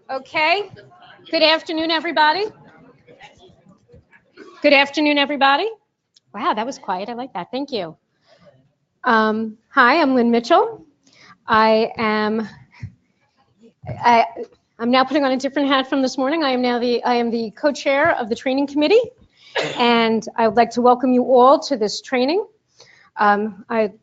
Okay. Good afternoon, everybody. Good afternoon, everybody. Wow, that was quiet. I like that. Thank you. Hi, I'm Lynn Mitchell. I'm now putting on a different hat from this morning. I am the co-chair of the training committee, and I would like to welcome you all to this training. Okay.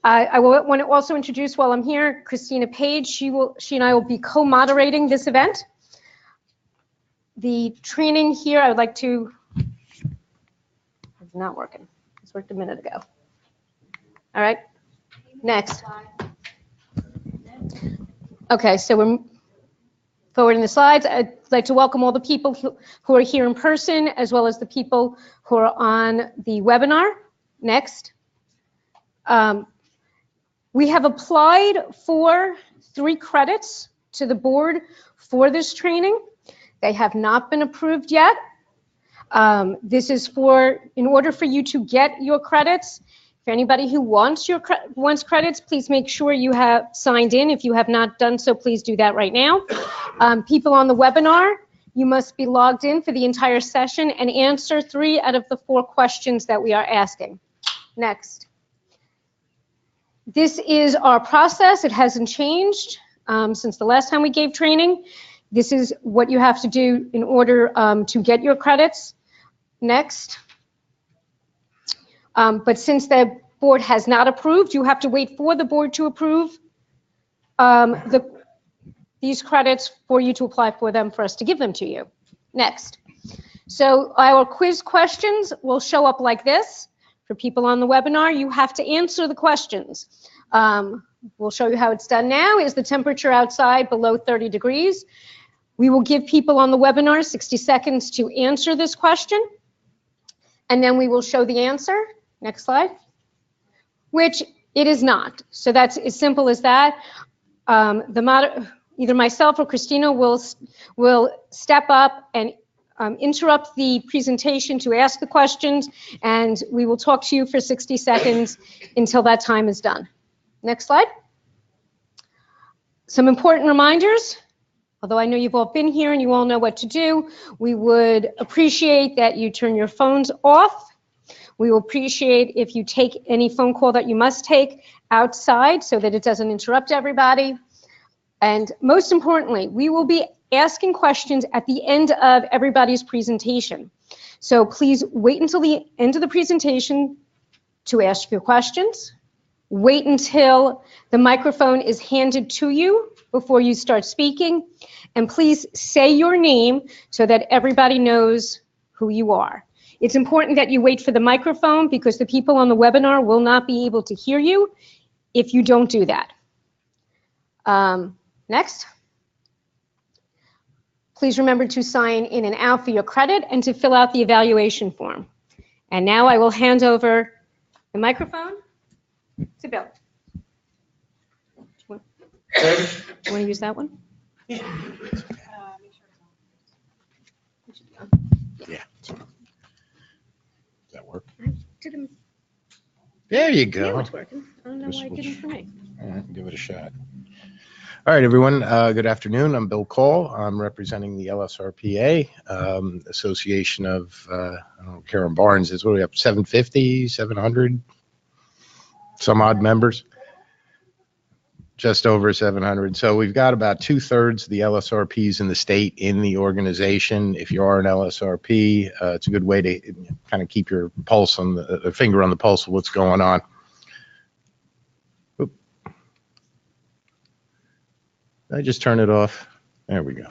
I want to also introduce, while I'm here, Christina Page. She and I will be co-moderating this event. The training here, I would like to. It's not working. It's worked a minute ago. All right. Next. Okay, so we're forwarding the slides. I'd like to welcome all the people who are here in person, as well as the people who are on the webinar. Next. We have applied for 3 credits to the board for this training. They have not been approved yet. This is in order for you to get your credits. For anybody who wants credits, please make sure you have signed in. If you have not done so, please do that right now. People on the webinar, you must be logged in for the entire session and answer 3 out of the 4 questions that we are asking. Next. This is our process. It hasn't changed since the last time we gave training. This is what you have to do in order to get your credits. Next. But since the board has not approved, you have to wait for the board to approve these credits for you to apply for them, for us to give them to you. Next. So our quiz questions will show up like this. For people on the webinar, you have to answer the questions. We'll show you how it's done now. Is the temperature outside below 30 degrees? We will give people on the webinar 60 seconds to answer this question, and then we will show the answer. Next slide. Which it is not. So that's as simple as that. Either myself or Christina will step up and interrupt the presentation to ask the questions, and we will talk to you for 60 seconds until that time is done. Next slide. Some important reminders. Although I know you've all been here and you all know what to do, we would appreciate that you turn your phones off. We will appreciate if you take any phone call that you must take outside so that it doesn't interrupt everybody. And most importantly, we will be asking questions at the end of everybody's presentation. So please wait until the end of the presentation to ask your questions. Wait until the microphone is handed to you before you start speaking. And please say your name so that everybody knows who you are. It's important that you wait for the microphone because the people on the webinar will not be able to hear you if you don't do that. Next. Please remember to sign in and out for your credit and to fill out the evaluation form. And now I will hand over the microphone to Bill. Do you want to use that one? Yeah. Does that work? There you go. Yeah, it's working. I don't know why it didn't for me. All right, give it a shot. All right, everyone. Good afternoon. I'm Bill Cole. I'm representing the LSRPA Association of, I don't know, Karen Barnes is, what do we have, 750, 700, some odd members? Just over 700. So we've got about 2/3 of the LSRPs in the state in the organization. If you are an LSRP, it's a good way to kind of keep your pulse on the finger on the pulse of what's going on. Oop. Did I just turn it off? There we go.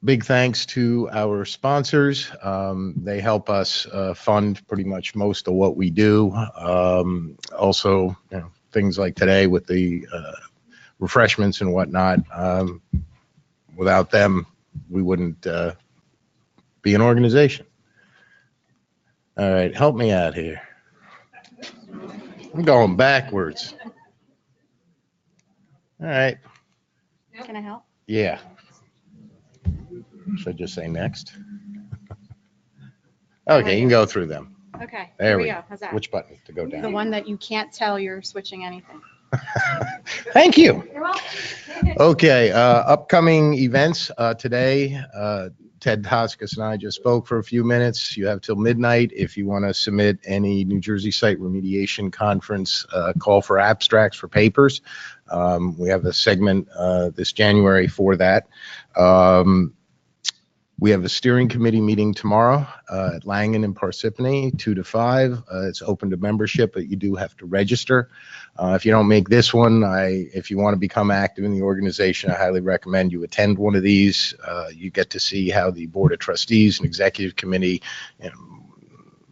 Big thanks to our sponsors. They help us fund pretty much most of what we do. Also, you know, things like today with the refreshments and whatnot. Without them, we wouldn't be an organization. All right, help me out here. I'm going backwards. All right. Can I help? Yeah. Should I just say next? Okay, you can go through them. Okay, There here we we go. How's that? Which button to go The down? one that you can't tell you're switching anything. Thank you. You're welcome. Okay, upcoming events today. Ted Hotchkiss and I just spoke for a few minutes. You have till midnight if you want to submit any New Jersey Site Remediation Conference call for abstracts for papers. We have a segment this January for that. We have a steering committee meeting tomorrow at Langen and Parsippany, 2 to 5. It's open to membership, but you do have to register. If you don't make this one, if you want to become active in the organization, I highly recommend you attend one of these. You get to see how the Board of Trustees and Executive Committee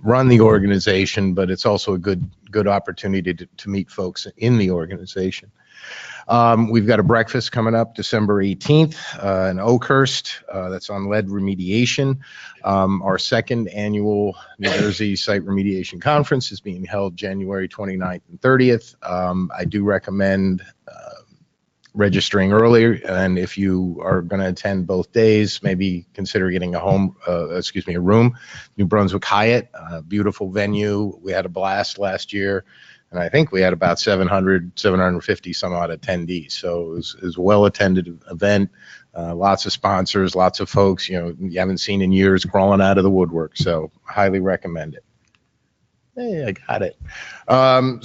run the organization, but it's also a good opportunity to meet folks in the organization. We've got a breakfast coming up December 18th in Oakhurst. That's on lead remediation. Our second annual New Jersey Site Remediation Conference is being held January 29th and 30th. I do recommend registering earlier, and if you are going to attend both days, maybe consider getting a room. New Brunswick Hyatt, beautiful venue. We had a blast last year. And I think we had about 750 some odd attendees. So it was a well-attended event, lots of sponsors, lots of folks, you haven't seen in years crawling out of the woodwork. So highly recommend it. Hey, I got it.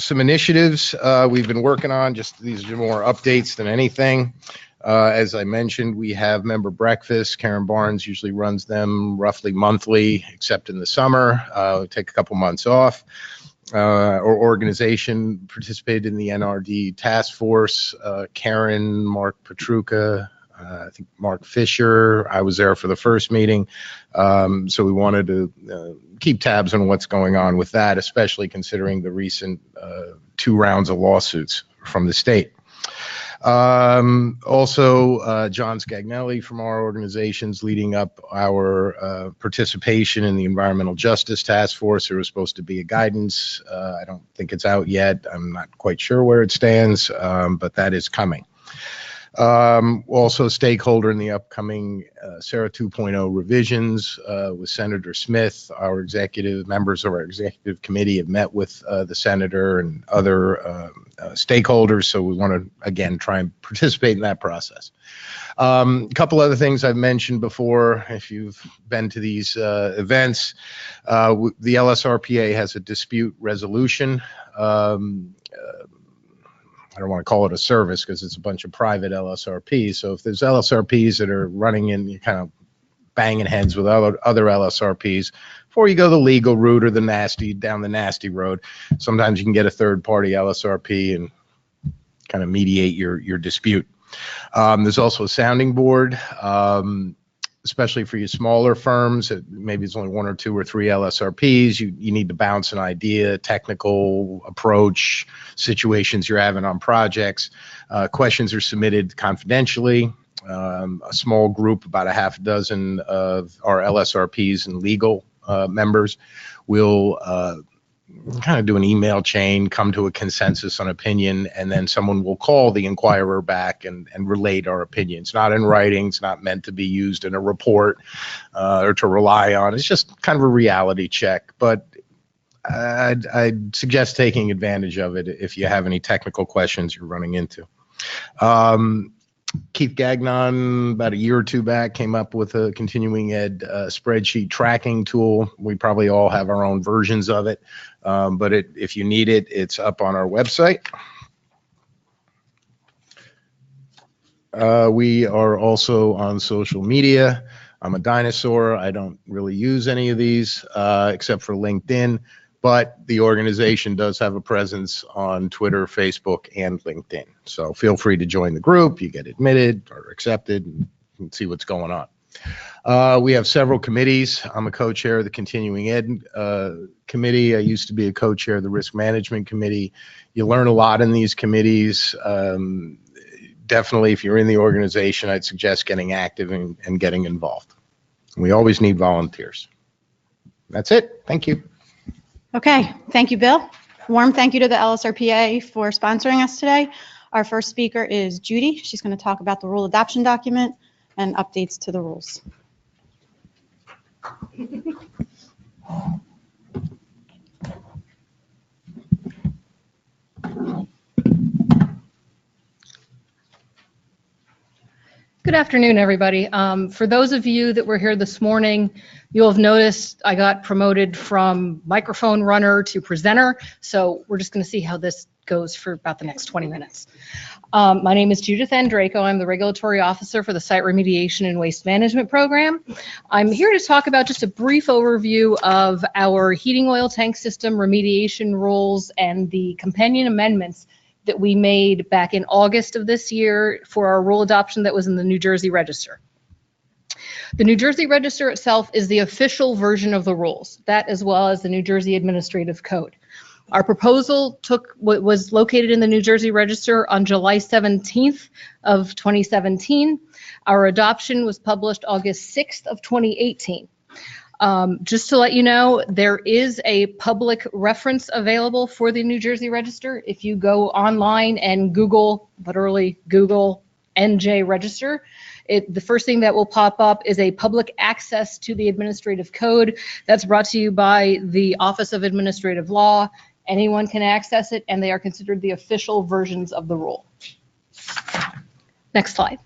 Some initiatives we've been working on, just these are more updates than anything. As I mentioned, we have member breakfasts. Karen Barnes usually runs them roughly monthly, except in the summer. We take a couple months off. Our organization participated in the NRD task force. Karen, Mark Petruka, I think Mark Fisher. I was there for the first meeting. So we wanted to keep tabs on what's going on with that, especially considering the recent 2 rounds of lawsuits from the state. Also, John Scagnelli from our organization's leading up our participation in the Environmental Justice Task Force. There was supposed to be a guidance. I don't think it's out yet. I'm not quite sure where it stands, but that is coming. Also, stakeholder in the upcoming SARA 2.0 revisions with Senator Smith. Our members of our executive committee have met with the senator and other stakeholders. So we want to, again, try and participate in that process. A couple other things I've mentioned before, if you've been to these events, the LSRPA has a dispute resolution. I don't want to call it a service because it's a bunch of private LSRPs. So if there's LSRPs that are running in, you're kind of banging heads with other LSRPs, before you go the legal route or down the nasty road, sometimes you can get a third-party LSRP and kind of mediate your dispute. There's also a sounding board, especially for your smaller firms. Maybe it's only 1 or 2 or 3 LSRPs. You need to bounce an idea, technical approach, situations you're having on projects. Questions are submitted confidentially. A small group, about a half dozen of our LSRPs and legal members will kind of do an email chain, come to a consensus on opinion, and then someone will call the inquirer back and relate our opinion. It's not in writing. It's not meant to be used in a report or to rely on. It's just kind of a reality check. But I'd suggest taking advantage of it if you have any technical questions you're running into. Keith Gagnon, about a year or 2 back, came up with a continuing ed spreadsheet tracking tool. We probably all have our own versions of it, but if you need it, it's up on our website. We are also on social media. I'm a dinosaur. I don't really use any of these except for LinkedIn, but the organization does have a presence on Twitter, Facebook, and LinkedIn. So feel free to join the group. You get admitted or accepted and see what's going on. We have several committees. I'm a co-chair of the Continuing Ed Committee. I used to be a co-chair of the Risk Management Committee. You learn a lot in these committees. Definitely, if you're in the organization, I'd suggest getting active and getting involved. We always need volunteers. That's it. Thank you. Okay, thank you, Bill. Warm thank you to the LSRPA for sponsoring us today. Our first speaker is Judy. She's going to talk about the rule adoption document and updates to the rules. Good afternoon, everybody. For those of you that were here this morning, you'll have noticed I got promoted from microphone runner to presenter. So we're just going to see how this goes for about the next 20 minutes. My name is Judith N.J.A.C. I'm the Regulatory Officer for the Site Remediation and Waste Management Program. I'm here to talk about just a brief overview of our heating oil tank system remediation rules and the companion amendments that we made back in August of this year for our rule adoption that was in the New Jersey Register. The New Jersey Register itself is the official version of the rules, that as well as the New Jersey Administrative Code. Our proposal was located in the New Jersey Register on July 17th of 2017. Our adoption was published August 6th of 2018. Just to let you know, there is a public reference available for the New Jersey Register. If you go online and Google, literally Google NJ Register, the first thing that will pop up is a public access to the administrative code that's brought to you by the Office of Administrative Law. Anyone can access it, and they are considered the official versions of the rule. Next slide.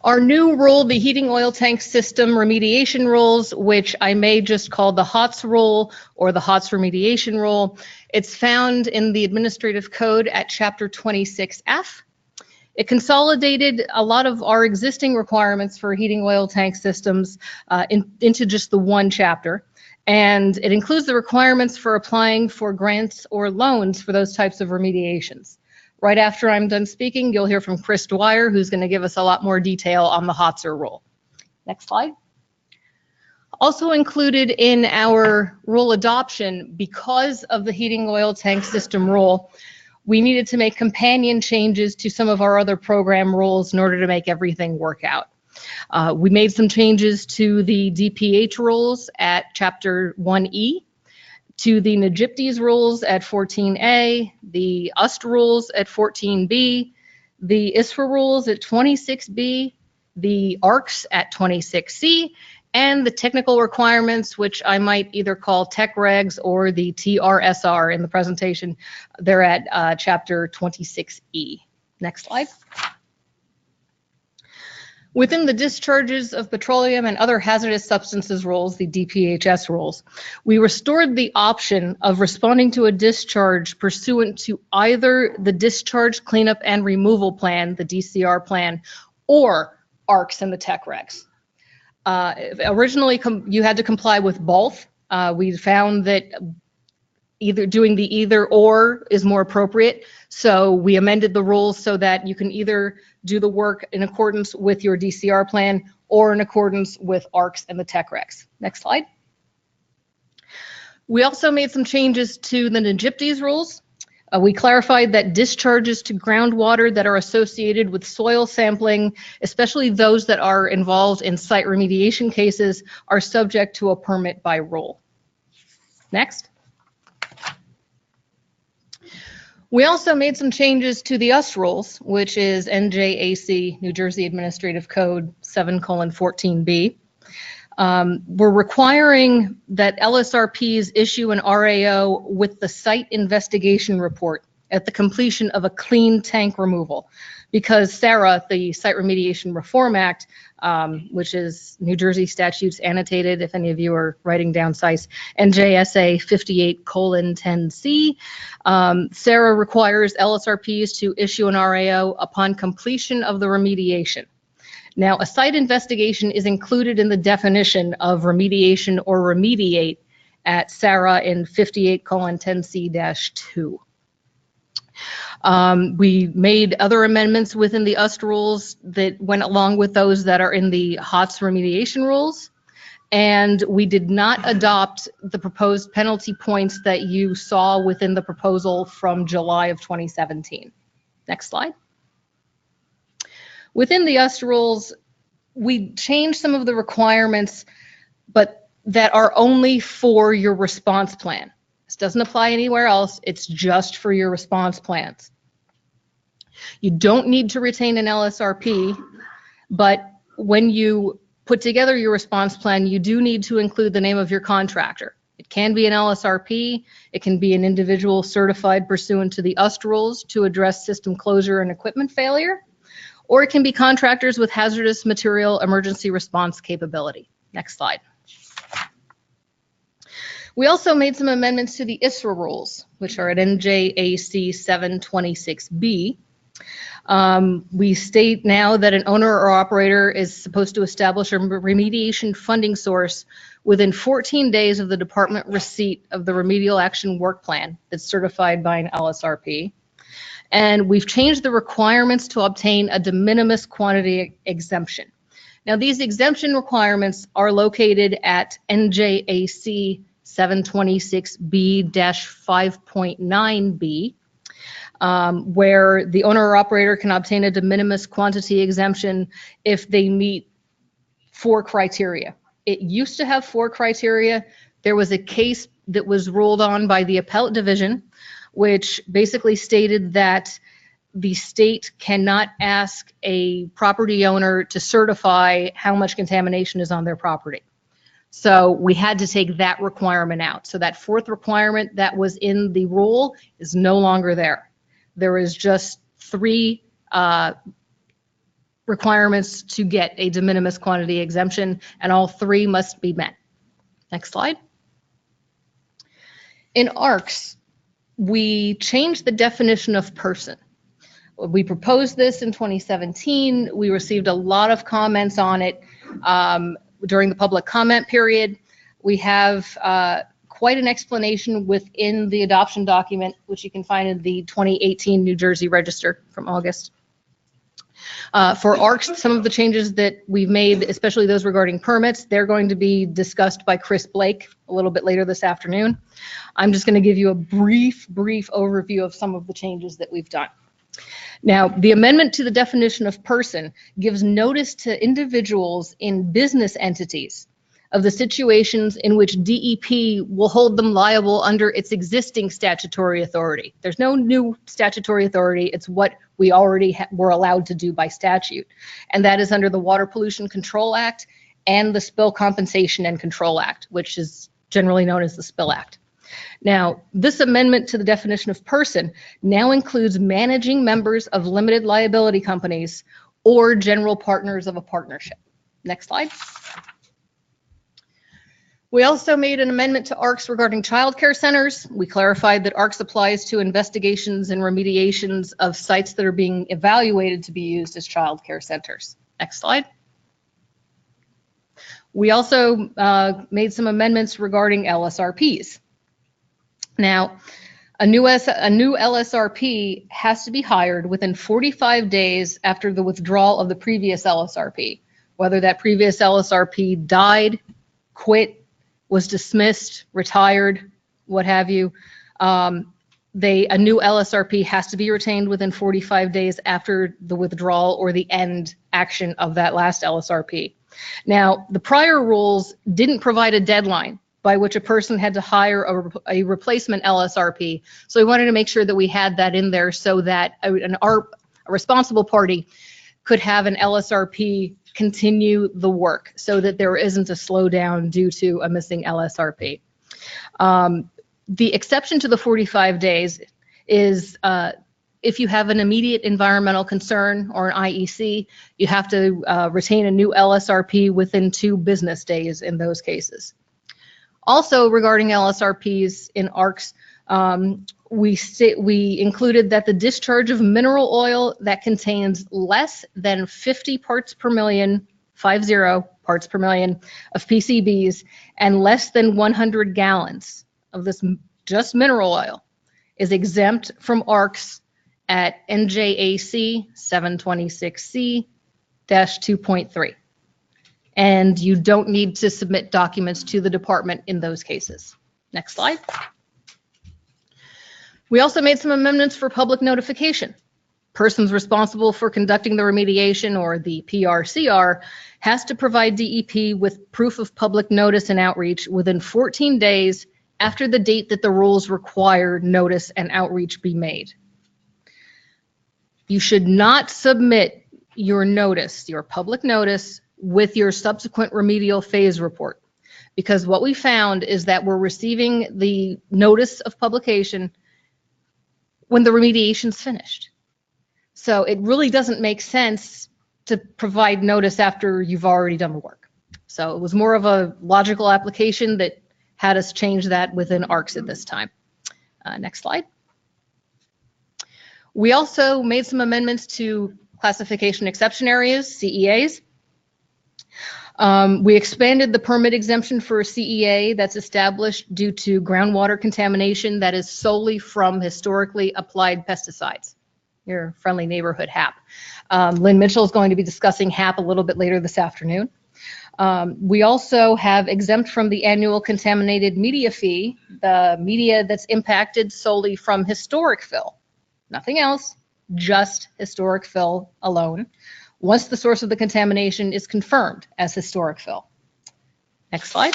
Our new rule, the Heating Oil Tank System Remediation Rules, which I may just call the HOTS Rule or the HOTS Remediation Rule. It's found in the Administrative Code at Chapter 26F. It consolidated a lot of our existing requirements for heating oil tank systems into just the one chapter. And it includes the requirements for applying for grants or loans for those types of remediations. Right after I'm done speaking, you'll hear from Chris Dwyer, who's going to give us a lot more detail on the HOTS rule. Next slide. Also included in our rule adoption, because of the heating oil tank system rule, we needed to make companion changes to some of our other program rules in order to make everything work out. We made some changes to the DPH rules at Chapter 1E, to the NJPDES rules at 14A, the UST rules at 14B, the ISFA rules at 26B, the ARRCS at 26C, and the technical requirements, which I might either call tech regs or the TRSR in the presentation. They're at Chapter 26E. Next slide. Within the discharges of petroleum and other hazardous substances rules, the DPHS rules, we restored the option of responding to a discharge pursuant to either the Discharge Cleanup and Removal Plan, the DCR plan, or ARRCS and the tech regs. Originally, you had to comply with both. We found that doing the either or is more appropriate. So we amended the rules so that you can either do the work in accordance with your DCR plan or in accordance with ARRCS and the tech regs. Next slide. We also made some changes to the NJPDES rules. We clarified that discharges to groundwater that are associated with soil sampling, especially those that are involved in site remediation cases, are subject to a permit by rule. Next. We also made some changes to the UST rules, which is N.J.A.C, New Jersey Administrative Code 7:14B. We're requiring that LSRPs issue an RAO with the site investigation report at the completion of a clean tank removal, because SARA, the Site Remediation Reform Act, which is New Jersey statutes annotated, if any of you are writing down CICE, NJSA 58:10C, SARA requires LSRPs to issue an RAO upon completion of the remediation. Now, a site investigation is included in the definition of remediation or remediate at SARA in 58:10C-2. We made other amendments within the UST rules that went along with those that are in the HOTS remediation rules. And we did not adopt the proposed penalty points that you saw within the proposal from July of 2017. Next slide. Within the UST rules, we changed some of the requirements, but that are only for your response plan. This doesn't apply anywhere else. It's just for your response plans. You don't need to retain an LSRP, but when you put together your response plan, you do need to include the name of your contractor. It can be an LSRP, it can be an individual certified pursuant to the UST rules to address system closure and equipment failure, or it can be contractors with hazardous material emergency response capability. Next slide. We also made some amendments to the ISRA rules, which are at N.J.A.C 726B. We state now that an owner or operator is supposed to establish a remediation funding source within 14 days of the department receipt of the remedial action work plan that's certified by an LSRP. And we've changed the requirements to obtain a de minimis quantity exemption. Now, these exemption requirements are located at NJAC 726B-5.9B, where the owner or operator can obtain a de minimis quantity exemption if they meet 4 criteria. It used to have 4 criteria. There was a case that was ruled on by the appellate division, which basically stated that the state cannot ask a property owner to certify how much contamination is on their property. So we had to take that requirement out. So that 4th requirement that was in the rule is no longer there. There is just 3 requirements to get a de minimis quantity exemption, and all 3 must be met. Next slide. In ARRCS, we changed the definition of person. We proposed this in 2017. We received a lot of comments on it during the public comment period. We have quite an explanation within the adoption document, which you can find in the 2018 New Jersey Register from August. For ARRCS, some of the changes that we've made, especially those regarding permits, they're going to be discussed by Chris Blake a little bit later this afternoon. I'm just going to give you a brief overview of some of the changes that we've done. Now, the amendment to the definition of person gives notice to individuals in business entities of the situations in which DEP will hold them liable under its existing statutory authority. There's no new statutory authority. It's what we already were allowed to do by statute. And that is under the Water Pollution Control Act and the Spill Compensation and Control Act, which is generally known as the Spill Act. Now, this amendment to the definition of person now includes managing members of limited liability companies or general partners of a partnership. Next slide. We also made an amendment to ARRCS regarding child care centers. We clarified that ARRCS applies to investigations and remediations of sites that are being evaluated to be used as child care centers. Next slide. We also made some amendments regarding LSRPs. Now, a new LSRP has to be hired within 45 days after the withdrawal of the previous LSRP, whether that previous LSRP died, quit, was dismissed, retired, what have you. A new LSRP has to be retained within 45 days after the withdrawal or the end action of that last LSRP. Now, the prior rules didn't provide a deadline by which a person had to hire a replacement LSRP. So we wanted to make sure that we had that in there so that a responsible party could have an LSRP continue the work so that there isn't a slowdown due to a missing LSRP. The exception to the 45 days is if you have an immediate environmental concern or an IEC, you have to retain a new LSRP within 2 business days in those cases. Also, regarding LSRPs in ARRCS, we included that the discharge of mineral oil that contains less than 50 parts per million, 50 parts per million of PCBs and less than 100 gallons of this just mineral oil is exempt from ARRCS at NJAC 726C-2.3. And you don't need to submit documents to the department in those cases. Next slide. We also made some amendments for public notification. Persons responsible for conducting the remediation, or the PRCR, has to provide DEP with proof of public notice and outreach within 14 days after the date that the rules require notice and outreach be made. You should not submit your notice, your public notice, with your subsequent remedial phase report, because what we found is that we're receiving the notice of publication when the remediation's finished. So it really doesn't make sense to provide notice after you've already done the work. So it was more of a logical application that had us change that within ARRCS at this time. Next slide. We also made some amendments to classification exception areas, CEAs. We expanded the permit exemption for a CEA that's established due to groundwater contamination that is solely from historically applied pesticides. Your friendly neighborhood HAP. Lynn Mitchell is going to be discussing HAP a little bit later this afternoon. We also have exempt from the annual contaminated media fee, the media that's impacted solely from historic fill. Nothing else, just historic fill alone, once the source of the contamination is confirmed as historic fill. Next slide.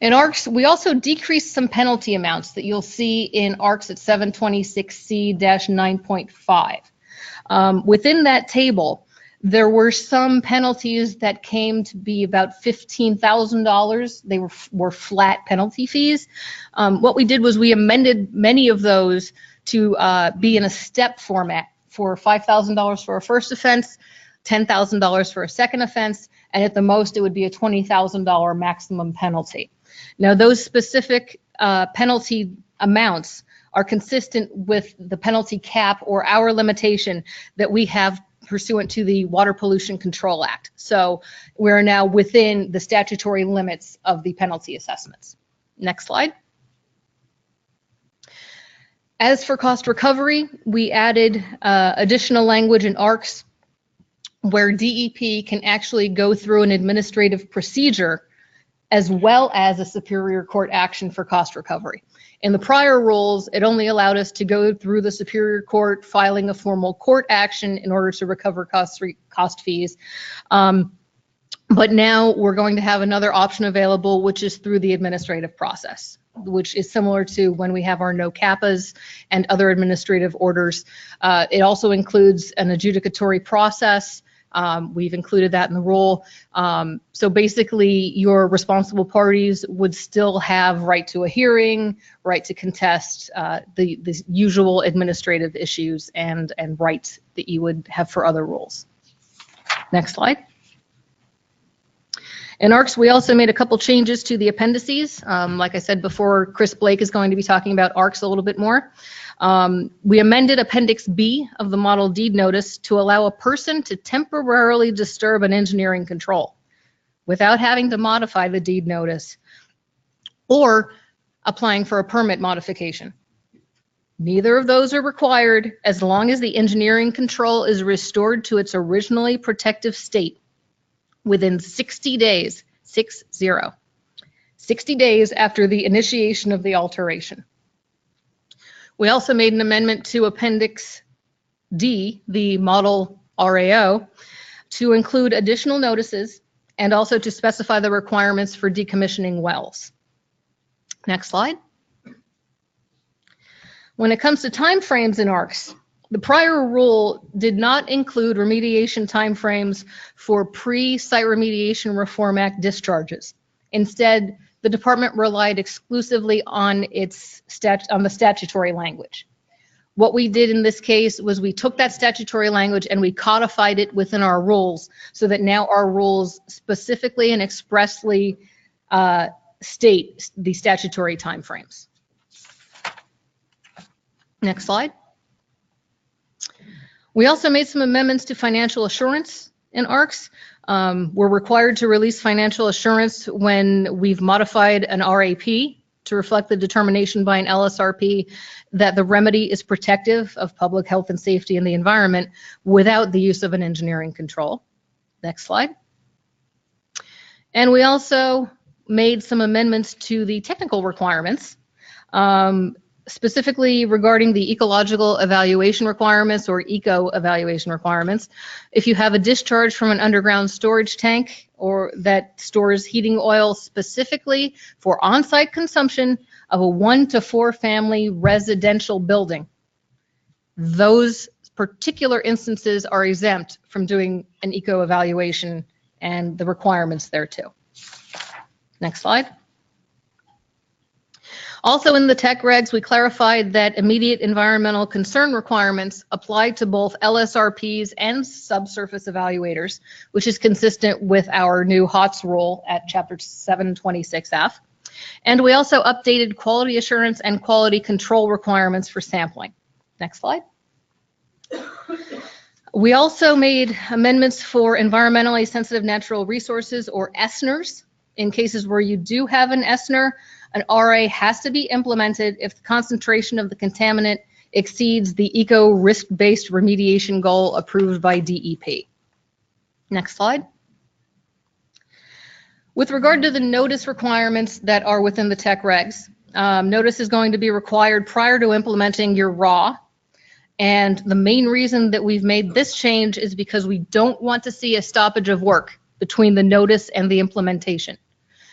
In ARRCS, we also decreased some penalty amounts that you'll see in ARRCS at 726C-9.5. Within that table, there were some penalties that came to be about $15,000. They were flat penalty fees. What we did was we amended many of those to be in a step format for $5,000 for a first offense, $10,000 for a second offense, and at the most it would be a $20,000 maximum penalty. Now those specific penalty amounts are consistent with the penalty cap or our limitation that we have pursuant to the Water Pollution Control Act. So we're now within the statutory limits of the penalty assessments. Next slide. As for cost recovery, we added additional language in ARRCS where DEP can actually go through an administrative procedure as well as a superior court action for cost recovery. In the prior rules, it only allowed us to go through the superior court filing a formal court action in order to recover cost fees. But now we're going to have another option available, which is through the administrative process, which is similar to when we have our no CAPAs and other administrative orders. It also includes an adjudicatory process. We've included that in the rule. So basically, your responsible parties would still have right to a hearing, right to contest the usual administrative issues and rights that you would have for other rules. Next slide. In ARRCS, we also made a couple changes to the appendices. Like I said before, Chris Blake is going to be talking about ARRCS a little bit more. We amended Appendix B of the model deed notice to allow a person to temporarily disturb an engineering control without having to modify the deed notice or applying for a permit modification. Neither of those are required as long as the engineering control is restored to its originally protective state within 60 days, 60 days after the initiation of the alteration. We also made an amendment to Appendix D, the model RAO, to include additional notices and also to specify the requirements for decommissioning wells. Next slide. When it comes to timeframes in ARRCS, the prior rule did not include remediation timeframes for pre-Site Remediation Reform Act discharges. Instead, the department relied exclusively on the statutory language. What we did in this case was we took that statutory language and we codified it within our rules so that now our rules specifically and expressly state the statutory timeframes. Next slide. We also made some amendments to financial assurance in ARRCS. We're required to release financial assurance when we've modified an RAP to reflect the determination by an LSRP that the remedy is protective of public health and safety in the environment without the use of an engineering control. Next slide. And we also made some amendments to the technical requirements. Specifically regarding the ecological evaluation requirements or eco evaluation requirements. If you have a discharge from an underground storage tank or that stores heating oil specifically for on-site consumption of a 1 to 4 family residential building, those particular instances are exempt from doing an eco evaluation and the requirements there too. Next slide. Also in the tech regs, we clarified that immediate environmental concern requirements apply to both LSRPs and subsurface evaluators, which is consistent with our new HOTS rule at Chapter 726F. And we also updated quality assurance and quality control requirements for sampling. Next slide. We also made amendments for environmentally sensitive natural resources, or ESNRs. In cases where you do have an ESNR, an RA has to be implemented if the concentration of the contaminant exceeds the eco risk-based remediation goal approved by DEP. Next slide. With regard to the notice requirements that are within the tech regs, notice is going to be required prior to implementing your RAW. And the main reason that we've made this change is because we don't want to see a stoppage of work between the notice and the implementation.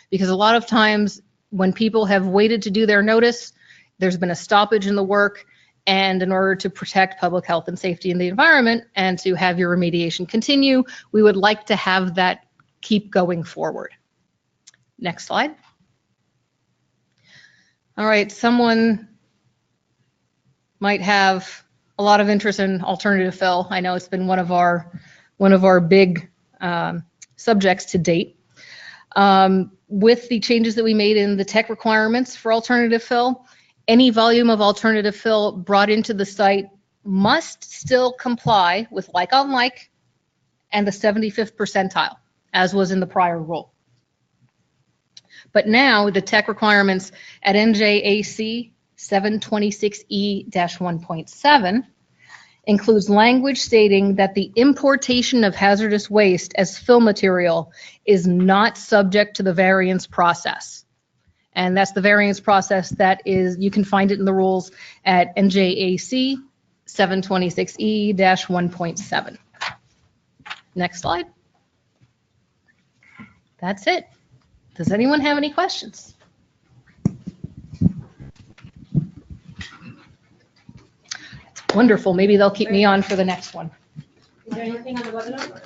Because a lot of times when people have waited to do their notice, there's been a stoppage in the work, and in order to protect public health and safety in the environment and to have your remediation continue, we would like to have that keep going forward. Next slide. All right, someone might have a lot of interest in alternative fill. I know it's been one of our big subjects to date. With the changes that we made in the tech requirements for alternative fill, any volume of alternative fill brought into the site must still comply with like on like and the 75th percentile, as was in the prior rule. But now the tech requirements at N.J.A.C. 726E-1.7 includes language stating that the importation of hazardous waste as fill material is not subject to the variance process. And that's the variance process that is, you can find it in the rules at NJAC 726E-1.7. Next slide. That's it. Does anyone have any questions? Wonderful. Maybe they'll keep me on for the next one. Is there anything on the webinar?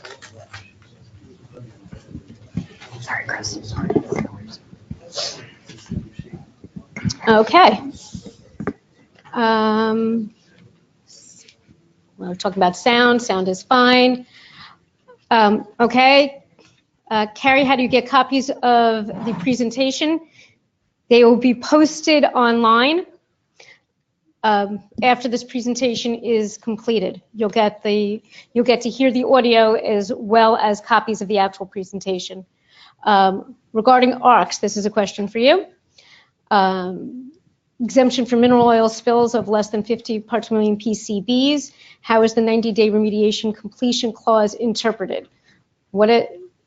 Sorry, Chris. Sorry. Okay. We're talking about sound. Sound is fine. Okay. Carrie, how do you get copies of the presentation? They will be posted online after this presentation is completed. You'll get to hear the audio as well as copies of the actual presentation. Regarding ARRCS, this is a question for you. Exemption for mineral oil spills of less than 50 parts per million PCBs. How is the 90-day remediation completion clause interpreted?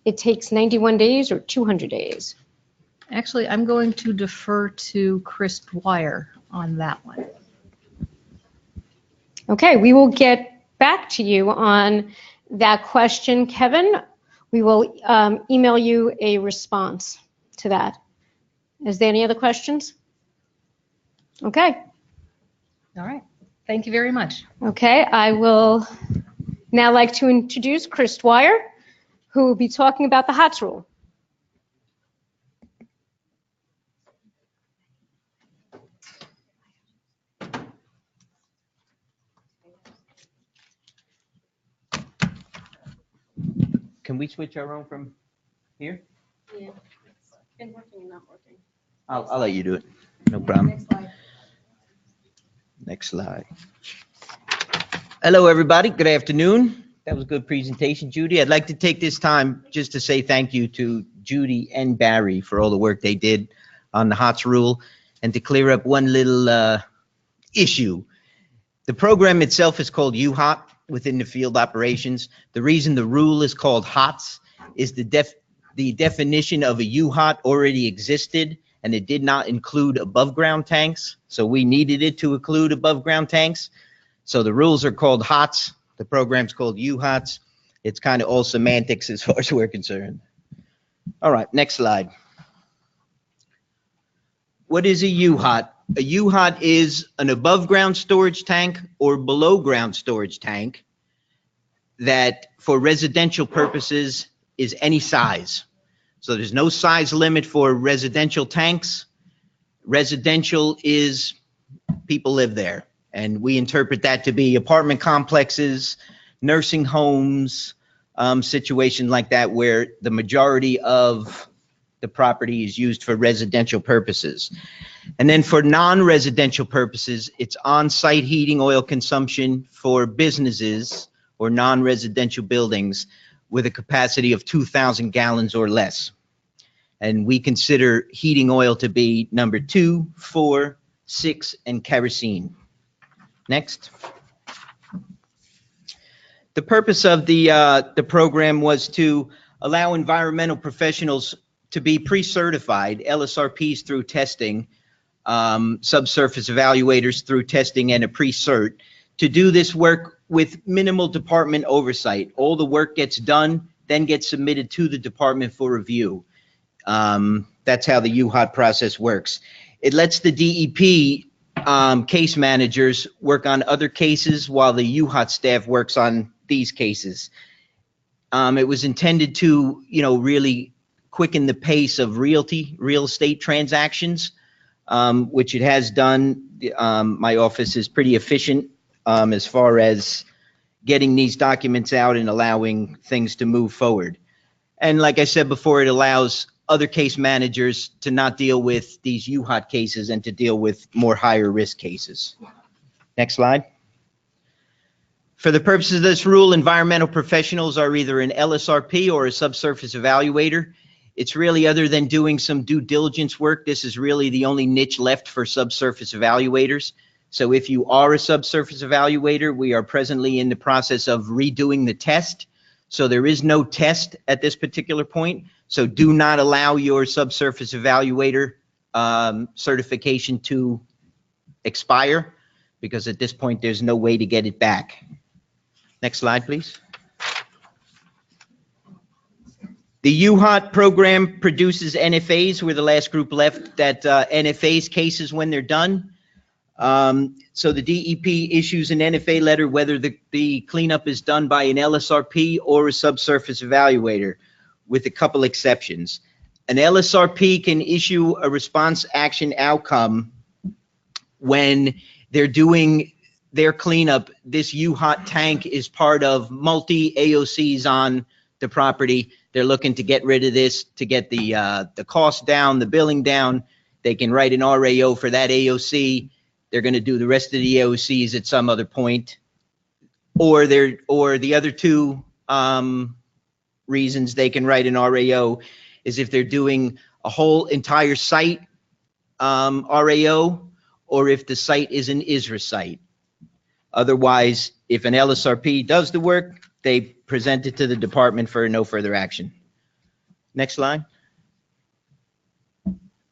It takes 91 days or 200 days? Actually, I'm going to defer to Chris Dwyer on that one. Okay, we will get back to you on that question, Kevin. We will email you a response to that. Is there any other questions? Okay. All right. Thank you very much. Okay, I will now like to introduce Chris Dwyer, who will be talking about the HOTS rule. Can we switch our own from here? Yeah, it's been working and not working. I'll let you do it. No problem. Next slide. Next slide. Hello, everybody. Good afternoon. That was a good presentation, Judy. I'd like to take this time just to say thank you to Judy and Barry for all the work they did on the HOTS rule and to clear up one little issue. The program itself is called UHOT within the field operations. The reason the rule is called HOTS is the definition of a UHOT already existed and it did not include above ground tanks. So we needed it to include above ground tanks. So the rules are called HOTS. The program's called UHOTS. It's kind of all semantics as far as we're concerned. All right, next slide. What is a UHOT? A UHOT is an above ground storage tank or below ground storage tank that for residential purposes is any size. So there's no size limit for residential tanks. Residential is people live there, and we interpret that to be apartment complexes, nursing homes, situation like that, where the majority of the property is used for residential purposes. And then for non-residential purposes, it's on-site heating oil consumption for businesses or non-residential buildings with a capacity of 2,000 gallons or less. And we consider heating oil to be number 2, 4, 6, and kerosene. Next. The purpose of the program was to allow environmental professionals to be pre-certified, LSRPs through testing, subsurface evaluators through testing, and a pre-cert, to do this work with minimal department oversight. All the work gets done, then gets submitted to the department for review. That's how the UHOT process works. It lets the DEP case managers work on other cases while the UHOT staff works on these cases. It was intended to, really quicken the pace of real estate transactions, which it has done. My office is pretty efficient as far as getting these documents out and allowing things to move forward. And like I said before, it allows other case managers to not deal with these UHOT cases and to deal with more higher risk cases. Next slide. For the purposes of this rule, environmental professionals are either an LSRP or a subsurface evaluator. It's really, other than doing some due diligence work, this is really the only niche left for subsurface evaluators. So if you are a subsurface evaluator, we are presently in the process of redoing the test. So there is no test at this particular point. So do not allow your subsurface evaluator certification to expire, because at this point there's no way to get it back. Next slide, please. The UHOT program produces NFAs. We're the last group left that NFAs cases when they're done. So the DEP issues an NFA letter whether the cleanup is done by an LSRP or a subsurface evaluator, with a couple exceptions. An LSRP can issue a response action outcome when they're doing their cleanup. This UHOT tank is part of multi AOCs on the property. They're looking to get rid of this to get the cost down, the billing down. They can write an RAO for that AOC. They're going to do the rest of the AOCs at some other point. Or the other two reasons they can write an RAO is if they're doing a whole entire site RAO, or if the site is an ISRA site. Otherwise, if an LSRP does the work, they present it to the department for no further action. Next slide.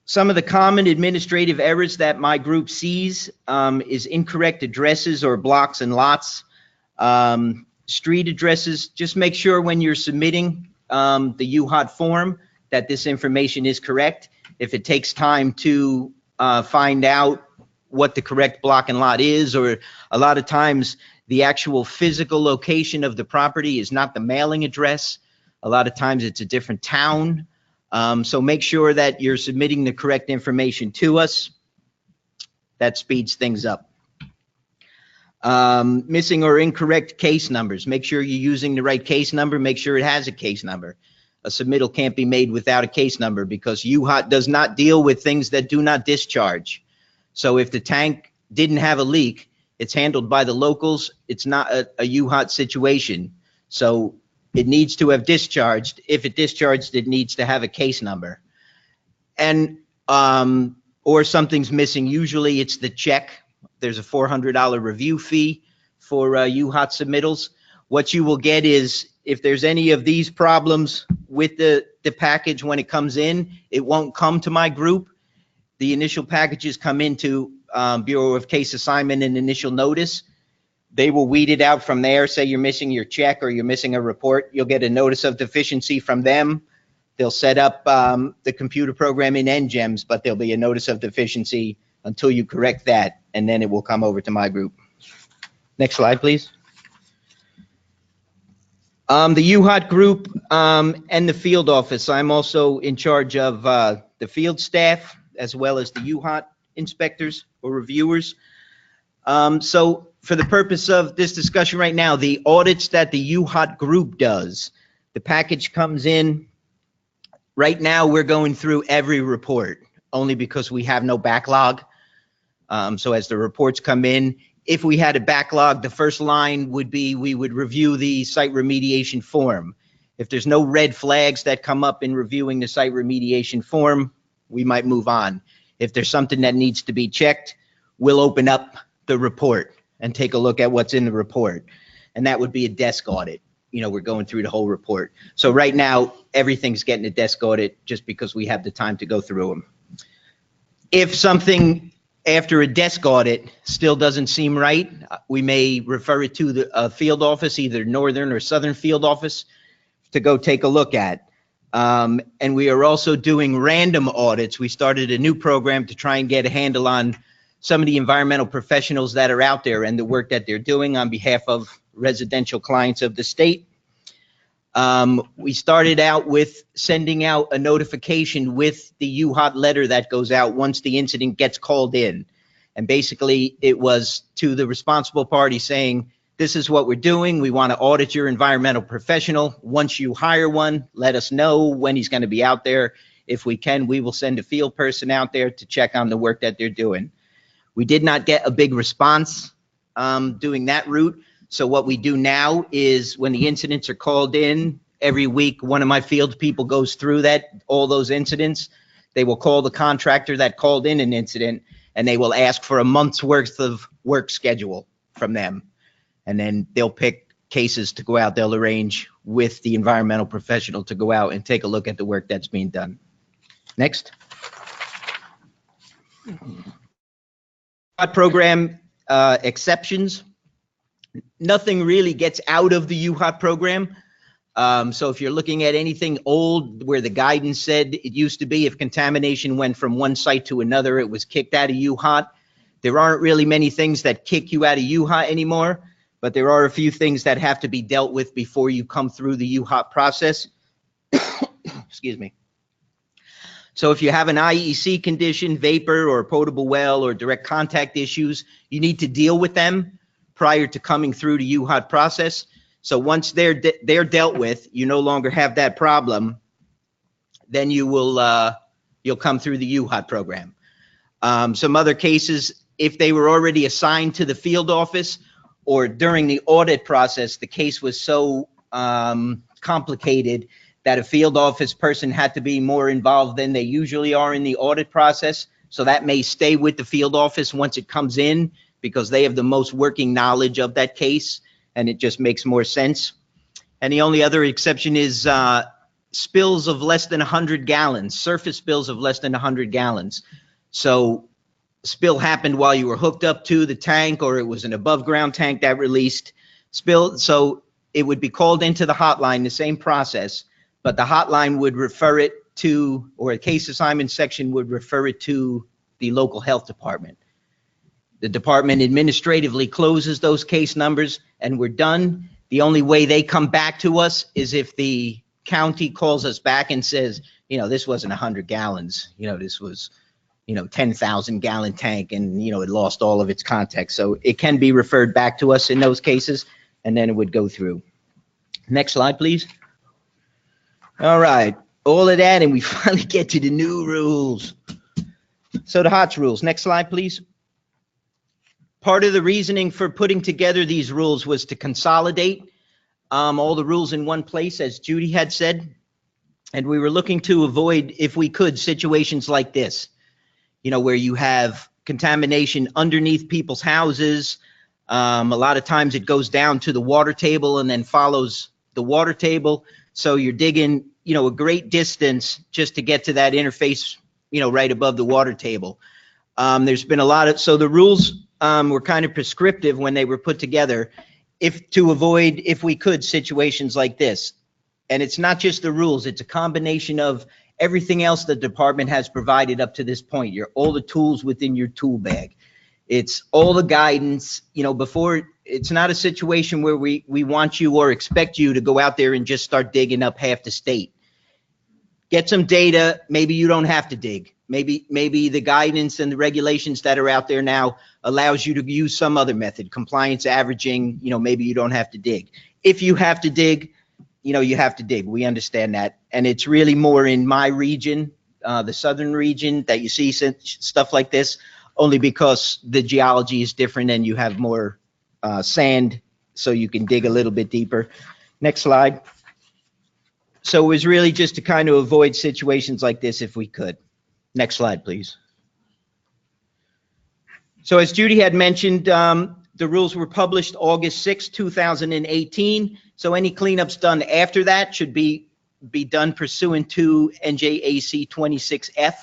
Some of the common administrative errors that my group sees is incorrect addresses or blocks and lots. Street addresses, just make sure when you're submitting the UHOT form that this information is correct. If it takes time to find out what the correct block and lot is, or a lot of times the actual physical location of the property is not the mailing address. A lot of times it's a different town. So make sure that you're submitting the correct information to us. That speeds things up. Missing or incorrect case numbers. Make sure you're using the right case number. Make sure it has a case number. A submittal can't be made without a case number, because UHOT does not deal with things that do not discharge. So if the tank didn't have a leak, it's handled by the locals. It's not a UHOT situation. So it needs to have discharged. If it discharged, it needs to have a case number. And or something's missing. Usually it's the check. There's a $400 review fee for UHOT submittals. What you will get is, if there's any of these problems with the package when it comes in, it won't come to my group. The initial packages come into Bureau of Case Assignment and Initial Notice. They will weed it out from there. Say you're missing your check or you're missing a report, you'll get a notice of deficiency from them. They'll set up the computer program in NGEMS, but there'll be a notice of deficiency until you correct that, and then it will come over to my group. Next slide, please. The UHOT group and the field office. I'm also in charge of the field staff. as well as the UHOT inspectors or reviewers. So for the purpose of this discussion right now, the audits that the UHOT group does, the package comes in. Right now, we're going through every report only because we have no backlog. So as the reports come in, if we had a backlog, the first line would be we would review the site remediation form. If there's no red flags that come up in reviewing the site remediation form, we might move on. If there's something that needs to be checked, we'll open up the report and take a look at what's in the report. And that would be a desk audit. You know, we're going through the whole report. So right now, everything's getting a desk audit just because we have the time to go through them. If something after a desk audit still doesn't seem right, we may refer it to the field office, either northern or southern field office, to go take a look at. And we are also doing random audits. We started a new program to try and get a handle on some of the environmental professionals that are out there and the work that they're doing on behalf of residential clients of the state. We started out with sending out a notification with the UHOT letter that goes out once the incident gets called in. And basically it was to the responsible party saying, this is what we're doing. We want to audit your environmental professional. Once you hire one, let us know when he's going to be out there. If we can, we will send a field person out there to check on the work that they're doing. We did not get a big response doing that route. So what we do now is when the incidents are called in, every week, one of my field people goes through all those incidents. They will call the contractor that called in an incident, and they will ask for a month's worth of work schedule from them. And then they'll pick cases to go out. They'll arrange with the environmental professional to go out and take a look at the work that's being done. Next. Program exceptions. Nothing really gets out of the UHOT program. So if you're looking at anything old where the guidance said it used to be if contamination went from one site to another, it was kicked out of UHOT. There aren't really many things that kick you out of UHOT anymore, but there are a few things that have to be dealt with before you come through the UHOT process. Excuse me. So if you have an IEC condition, vapor or potable well or direct contact issues, you need to deal with them prior to coming through the UHOT process. So once they're dealt with, you no longer have that problem, then you will you'll come through the UHOT program. Some other cases, if they were already assigned to the field office or during the audit process, the case was so complicated that a field office person had to be more involved than they usually are in the audit process. So that may stay with the field office once it comes in, because they have the most working knowledge of that case, and it just makes more sense. And the only other exception is spills of less than 100 gallons, surface spills of less than 100 gallons. So spill happened while you were hooked up to the tank, or it was an above ground tank that released spill. So it would be called into the hotline, the same process, but the hotline would refer it to, or a case assignment section would refer it to the local health department. The department administratively closes those case numbers and we're done. The only way they come back to us is if the county calls us back and says, you know, this wasn't 100 gallons, you know, this was, 10,000 gallon tank and, it lost all of its context. So it can be referred back to us in those cases, and then it would go through. Next slide, please. All right, all of that, and we finally get to the new rules. So the HOTS rules, next slide, please. Part of the reasoning for putting together these rules was to consolidate all the rules in one place, as Judy had said. And we were looking to avoid, if we could, situations like this, where you have contamination underneath people's houses. A lot of times it goes down to the water table and then follows the water table. So you're digging, a great distance just to get to that interface, right above the water table. There's been a lot of, so the rules were kind of prescriptive when they were put together, to avoid, if we could, situations like this. And it's not just the rules, it's a combination of everything else the department has provided up to this point. All the tools within your tool bag. It's all the guidance, before. It's not a situation where we want you or expect you to go out there and just start digging up half the state. Get some data. Maybe you don't have to dig. Maybe the guidance and the regulations that are out there now allows you to use some other method, compliance averaging, maybe you don't have to dig. If you have to dig, you have to dig. We understand that. And it's really more in my region, the southern region, that you see stuff like this, only because the geology is different and you have more sand, so you can dig a little bit deeper. Next slide. So it was really just to kind of avoid situations like this if we could. Next slide, please. So as Judy had mentioned, the rules were published August 6, 2018. So any cleanups done after that should be done pursuant to NJAC 26F.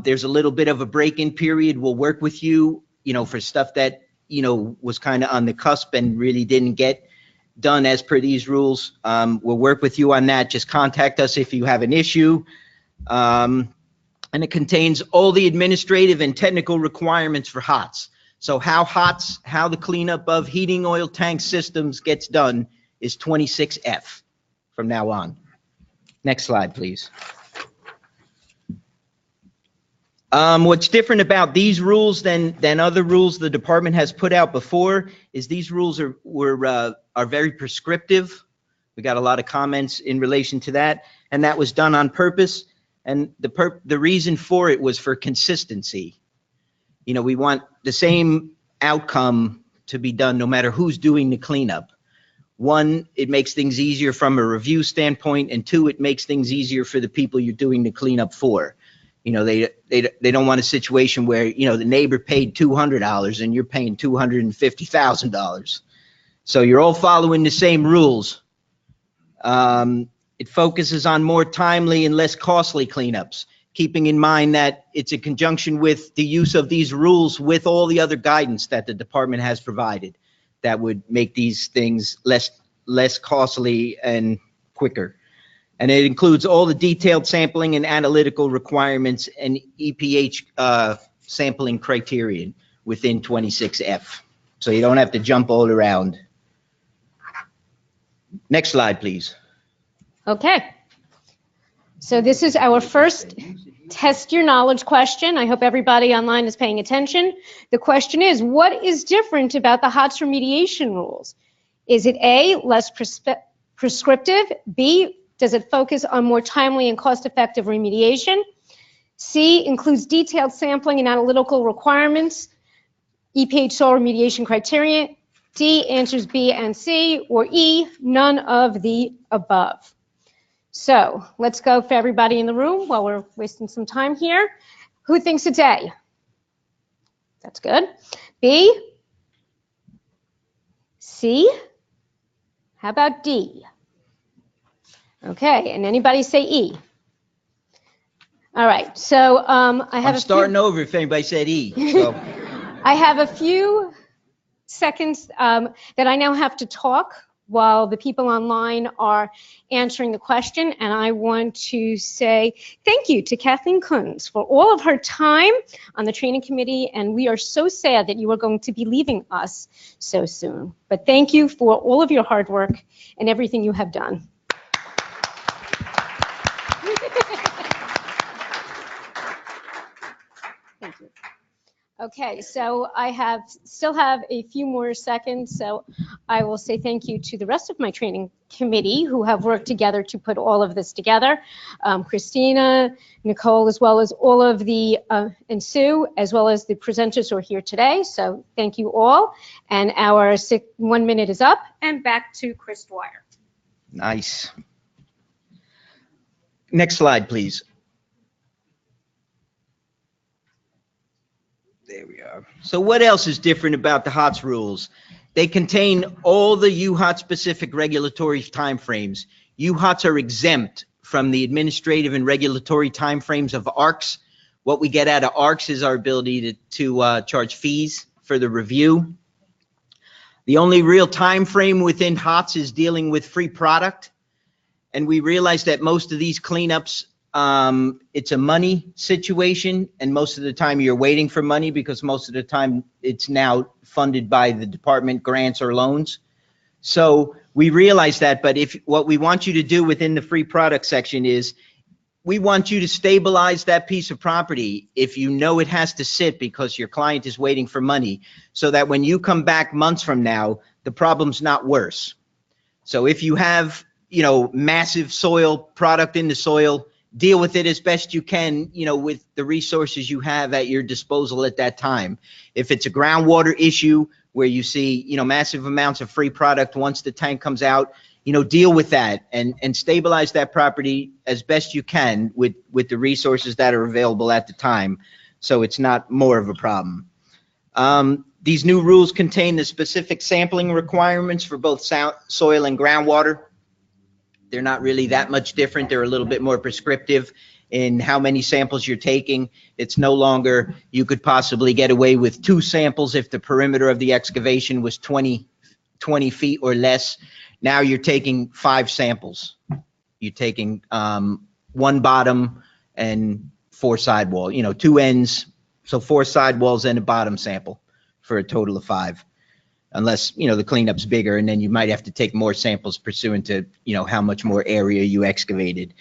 There's a little bit of a break-in period. We'll work with you, for stuff that, was kind of on the cusp and really didn't get done as per these rules. We'll work with you on that. Just contact us if you have an issue. And it contains all the administrative and technical requirements for HOTS. So how the cleanup of heating oil tank systems gets done is 26F from now on. Next slide, please. What's different about these rules than other rules the department has put out before is these rules are very prescriptive. We got a lot of comments in relation to that, and that was done on purpose. And the reason for it was for consistency. We want the same outcome to be done no matter who's doing the cleanup. One, it makes things easier from a review standpoint, and two, it makes things easier for the people you're doing the cleanup for. They don't want a situation where, the neighbor paid $200 and you're paying $250,000. So you're all following the same rules. It focuses on more timely and less costly cleanups, keeping in mind that it's in conjunction with the use of these rules with all the other guidance that the department has provided that would make these things less costly and quicker. And it includes all the detailed sampling and analytical requirements and EPH sampling criterion within 26F. So you don't have to jump all around. Next slide, please. Okay. So this is our first test your knowledge question. I hope everybody online is paying attention. The question is, what is different about the HOTS remediation rules? Is it A, less prescriptive? B, does it focus on more timely and cost-effective remediation? C, includes detailed sampling and analytical requirements, EPH soil remediation criteria. D, answers B and C, or E, none of the above. So let's go for everybody in the room while we're wasting some time here. Who thinks it's A? That's good. B? C? How about D? Okay, and anybody say E? All right, so I have I'm starting over if anybody said E. So. I have a few seconds that I now have to talk while the people online are answering the question, and I want to say thank you to Kathleen Kunz for all of her time on the training committee, and we are so sad that you are going to be leaving us so soon. But thank you for all of your hard work and everything you have done. Thank you. Okay, so I still have a few more seconds, so I will say thank you to the rest of my training committee who have worked together to put all of this together. Christina, Nicole, as well as all of the, and Sue, as well as the presenters who are here today. So thank you all. And our 1 minute is up, and back to Chris Dwyer. Nice. Next slide, please. There we are. So what else is different about the HOTS rules? They contain all the UHOT specific regulatory timeframes. UHOTs are exempt from the administrative and regulatory timeframes of ARRCS. What we get out of ARRCS is our ability to charge fees for the review. The only real time frame within HOTS is dealing with free product. And we realize that most of these cleanups, it's a money situation, and most of the time you're waiting for money because most of the time it's now funded by the department grants or loans. So we realize that, but what we want you to do within the free product section is we want you to stabilize that piece of property if you know it has to sit because your client is waiting for money, so that when you come back months from now, the problem's not worse. So if you have, you know, massive soil product in the soil, deal with it as best you can, you know, with the resources you have at your disposal at that time. If it's a groundwater issue where you see, you know, massive amounts of free product once the tank comes out, you know, deal with that and stabilize that property as best you can with the resources that are available at the time, so it's not more of a problem. These new rules contain the specific sampling requirements for both soil and groundwater. They're not really that much different. They're a little bit more prescriptive in how many samples you're taking. It's no longer, you could possibly get away with 2 samples if the perimeter of the excavation was 20 feet or less. Now you're taking 5 samples. You're taking 1 bottom and 4 sidewall, you know, 2 ends. So 4 sidewalls and a bottom sample for a total of 5. Unless, you know, the cleanup's bigger, and then you might have to take more samples pursuant to, you know, how much more area you excavated.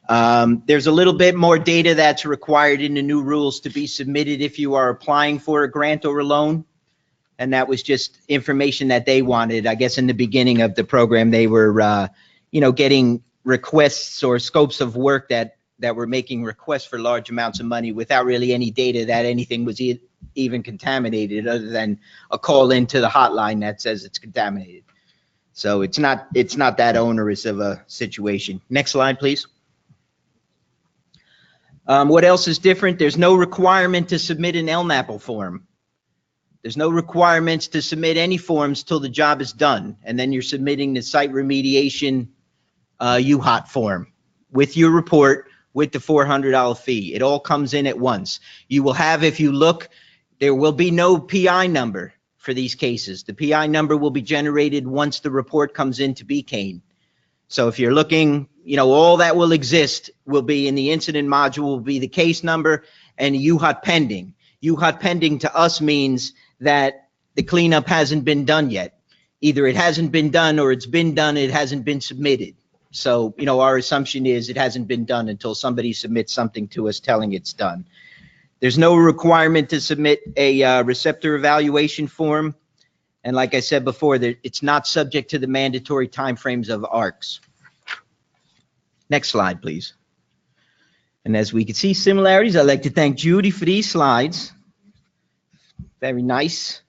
There's a little bit more data that's required in the new rules to be submitted if you are applying for a grant or a loan. And that was just information that they wanted. I guess in the beginning of the program, they were, you know, getting requests or scopes of work that were making requests for large amounts of money without really any data that anything was even contaminated, other than a call into the hotline that says it's contaminated. So it's not that onerous of a situation. Next slide, please. What else is different? There's no requirement to submit an LNAPL form. There's no requirements to submit any forms till the job is done, and then you're submitting the site remediation UHOT form with your report with the $400 fee. It all comes in at once. You will have, if you look, there will be no PI number for these cases. The PI number will be generated once the report comes into BCANE. So if you're looking, you know, all that will exist will be in the incident module will be the case number and UHOT pending. UHOT pending to us means that the cleanup hasn't been done yet. Either it hasn't been done or it's been done, it hasn't been submitted. So, you know, our assumption is it hasn't been done until somebody submits something to us telling it's done. There's no requirement to submit a receptor evaluation form. And like I said before, it's not subject to the mandatory timeframes of ARRCS. Next slide, please. And as we can see similarities, I'd like to thank Judy for these slides. Very nice.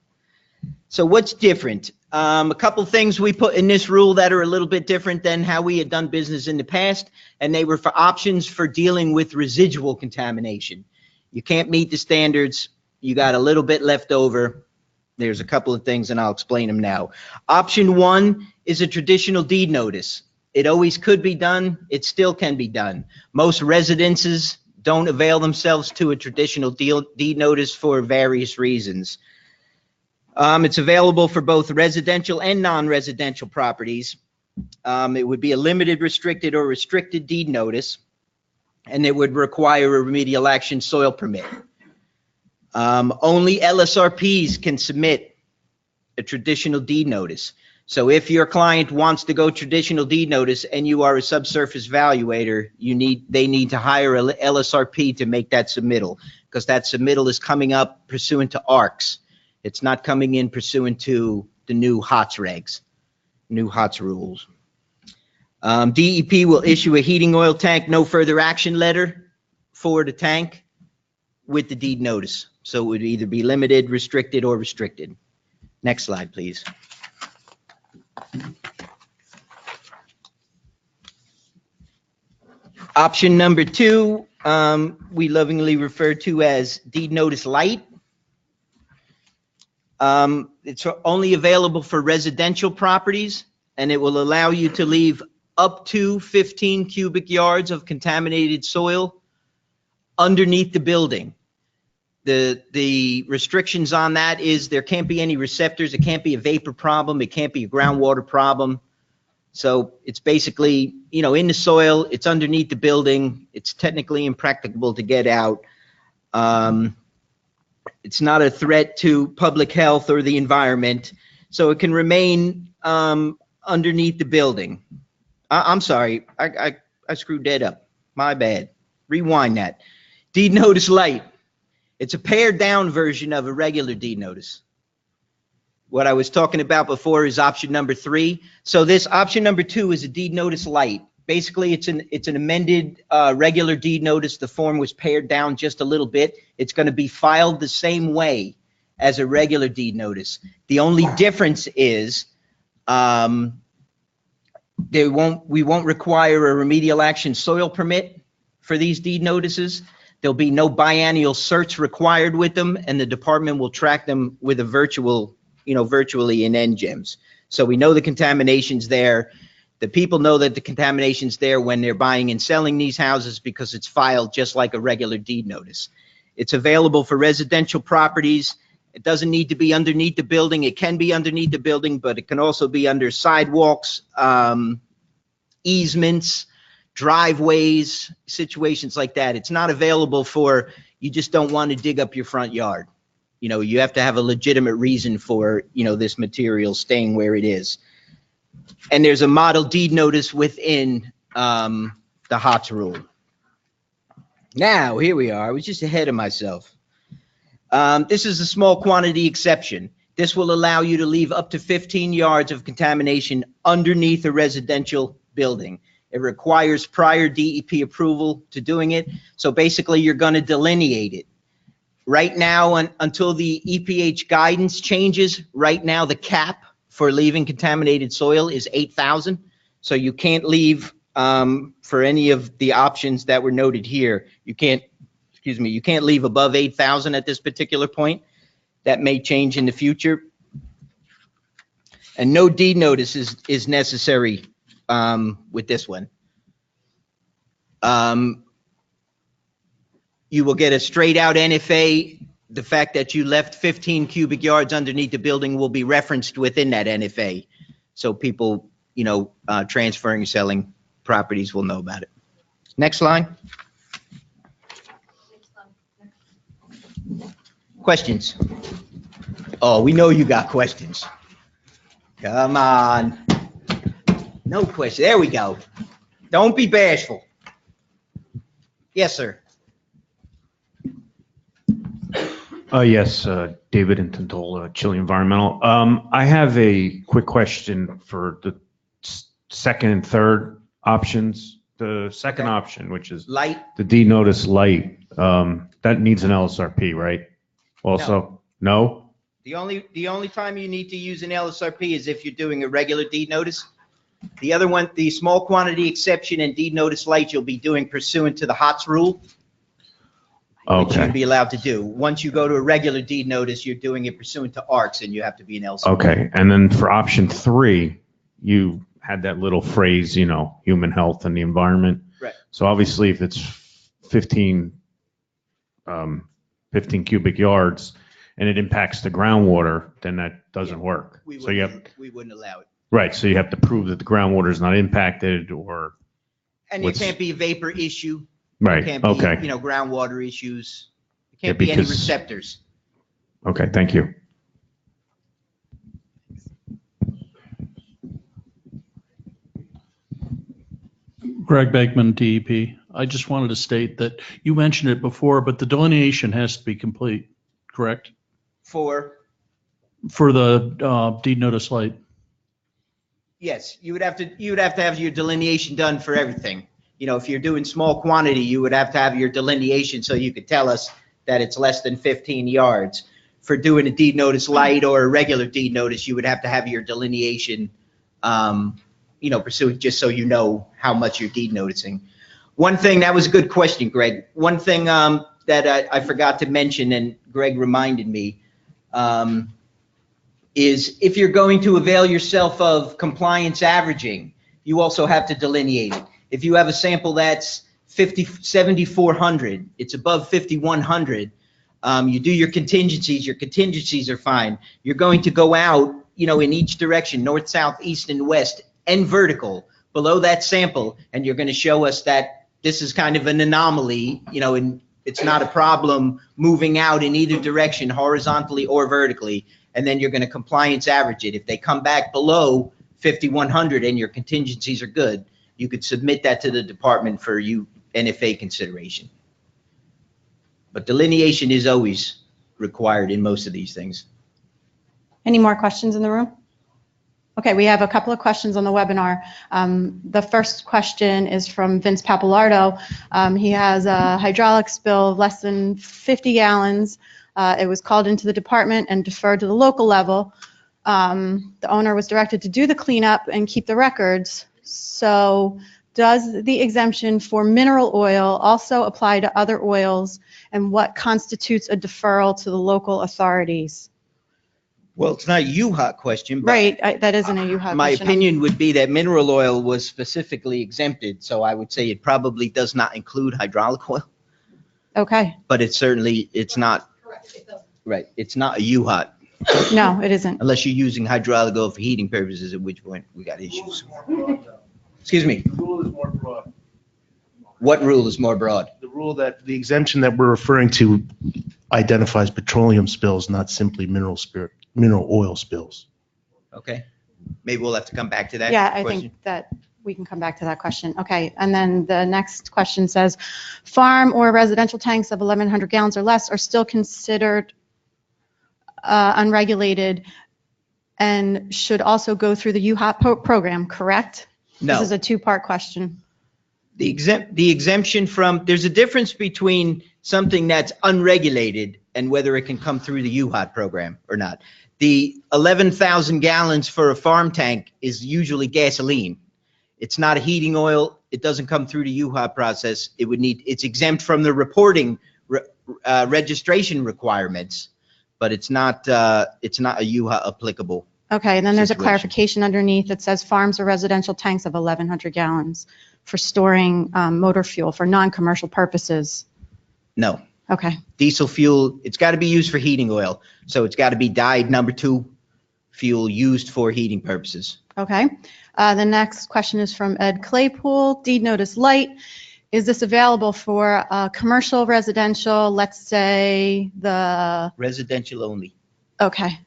So what's different? A couple things we put in this rule that are a little bit different than how we had done business in the past, and they were for options for dealing with residual contamination. You can't meet the standards, you got a little bit left over. There's a couple of things and I'll explain them now. Option 1 is a traditional deed notice. It always could be done, it still can be done. Most residences don't avail themselves to a traditional deed notice for various reasons. It's available for both residential and non-residential properties. It would be a limited, restricted, or restricted deed notice, and it would require a remedial action soil permit. Only LSRPs can submit a traditional deed notice. So if your client wants to go traditional deed notice and you are a subsurface evaluator, they need to hire a LSRP to make that submittal, because that submittal is coming up pursuant to ARRCS. It's not coming in pursuant to the new HOTS regs, new HOTS rules. DEP will issue a heating oil tank no further action letter for the tank with the deed notice. So it would either be limited, restricted, or restricted. Next slide, please. Option number 2, we lovingly refer to as deed notice light. It's only available for residential properties, and it will allow you to leave up to 15 cubic yards of contaminated soil underneath the building. The restrictions on that is there can't be any receptors, it can't be a vapor problem, it can't be a groundwater problem. So it's basically, you know, in the soil, it's underneath the building, it's technically impracticable to get out. It's not a threat to public health or the environment, so it can remain underneath the building. I'm sorry, I screwed that up. My bad. Rewind that. Deed notice light. It's a pared down version of a regular deed notice. What I was talking about before is option number 3. So this option number 2 is a deed notice light. Basically, it's an amended regular deed notice. The form was pared down just a little bit. It's going to be filed the same way as a regular deed notice. The only difference is we won't require a remedial action soil permit for these deed notices. There'll be no biennial certs required with them, and the department will track them with a virtually in NGEMS. So we know the contamination's there. The people know that the contamination's there when they're buying and selling these houses because it's filed just like a regular deed notice. It's available for residential properties. It doesn't need to be underneath the building. It can be underneath the building, but it can also be under sidewalks, easements, driveways, situations like that. It's not available for, you just don't want to dig up your front yard. You have to have a legitimate reason for, this material staying where it is. And there's a model deed notice within the HOTS rule. Now, here we are. I was just ahead of myself. This is a small quantity exception. This will allow you to leave up to 15 yards of contamination underneath a residential building. It requires prior DEP approval to doing it. So basically, you're going to delineate it. Right now, until the EPH guidance changes, right now the cap for leaving contaminated soil is 8,000. So you can't leave for any of the options that were noted here. You can't leave above 8,000 at this particular point. That may change in the future. And no deed notice is necessary with this one. You will get a straight out NFA. The fact that you left 15 cubic yards underneath the building will be referenced within that NFA. So people, transferring and selling properties will know about it. Next line. Questions? Oh, we know you got questions. Come on. No question. There we go. Don't be bashful. Yes, sir. Yes, David Intantola, Chile Environmental. I have a quick question for the second and third options. The second option, which is light, the deed notice light, that needs an LSRP, right? Also, no? The only time you need to use an LSRP is if you're doing a regular deed notice. The other one, the small quantity exception and deed notice light, you'll be doing pursuant to the HOTS rule. Which you'd be allowed to do. Once you go to a regular deed notice, you're doing it pursuant to ARRCS, and you have to be an LSRP. Okay, and then for option 3, you had that little phrase, human health and the environment. Right. So obviously, if it's 15 cubic yards and it impacts the groundwater, then that doesn't work. We wouldn't allow it. Right, so you have to prove that the groundwater is not impacted, or. And there can't be a vapor issue. Right. There can't be, okay. Groundwater issues. There can't be any receptors. Okay. Thank you. Greg Beckman, DEP. I just wanted to state that you mentioned it before, but the delineation has to be complete, correct? For the deed notice light. Yes, you would have to have your delineation done for everything. If you're doing small quantity, you would have to have your delineation so you could tell us that it's less than 15 yards. For doing a deed notice light or a regular deed notice, you would have to have your delineation, pursued just so you know how much you're deed noticing. One thing, that was a good question, Greg. One thing that I forgot to mention, and Greg reminded me, is if you're going to avail yourself of compliance averaging, you also have to delineate it. If you have a sample that's 7,400, it's above 5,100, you do your contingencies are fine. You're going to go out, in each direction, north, south, east, and west, and vertical below that sample, and you're going to show us that this is kind of an anomaly, and it's not a problem moving out in either direction, horizontally or vertically, and then you're going to compliance average it. If they come back below 5,100 and your contingencies are good, you could submit that to the department for you NFA consideration. But delineation is always required in most of these things. Any more questions in the room? Okay, we have a couple of questions on the webinar. The first question is from Vince Papalardo. He has a hydraulic spill of less than 50 gallons. It was called into the department and deferred to the local level. The owner was directed to do the cleanup and keep the records. So does the exemption for mineral oil also apply to other oils, and what constitutes a deferral to the local authorities? Well, it's not a UHOT question, but Right, that isn't a UHOT my question. opinion would be that mineral oil was specifically exempted, so I would say it probably does not include hydraulic oil, Okay, but it's certainly, it's not, right, it's not a UHOT, no, it isn't. unless you're using hydraulic oil for heating purposes, at which point we got issues. Excuse me, The rule is more broad. what rule is more broad? The rule that, the exemption that we're referring to identifies petroleum spills, not simply mineral oil spills. Okay, maybe we'll have to come back to that Yeah, I question. think that we can come back to that question. Okay, and then the next question says, farm or residential tanks of 1,100 gallons or less are still considered unregulated and should also go through the UHOT program, correct? No. This is a two-part question. The exemption from, there's a difference between something that's unregulated and whether it can come through the UHOT program or not. The 11,000 gallons for a farm tank is usually gasoline. It's not a heating oil. It doesn't come through the UHOT process. It would need, it's exempt from the reporting registration requirements, but it's not a UHOT applicable. Okay, and then there's a Situation. clarification underneath that says farms or residential tanks of 1,100 gallons for storing motor fuel for non-commercial purposes. No. Okay, Diesel fuel, it's got to be used for heating oil. So it's got to be dyed number 2 fuel used for heating purposes. okay. The next question is from Ed Claypool. Deed notice light. Is this available for commercial, residential, let's say the, Residential only. okay.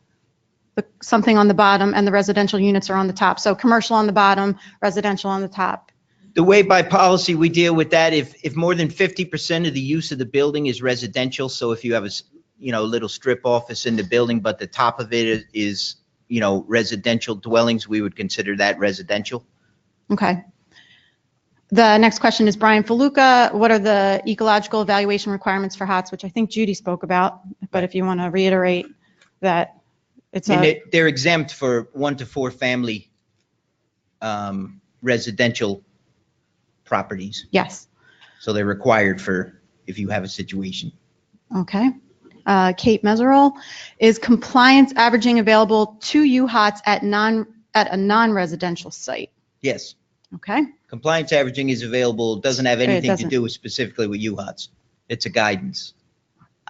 Something on the bottom and the residential units are on the top. So commercial on the bottom, residential on the top. The way by policy we deal with that, if more than 50% of the use of the building is residential, so if you have a little strip office in the building, but the top of it is residential dwellings, we would consider that residential. Okay. The next question is Brian Faluca. What are the ecological evaluation requirements for HOTS, which I think Judy spoke about, but if you want to reiterate that it's And they're exempt for 1 to 4 family residential properties. yes. So they're required for if you have a situation. Okay. Kate Meserol, is compliance averaging available to UHOTS at a non-residential site? Yes. Okay. Compliance averaging is available, doesn't have anything to doesn't. do with specifically with UHOTS. It's a guidance.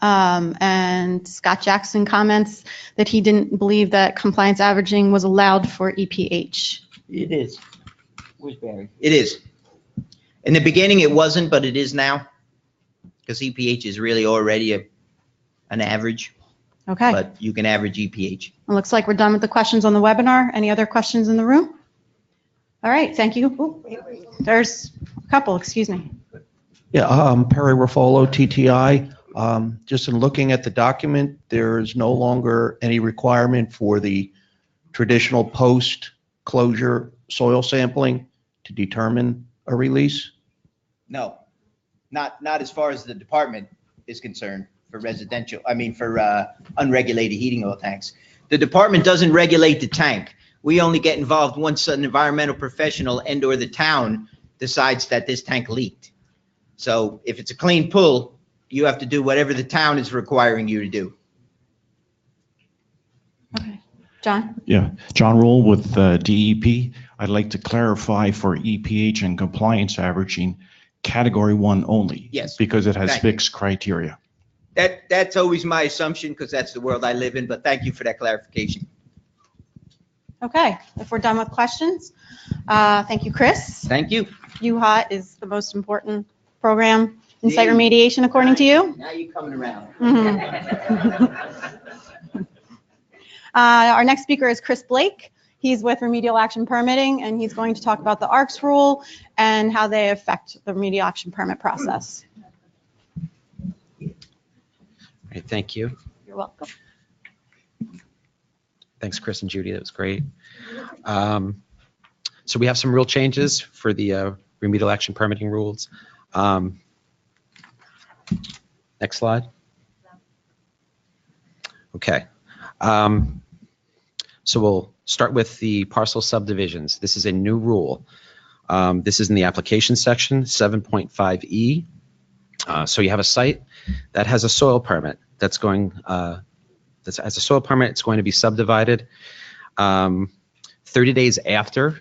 And Scott Jackson comments that he didn't believe that compliance averaging was allowed for EPH. It is. Where's Barry? It is. In the beginning, it wasn't, but it is now. Because EPH is really already an average, Okay. but you can average EPH. It looks like we're done with the questions on the webinar. Any other questions in the room? All right, thank you. Ooh, there's a couple, excuse me. Yeah, Perry Ruffolo, TTI. Just in looking at the document, there is no longer any requirement for the traditional post-closure soil sampling to determine a release? No, not as far as the department is concerned for residential, for unregulated heating oil tanks. The department doesn't regulate the tank. We only get involved once an environmental professional and or the town decides that this tank leaked. So if it's a clean pull, you have to do whatever the town is requiring you to do. Okay. John? Yeah, John Rule with DEP. I'd like to clarify for EPH and compliance averaging, category 1 only. Yes. Because it has Thank you. fixed criteria. That's always my assumption because that's the world I live in, but thank you for that clarification. Okay, if we're done with questions, thank you, Chris. Thank you. UHOT is the most important program in site Yeah. remediation, according to you. Now you're coming around. Mhm. Our next speaker is Chris Blake. He's with Remedial Action Permitting, and he's going to talk about the ARRCS rule and how they affect the remedial action permit process. All right, thank you. You're welcome. Thanks, Chris and Judy. That was great. So we have some real changes for the remedial action permitting rules. Next slide. Okay. So we'll start with the parcel subdivisions. This is a new rule. This is in the application section, 7.5E. So you have a site that has a soil permit that's going, as a soil permit, it's going to be subdivided 30 days after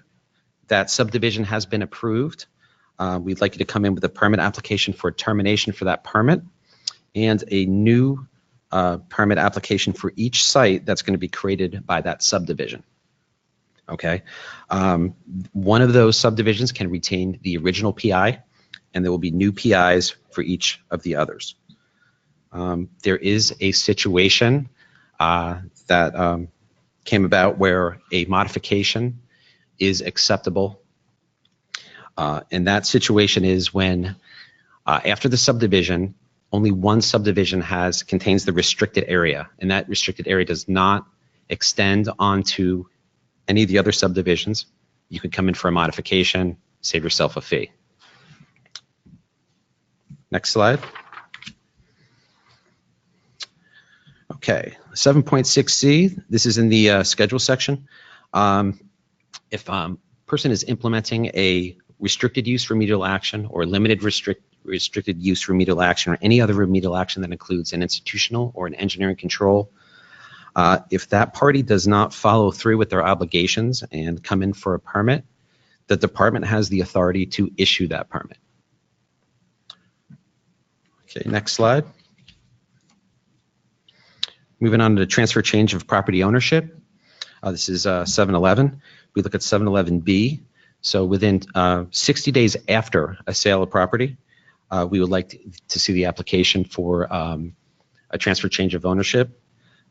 that subdivision has been approved. We'd like you to come in with a permit application for termination for that permit and a new permit application for each site that's going to be created by that subdivision. Okay. One of those subdivisions can retain the original PI, and there will be new PIs for each of the others. There is a situation that came about where a modification is acceptable. And that situation is when after the subdivision, only one subdivision contains the restricted area, and that restricted area does not extend onto any of the other subdivisions. You could come in for a modification, save yourself a fee. Next slide. Okay, 7.6C, this is in the schedule section. If person is implementing a restricted use remedial action or limited restricted use remedial action or any other remedial action that includes an institutional or an engineering control, if that party does not follow through with their obligations and come in for a permit, the department has the authority to issue that permit. Okay, next slide. Moving on to the transfer change of property ownership. This is 711. We look at 711B. So within 60 days after a sale of property, we would like to see the application for a transfer change of ownership.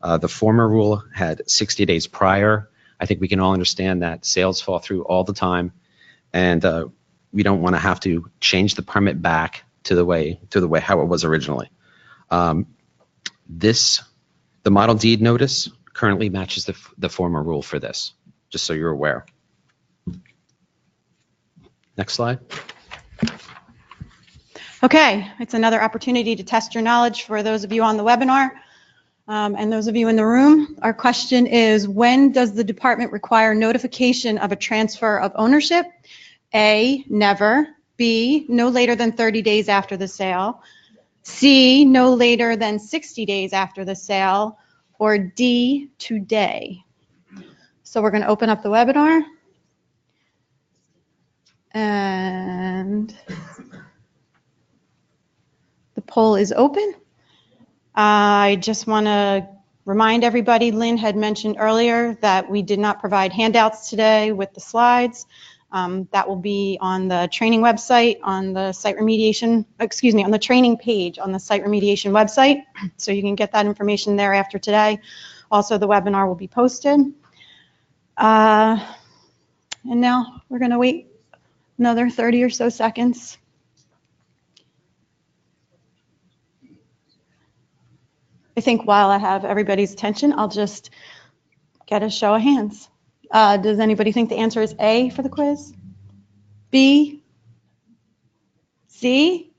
The former rule had 60 days prior. I think we can all understand that sales fall through all the time, and we don't want to have to change the permit back to the way how it was originally. The model deed notice currently matches the former rule for this, just so you're aware. Next slide. Okay, it's another opportunity to test your knowledge for those of you on the webinar and those of you in the room. Our question is, when does the department require notification of a transfer of ownership? A, never. B, no later than 30 days after the sale. C, no later than 60 days after the sale. Or D, today. So we're going to open up the webinar. And the poll is open. I just want to remind everybody, Lynn had mentioned earlier that we did not provide handouts today with the slides. That will be on the training website, on the site remediation, on the training page on the site remediation website. So you can get that information there after today. Also, the webinar will be posted. And now we're going to wait another 30 or so seconds. I think while I have everybody's attention, I'll just get a show of hands. Does anybody think the answer is A for the quiz? B? C?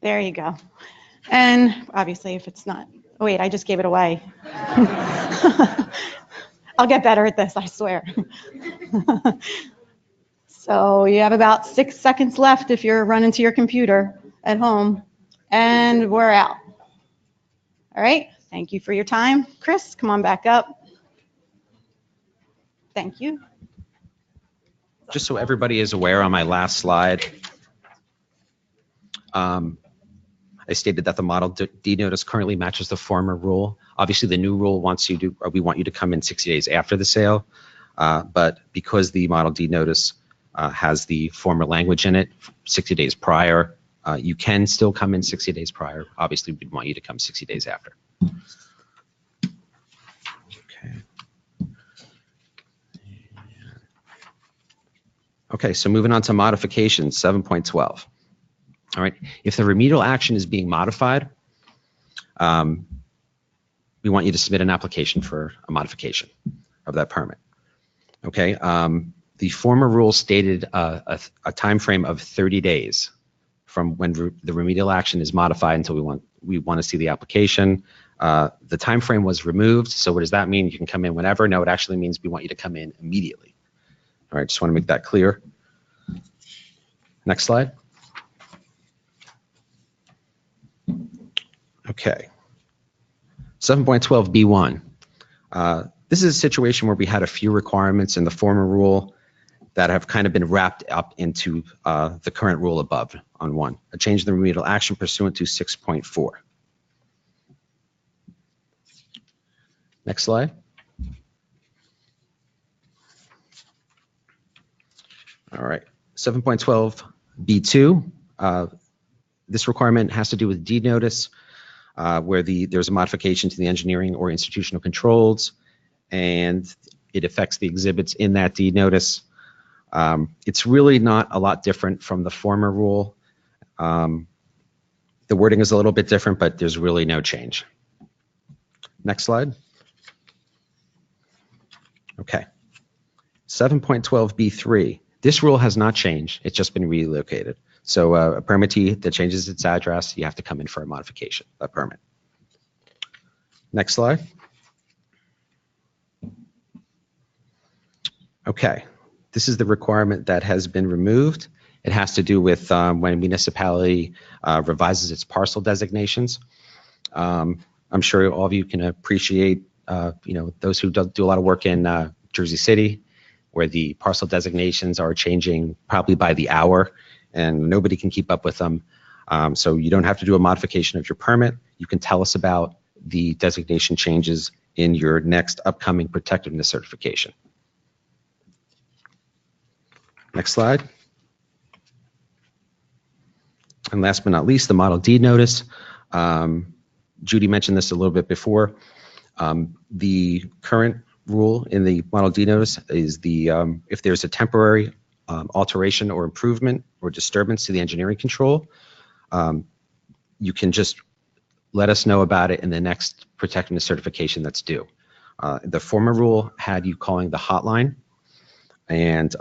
There you go. And obviously if it's not, oh wait, I just gave it away. I'll get better at this, I swear. So you have about 6 seconds left if you're running to your computer at home, and we're out. All right, thank you for your time. Chris, come on back up. Thank you. Just so everybody is aware, on my last slide, I stated that the model deed notice currently matches the former rule. Obviously, the new rule we want you to come in 60 days after the sale, but because the model deed notice has the former language in it, 60 days prior, you can still come in 60 days prior. Obviously, we'd want you to come 60 days after. Okay. Okay, so moving on to modifications, 7.12. All right, if the remedial action is being modified, we want you to submit an application for a modification of that permit. Okay, the former rule stated a time frame of 30 days from when the remedial action is modified until we want to see the application. The time frame was removed. So what does that mean? You can come in whenever? No, it actually means we want you to come in immediately. All right, just want to make that clear. Next slide. Okay. 7.12B1. This is a situation where we had a few requirements in the former rule that have kind of been wrapped up into the current rule above on 1. A change in the remedial action pursuant to 6.4. Next slide. All right. 7.12B2. This requirement has to do with deed notice, where there's a modification to the engineering or institutional controls, and it affects the exhibits in that deed notice. It's really not a lot different from the former rule. The wording is a little bit different, but there's really no change. Next slide. Okay. 7.12B3. This rule has not changed. It's just been relocated. So a permittee that changes its address, you have to come in for a modification, a permit. Next slide. Okay. This is the requirement that has been removed. It has to do with when a municipality revises its parcel designations. I'm sure all of you can appreciate, those who do a lot of work in Jersey City, where the parcel designations are changing probably by the hour, and nobody can keep up with them. So you don't have to do a modification of your permit. You can tell us about the designation changes in your next upcoming protectiveness certification. Next slide. And last but not least, the model deed notice. Judy mentioned this a little bit before. The current rule in the model deed notice is if there's a temporary alteration or improvement or disturbance to the engineering control, you can just let us know about it in the next protectiveness certification that's due. The former rule had you calling the hotline, and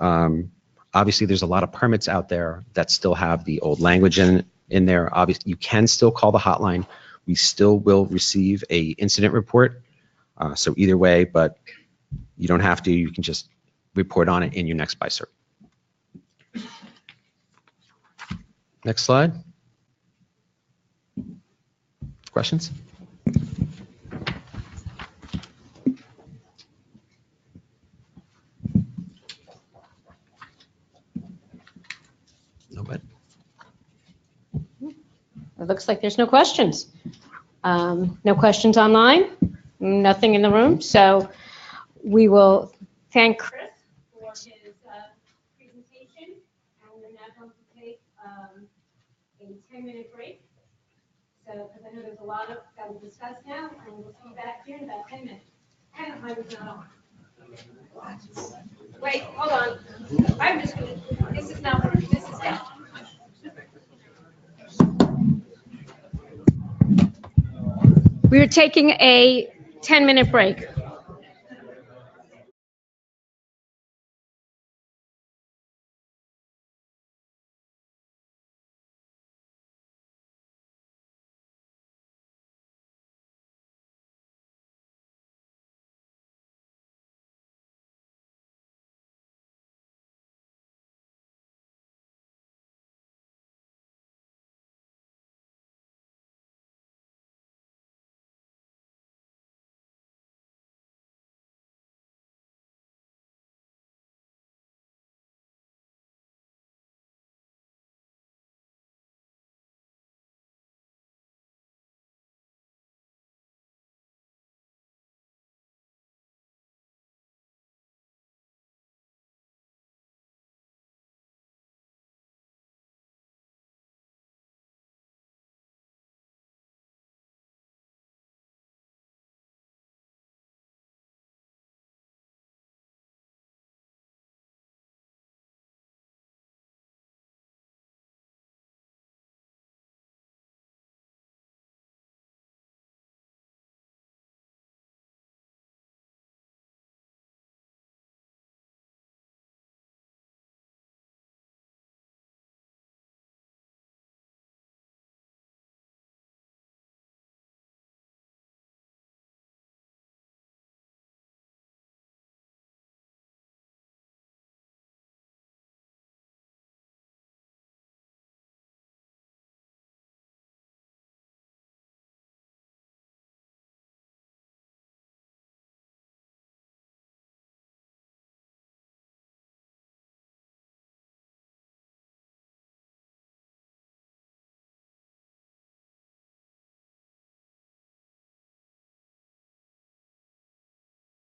obviously there's a lot of permits out there that still have the old language in there. Obviously, you can still call the hotline. We still will receive a incident report. So either way, but you don't have to. You can just report on it in your next BICERT. Next slide. Questions? Nobody? It looks like there's no questions. No questions online, nothing in the room. So we will thank Chris for his presentation. And we're now going to take a 10-minute break. So, because I know there's a lot that we'll discuss now, and we'll see you back here in about 10 minutes. Hang on, mine is not on. Wait, hold on. I'm just going to, this is not working. This is down. We are taking a 10-minute break.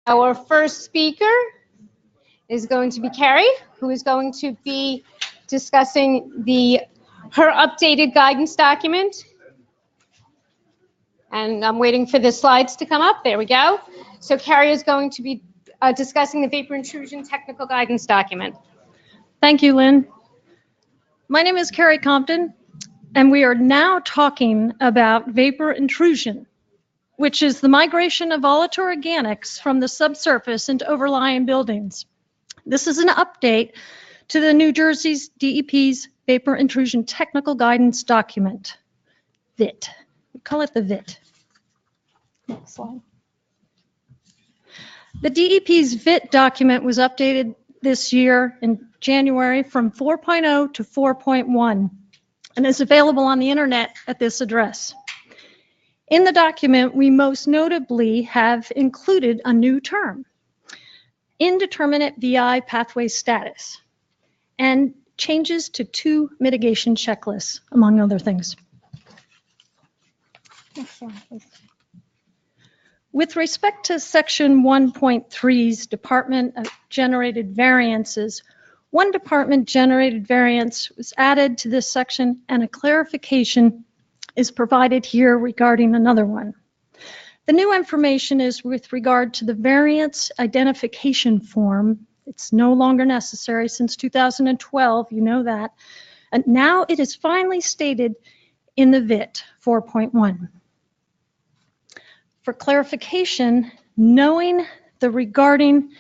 Our first speaker is going to be Carrie, who is going to be discussing her updated guidance document. And I'm waiting for the slides to come up. There we go. So Carrie is going to be discussing the vapor intrusion technical guidance document. Thank you, Lynn. My name is Carrie Compton, and we are now talking about vapor intrusion, which is the migration of volatile organics from the subsurface into overlying buildings. This is an update to the New Jersey's DEP's Vapor Intrusion Technical Guidance Document, VIT. We call it the VIT. Next slide. The DEP's VIT document was updated this year in January from 4.0 to 4.1 and is available on the internet at this address. In the document, we most notably have included a new term, indeterminate VI pathway status, and changes to 2 mitigation checklists, among other things. With respect to Section 1.3's Department of Generated Variances, one department generated variance was added to this section, and a clarification is provided here regarding another one. The new information is with regard to the variance identification form. It's no longer necessary since 2012, you know that. And now it is finally stated in the VIT 4.1. For clarification, knowing regarding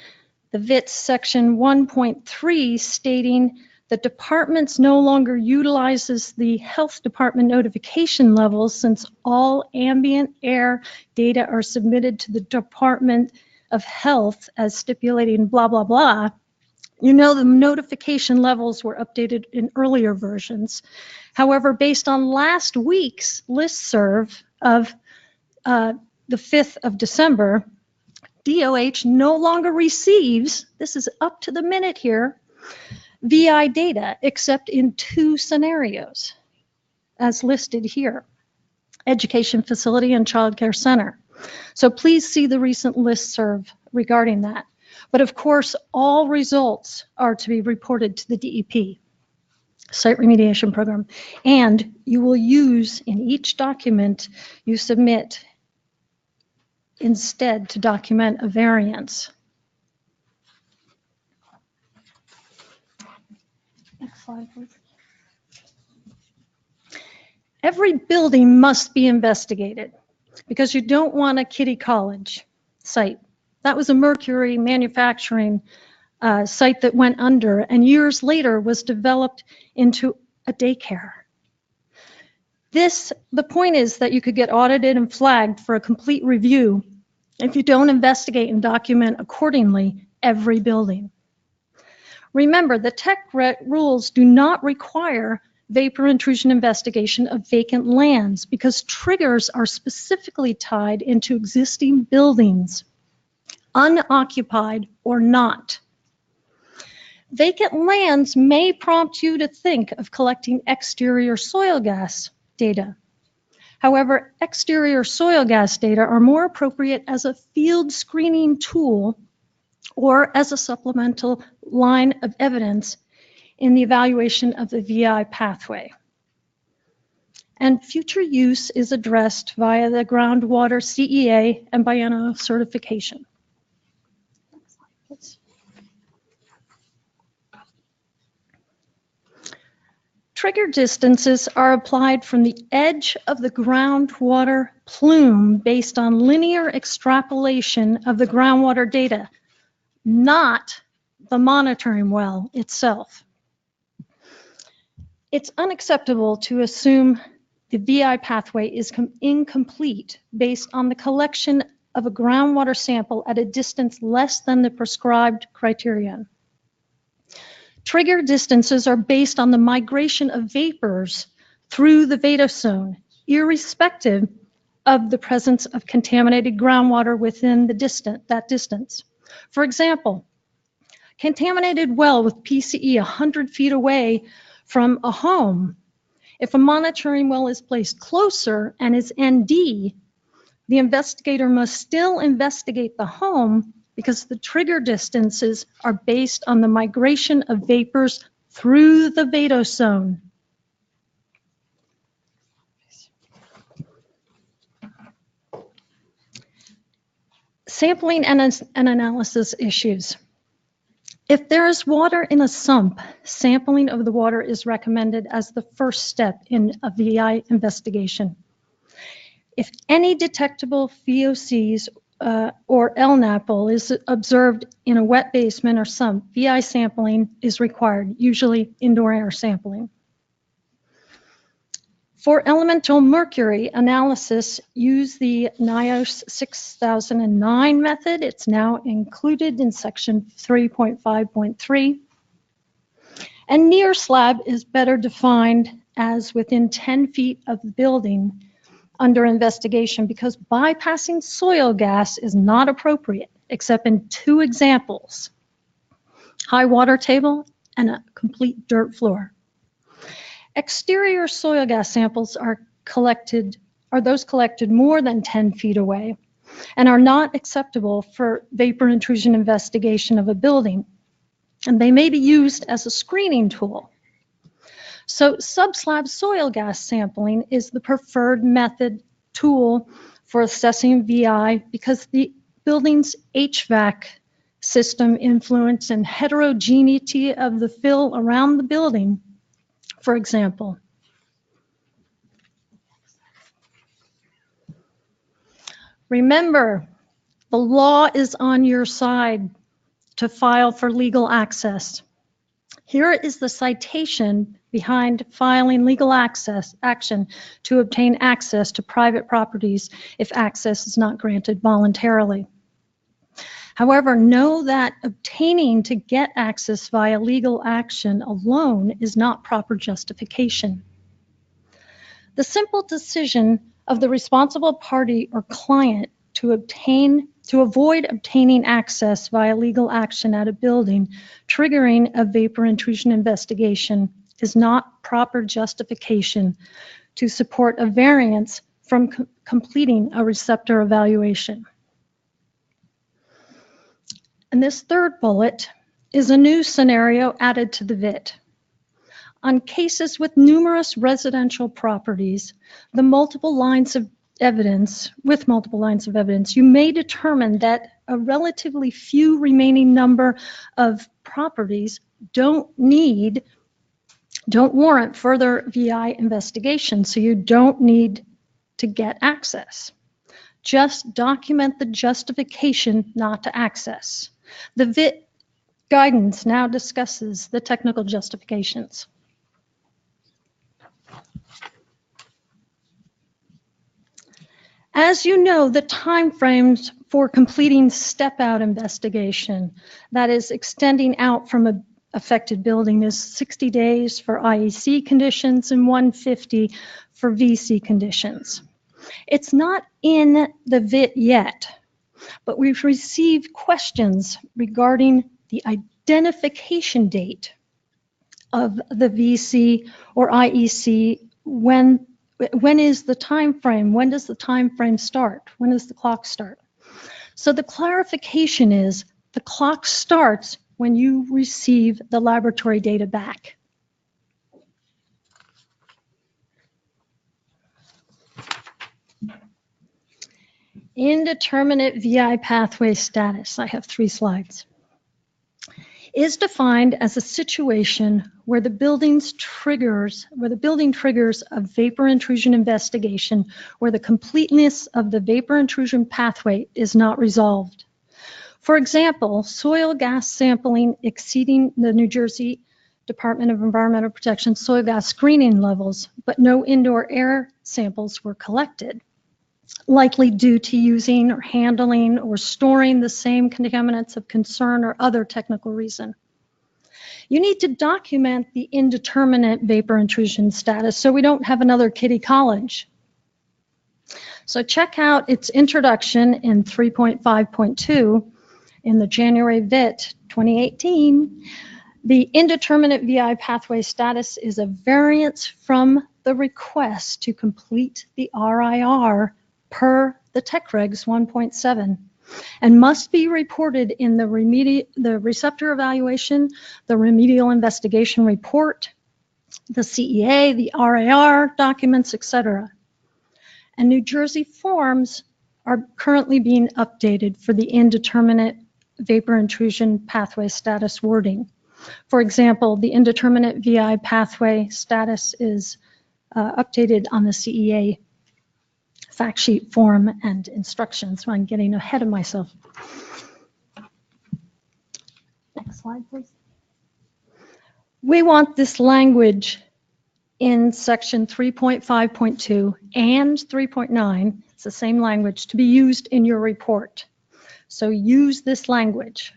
the VIT section 1.3 stating that departments no longer utilizes the health department notification levels since all ambient air data are submitted to the Department of Health as stipulated in blah, blah, blah. You know the notification levels were updated in earlier versions. However, based on last week's listserv of the 5th of December, DOH no longer receives, this is up to the minute here, VI data except in 2 scenarios as listed here, education facility and child care center. So please see the recent listserv regarding that. But of course, all results are to be reported to the DEP, Site Remediation Program, and you will use in each document you submit instead to document a variance. Next slide, please. Every building must be investigated because you don't want a kiddie college site. That was a Mercury manufacturing site that went under and years later was developed into a daycare. The point is that you could get audited and flagged for a complete review if you don't investigate and document accordingly every building. Remember, the tech rules do not require vapor intrusion investigation of vacant lands because triggers are specifically tied into existing buildings, unoccupied or not. Vacant lands may prompt you to think of collecting exterior soil gas data. However, exterior soil gas data are more appropriate as a field screening tool or as a supplemental line of evidence in the evaluation of the VI pathway. And future use is addressed via the groundwater CEA and biennial certification. Next slide, please. Trigger distances are applied from the edge of the groundwater plume based on linear extrapolation of the groundwater data, not the monitoring well itself. It's unacceptable to assume the VI pathway is incomplete based on the collection of a groundwater sample at a distance less than the prescribed criterion. Trigger distances are based on the migration of vapors through the vadose, irrespective of the presence of contaminated groundwater within that distance. For example, contaminated well with PCE 100 feet away from a home, if a monitoring well is placed closer and is ND, the investigator must still investigate the home because the trigger distances are based on the migration of vapors through the vadosome. Sampling and analysis issues. If there is water in a sump, sampling of the water is recommended as the first step in a VI investigation. If any detectable VOCs or LNAPL is observed in a wet basement or sump, VI sampling is required, usually indoor air sampling. For elemental mercury analysis, use the NIOSH 6009 method. It's now included in section 3.5.3. And near slab is better defined as within 10 feet of the building under investigation, because bypassing soil gas is not appropriate except in 2 examples: high water table and a complete dirt floor. Exterior soil gas samples are those collected more than 10 feet away and are not acceptable for vapor intrusion investigation of a building, and they may be used as a screening tool. So subslab soil gas sampling is the preferred method tool for assessing VI, because the building's HVAC system influence and heterogeneity of the fill around the building. For example, remember, the law is on your side to file for legal access. Here is the citation behind filing legal action to obtain access to private properties if access is not granted voluntarily. However, know that obtaining to get access via legal action alone is not proper justification. The simple decision of the responsible party or client to avoid obtaining access via legal action at a building triggering a vapor intrusion investigation is not proper justification to support a variance from completing a receptor evaluation. And this third bullet is a new scenario added to the VIT. On cases with numerous residential properties, with multiple lines of evidence, you may determine that a relatively few remaining number of properties don't warrant further VI investigation, so you don't need to get access. Just document the justification not to access. The VIT guidance now discusses the technical justifications. As you know, the timeframes for completing step-out investigation, that is extending out from an affected building, is 60 days for IEC conditions and 150 for VC conditions. It's not in the VIT yet, but we've received questions regarding the identification date of the VC or IEC. When is the time frame? When does the time frame start? When does the clock start? So the clarification is the clock starts when you receive the laboratory data back. Indeterminate VI pathway status, I have 3 slides, is defined as a situation where the building triggers a vapor intrusion investigation where the completeness of the vapor intrusion pathway is not resolved. For example, soil gas sampling exceeding the New Jersey Department of Environmental Protection soil gas screening levels, but no indoor air samples were collected, likely due to using or handling or storing the same contaminants of concern or other technical reason. You need to document the indeterminate vapor intrusion status so we don't have another Kitty College. So check out its introduction in 3.5.2 in the January VIT 2018. The indeterminate VI pathway status is a variance from the request to complete the RIR per the Tech Regs 1.7. and must be reported in the receptor evaluation, the remedial investigation report, the CEA, the RAR documents, etc. And New Jersey forms are currently being updated for the indeterminate vapor intrusion pathway status wording. For example, the indeterminate VI pathway status is updated on the CEA fact sheet form and instructions. So I'm getting ahead of myself. Next slide, please. We want this language in section 3.5.2 and 3.9, it's the same language, to be used in your report. So use this language.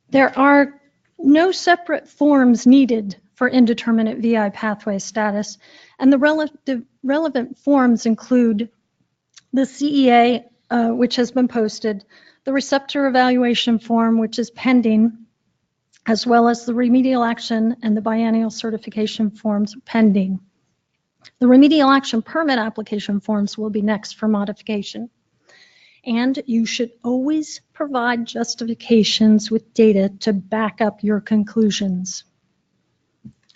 There are no separate forms needed for indeterminate VI pathway status, and the relevant forms include the CEA, which has been posted, the receptor evaluation form, which is pending, as well as the remedial action and the biennial certification forms pending. The remedial action permit application forms will be next for modification. And you should always provide justifications with data to back up your conclusions.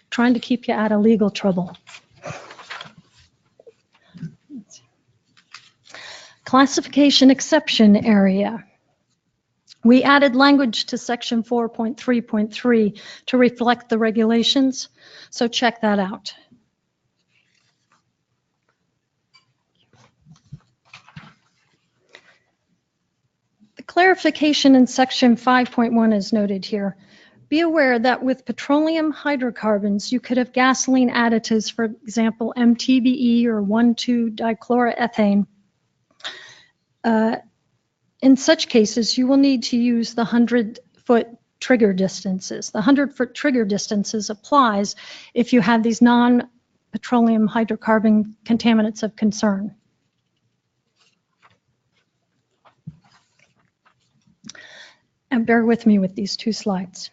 Trying to keep you out of legal trouble. Classification exception area. We added language to section 4.3.3 to reflect the regulations, so check that out. The clarification in section 5.1 is noted here. Be aware that with petroleum hydrocarbons, you could have gasoline additives, for example, MTBE or 1,2-dichloroethane. In such cases, you will need to use the 100-foot trigger distances. The 100-foot trigger distances applies if you have these non-petroleum hydrocarbon contaminants of concern. And bear with me with these two slides.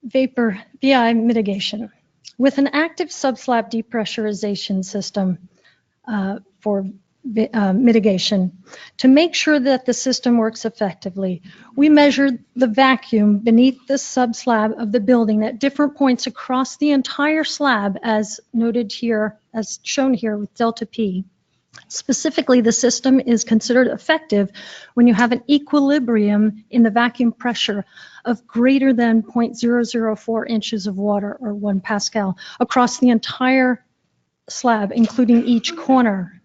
Vapor VI mitigation. With an active subslab depressurization system for mitigation, to make sure that the system works effectively, we measured the vacuum beneath the subslab of the building at different points across the entire slab, as noted here, as shown here with delta P. Specifically, the system is considered effective when you have an equilibrium in the vacuum pressure of greater than 0.004 inches of water, or 1 Pascal, across the entire slab, including each corner.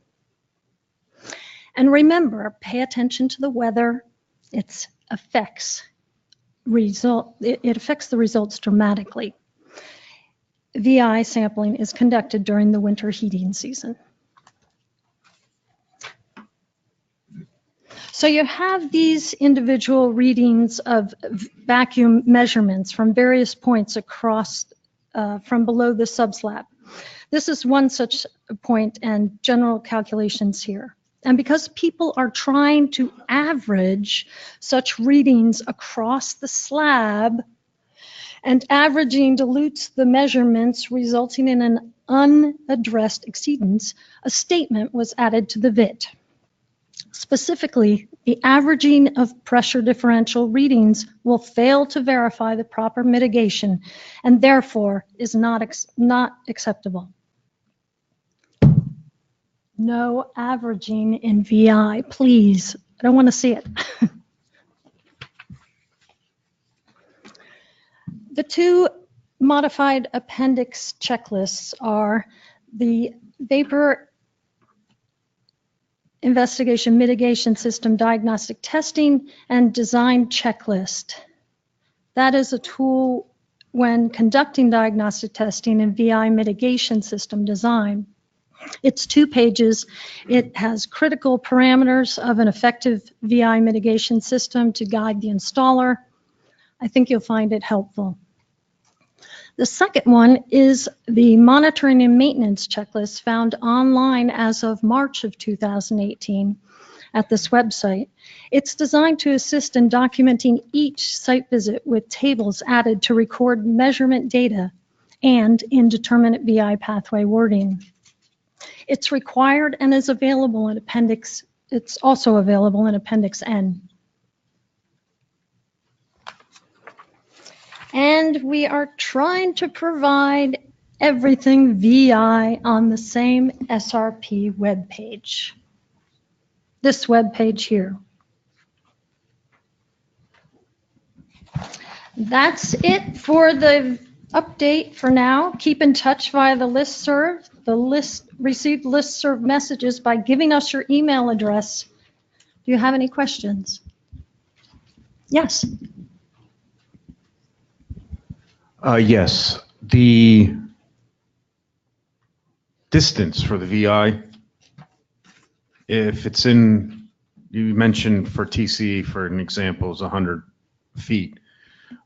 And remember, pay attention to the weather. It affects the results dramatically. VI sampling is conducted during the winter heating season. So you have these individual readings of vacuum measurements from various points across from below the subslab. This is one such point and general calculations here. And because people are trying to average such readings across the slab, and averaging dilutes the measurements, resulting in an unaddressed exceedance, a statement was added to the VIT. Specifically, the averaging of pressure differential readings will fail to verify the proper mitigation and therefore is not acceptable. No averaging in VI, please. I don't want to see it. The two modified appendix checklists are the Vapor Investigation Mitigation System Diagnostic Testing and Design Checklist. That is a tool when conducting diagnostic testing and VI mitigation system design. It's 2 pages. It has critical parameters of an effective VI mitigation system to guide the installer. I think you'll find it helpful. The second one is the monitoring and maintenance checklist found online as of March of 2018. at this website. It's designed to assist in documenting each site visit with tables added to record measurement data and indeterminate VI pathway wording. It's required and is available in Appendix, it's also available in Appendix N. And we are trying to provide everything VI on the same SRP webpage. This webpage here. That's it for the update for now. Keep in touch via the listserv. Receive listserv messages by giving us your email address. Do you have any questions? Yes. Yes, the distance for the VI, if it's in, you mentioned for TCE, for an example, is 100 feet.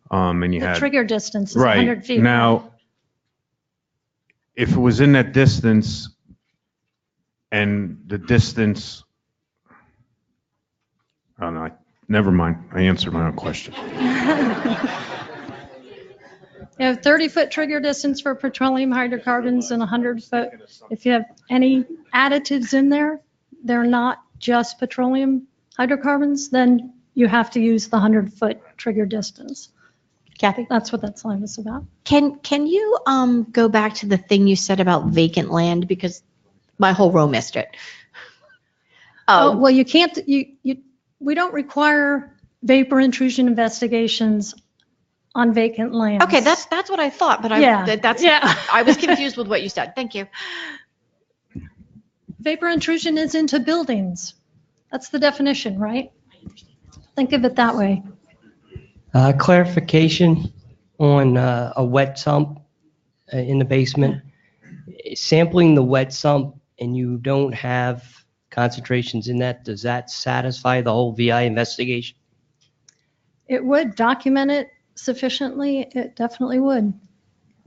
And you The had. trigger distance is Right. 100 feet. Now, if it was in that distance and the distance, oh no, never mind. I answered my own question. You have 30-foot trigger distance for petroleum hydrocarbons and 100-foot. If you have any additives in there, they're not just petroleum hydrocarbons, then you have to use the 100-foot trigger distance. Kathy? That's what that slide was about. Can you go back to the thing you said about vacant land, because my whole row missed it. Oh, well, you can't, we don't require vapor intrusion investigations on vacant lands. Okay, that's what I thought, but I was confused with what you said. Thank you. Vapor intrusion is into buildings. That's the definition, right? Think of it that way. Clarification on a wet sump in the basement. Sampling the wet sump and you don't have concentrations in that, does that satisfy the whole VI investigation? It would document it sufficiently. It definitely would.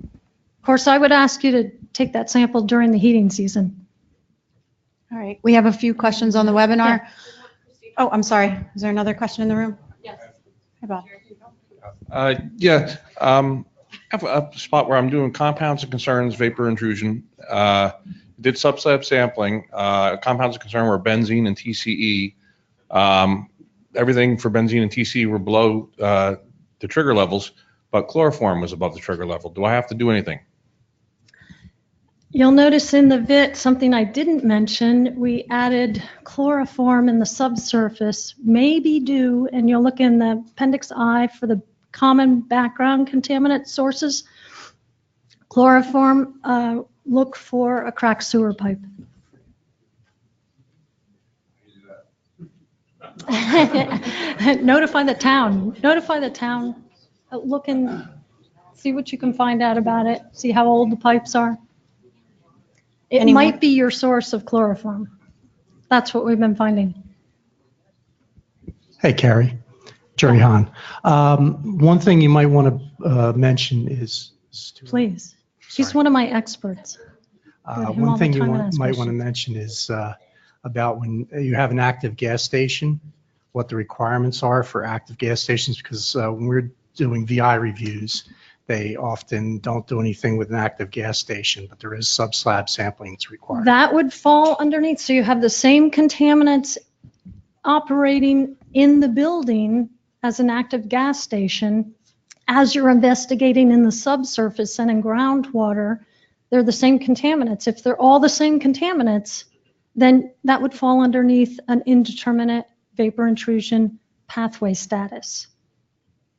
Of course, I would ask you to take that sample during the heating season. All right, we have a few questions on the webinar. Yeah. Oh, I'm sorry. Is there another question in the room? Yes. Hey, Bob. I have a spot where I'm doing compounds of concerns, vapor intrusion. Did subslab sampling. Compounds of concern were benzene and TCE. Everything for benzene and TCE were below the trigger levels, but chloroform was above the trigger level. Do I have to do anything? You'll notice in the VIT, something I didn't mention, we added chloroform in the subsurface, may be due, and you'll look in the Appendix I for the common background contaminant sources. Chloroform, look for a cracked sewer pipe. Notify the town. Notify the town. Look and see what you can find out about it. See how old the pipes are. It might be your source of chloroform. That's what we've been finding. Hey, Carrie. Jerry Hahn. One thing you might want to mention is... Please. He's one of my experts. One thing you might want to mention is about when you have an active gas station, what the requirements are for active gas stations, because when we're doing VI reviews, they often don't do anything with an active gas station, but there is subslab sampling that's required. That would fall underneath. So you have the same contaminants operating in the building as an active gas station. As you're investigating in the subsurface and in groundwater, they're the same contaminants. If they're all the same contaminants, then that would fall underneath an indeterminate vapor intrusion pathway status.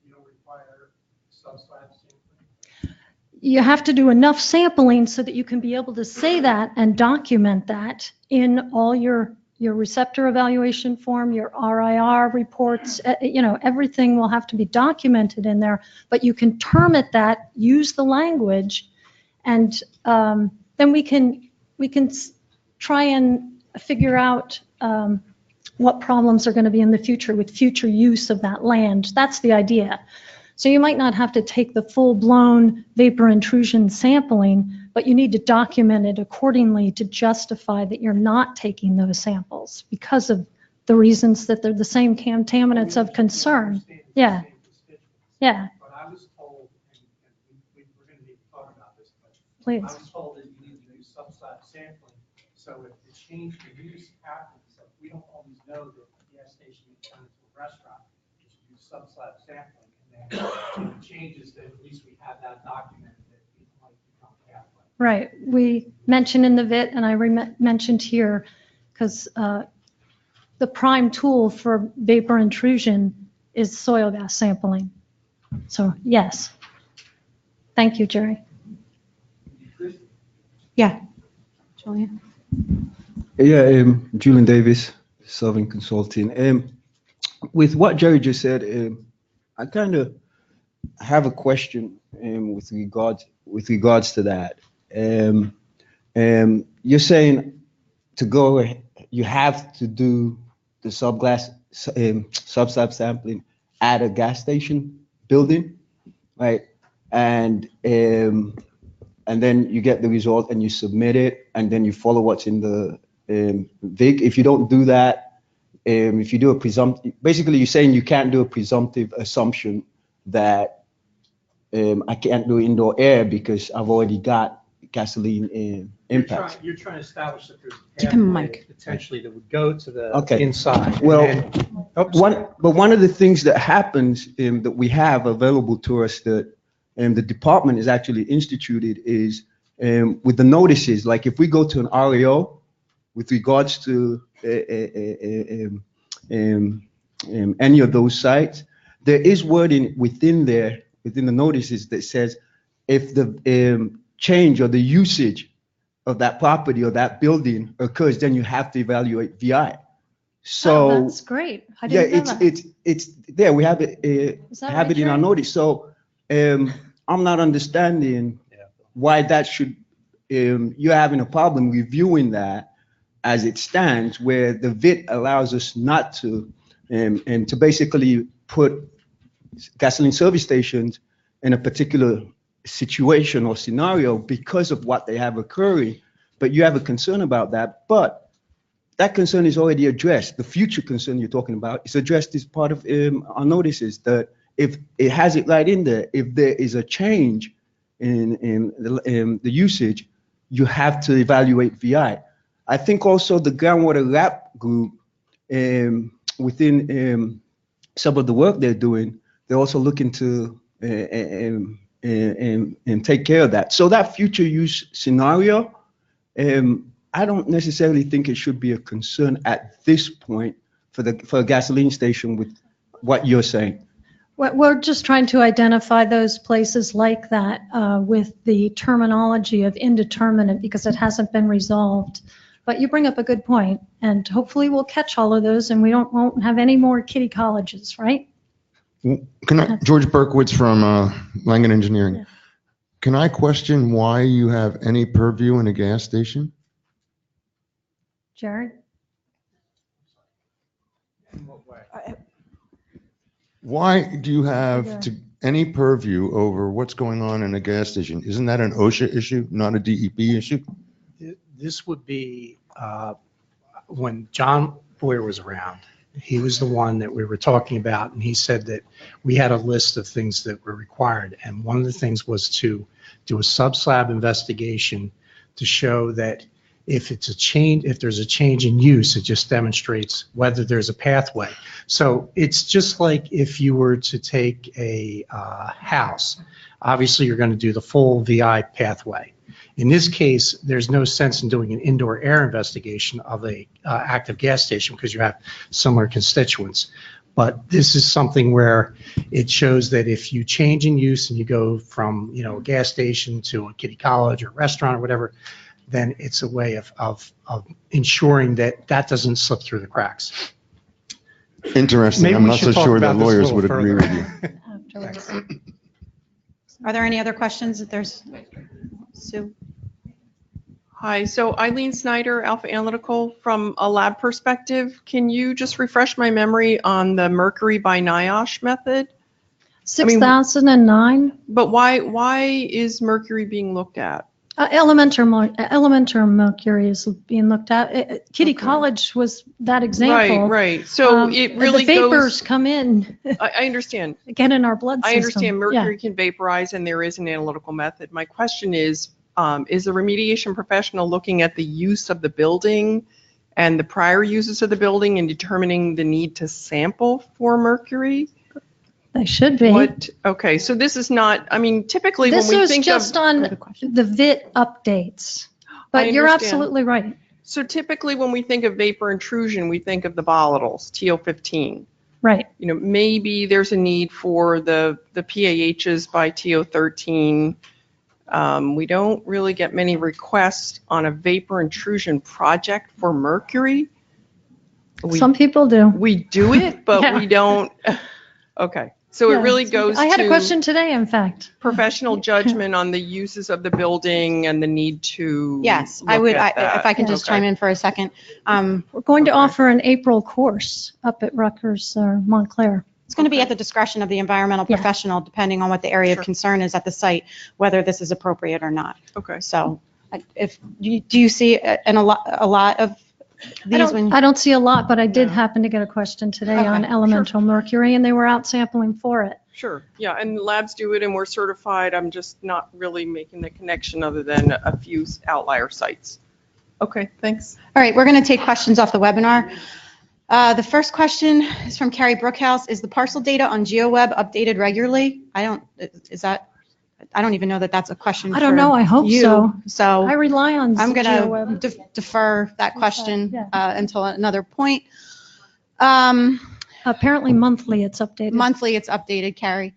You don't require subslab sampling? You have to do enough sampling so that you can be able to say that and document that in all your receptor evaluation form, your RIR reports, everything will have to be documented in there, but you can term it that, use the language, and then we can try and figure out what problems are going to be in the future with future use of that land. That's the idea. So you might not have to take the full-blown vapor intrusion sampling, but you need to document it accordingly to justify that you're not taking those samples because of the reasons that they're the same contaminants of concern. Yeah. Yeah, But I was told, and we're going to need to talk about this, but please. I was told that you need to use sub-slab sampling. So if the change in use happens, so we don't always know that the gas station is turned into a restaurant, you should use sub-slab sampling. And then if it changes, then at least we have that documented that it might become a pathway. Right. We mentioned in the VIT, and I mentioned here, because the prime tool for vapor intrusion is soil gas sampling. So yes. Thank you, Jerry. Yeah. Julian? Yeah, Julian Davis, Southern Consulting. With what Jerry just said, I kind of have a question with regards to that. You're saying to go, you have to do the sub-slab sampling at a gas station building, right? And then you get the result and you submit it, and then you follow what's in the VIC. If you don't do that, if you do a presumptive, basically you're saying you can't do a presumptive assumption that I can't do indoor air because I've already got gasoline impacts. You're trying to establish that there's a Give him a pathway mic. potentially that would go to the Okay. inside. Well, Sorry. one of the things that happens that we have available to us that the department is actually instituted is with the notices. Like if we go to an REO with regards to any of those sites, there is wording within there, within the notices that says if the change or the usage of that property or that building occurs, then you have to evaluate VI. So Oh, that's great. I yeah, didn't know that. it's there. We have it Is that right, in our Jerry? notice. So I'm not understanding why that should you're having a problem reviewing that as it stands, where the VIT allows us not to and to basically put gasoline service stations in a particular situation or scenario because of what they have occurring. But you have a concern about that. But that concern is already addressed. The future concern you're talking about is addressed as part of our notices, that if it has it right in there, if there is a change in the usage, you have to evaluate VI. I think also the groundwater lab group within some of the work they're doing, they're also looking to and take care of that. So that future use scenario, I don't necessarily think it should be a concern at this point for a gasoline station with what you're saying. We're just trying to identify those places like that with the terminology of indeterminate because it hasn't been resolved. But you bring up a good point, and hopefully we'll catch all of those and we won't have any more kiddie colleges, right? George Berkowitz from Langen Engineering. Yeah. Can I question why you have any purview in a gas station? Jerry? Why do you have any purview over what's going on in a gas station? Isn't that an OSHA issue, not a DEP issue? This would be when John Boyer was around. He was the one that we were talking about, and he said that we had a list of things that were required. And one of the things was to do a sub-slab investigation to show that if there's a change in use, it just demonstrates whether there's a pathway. So it's just like if you were to take a house, obviously you're going to do the full VI pathway. In this case, there's no sense in doing an indoor air investigation of a active gas station because you have similar constituents. But this is something where it shows that if you change in use and you go from a gas station to a kiddie college or restaurant or whatever, then it's a way of ensuring that doesn't slip through the cracks. Interesting. Maybe I'm we not so should talk sure about that this a lawyers little would agree further. with you. Are there any other questions? If there's Sue. Hi, so Eileen Snyder, Alpha Analytical. From a lab perspective, can you just refresh my memory on the mercury by NIOSH method? 6009. But why is mercury being looked at? Elemental mercury is being looked at. Kitty College was that example. Right. So it really the vapors goes. come in, I understand. get in our blood system. I understand mercury Yeah. can vaporize and there is an analytical method. My question is the remediation professional looking at the use of the building and the prior uses of the building and determining the need to sample for mercury? They should be. Okay, so this is not, I mean, typically when This we was think just of. on the VIT updates, but you're understand. absolutely right. So typically when we think of vapor intrusion, we think of the volatiles, TO15. Right. You know, maybe there's a need for the PAHs by TO13. We don't really get many requests on a vapor intrusion project for mercury. Some people do. We do it, but Yeah. we don't. Okay. So Yeah. it really goes I had a to question today, in fact. professional judgment on the uses of the building and the need to. Yes, I look would, at that. if I can just Okay. chime in for a second. We're going to offer an April course up at Rutgers or Montclair. It's going to be at the discretion of the environmental Yeah. professional, depending on what the area of concern is at the site, whether this is appropriate or not. Okay. So do you see a lot of these? I don't see a lot, but I did happen to get a question today Okay, on elemental mercury, and they were out sampling for it. Sure. Yeah. And labs do it and we're certified. I'm just not really making the connection other than a few outlier sites. Okay. Thanks. All right, we're going to take questions off the webinar. The first question is from Carrie Brookhouse. Is the parcel data on GeoWeb updated regularly? I don't even know that that's a question. I don't know. I hope you. so. So I rely on I'm going GeoWeb. to defer that question Yeah. until another point. Apparently monthly it's updated. Monthly it's updated, Carrie.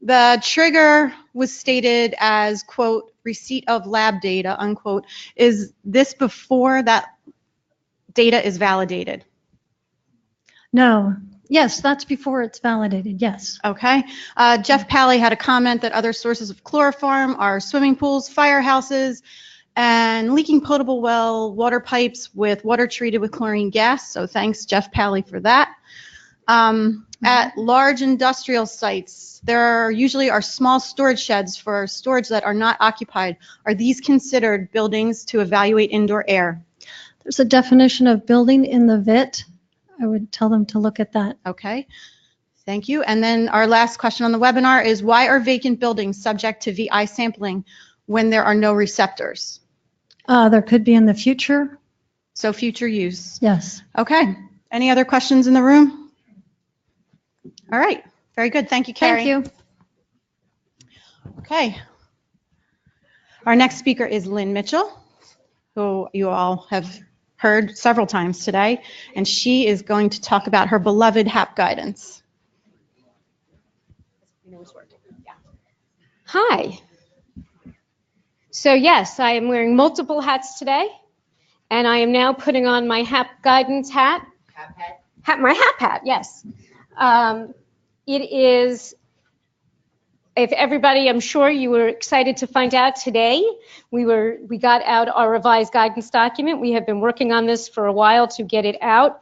The trigger was stated as, quote, receipt of lab data, unquote. Is this before that data is validated? No. Yes, that's before it's validated. Yes. Okay. Jeff Pally had a comment that other sources of chloroform are swimming pools, firehouses, and leaking potable well water pipes with water treated with chlorine gas. So thanks, Jeff Pally, for that. At large industrial sites, there usually are small storage sheds for storage that are not occupied. Are these considered buildings to evaluate indoor air? There's a definition of building in the VIT. I would tell them to look at that. Okay. Thank you. And then our last question on the webinar is, why are vacant buildings subject to VI sampling when there are no receptors? There could be in the future. So future use. Yes. Okay. Any other questions in the room? All right. Very good. Thank you, Carrie. Thank you. Okay. Our next speaker is Lynn Mitchell, who you all have heard several times today, and she is going to talk about her beloved HAP guidance. Hi. So yes, I am wearing multiple hats today, and I am now putting on my HAP guidance hat. My HAP hat, yes. It is, if everybody, I'm sure you were excited to find out today, we got out our revised guidance document. We have been working on this for a while to get it out.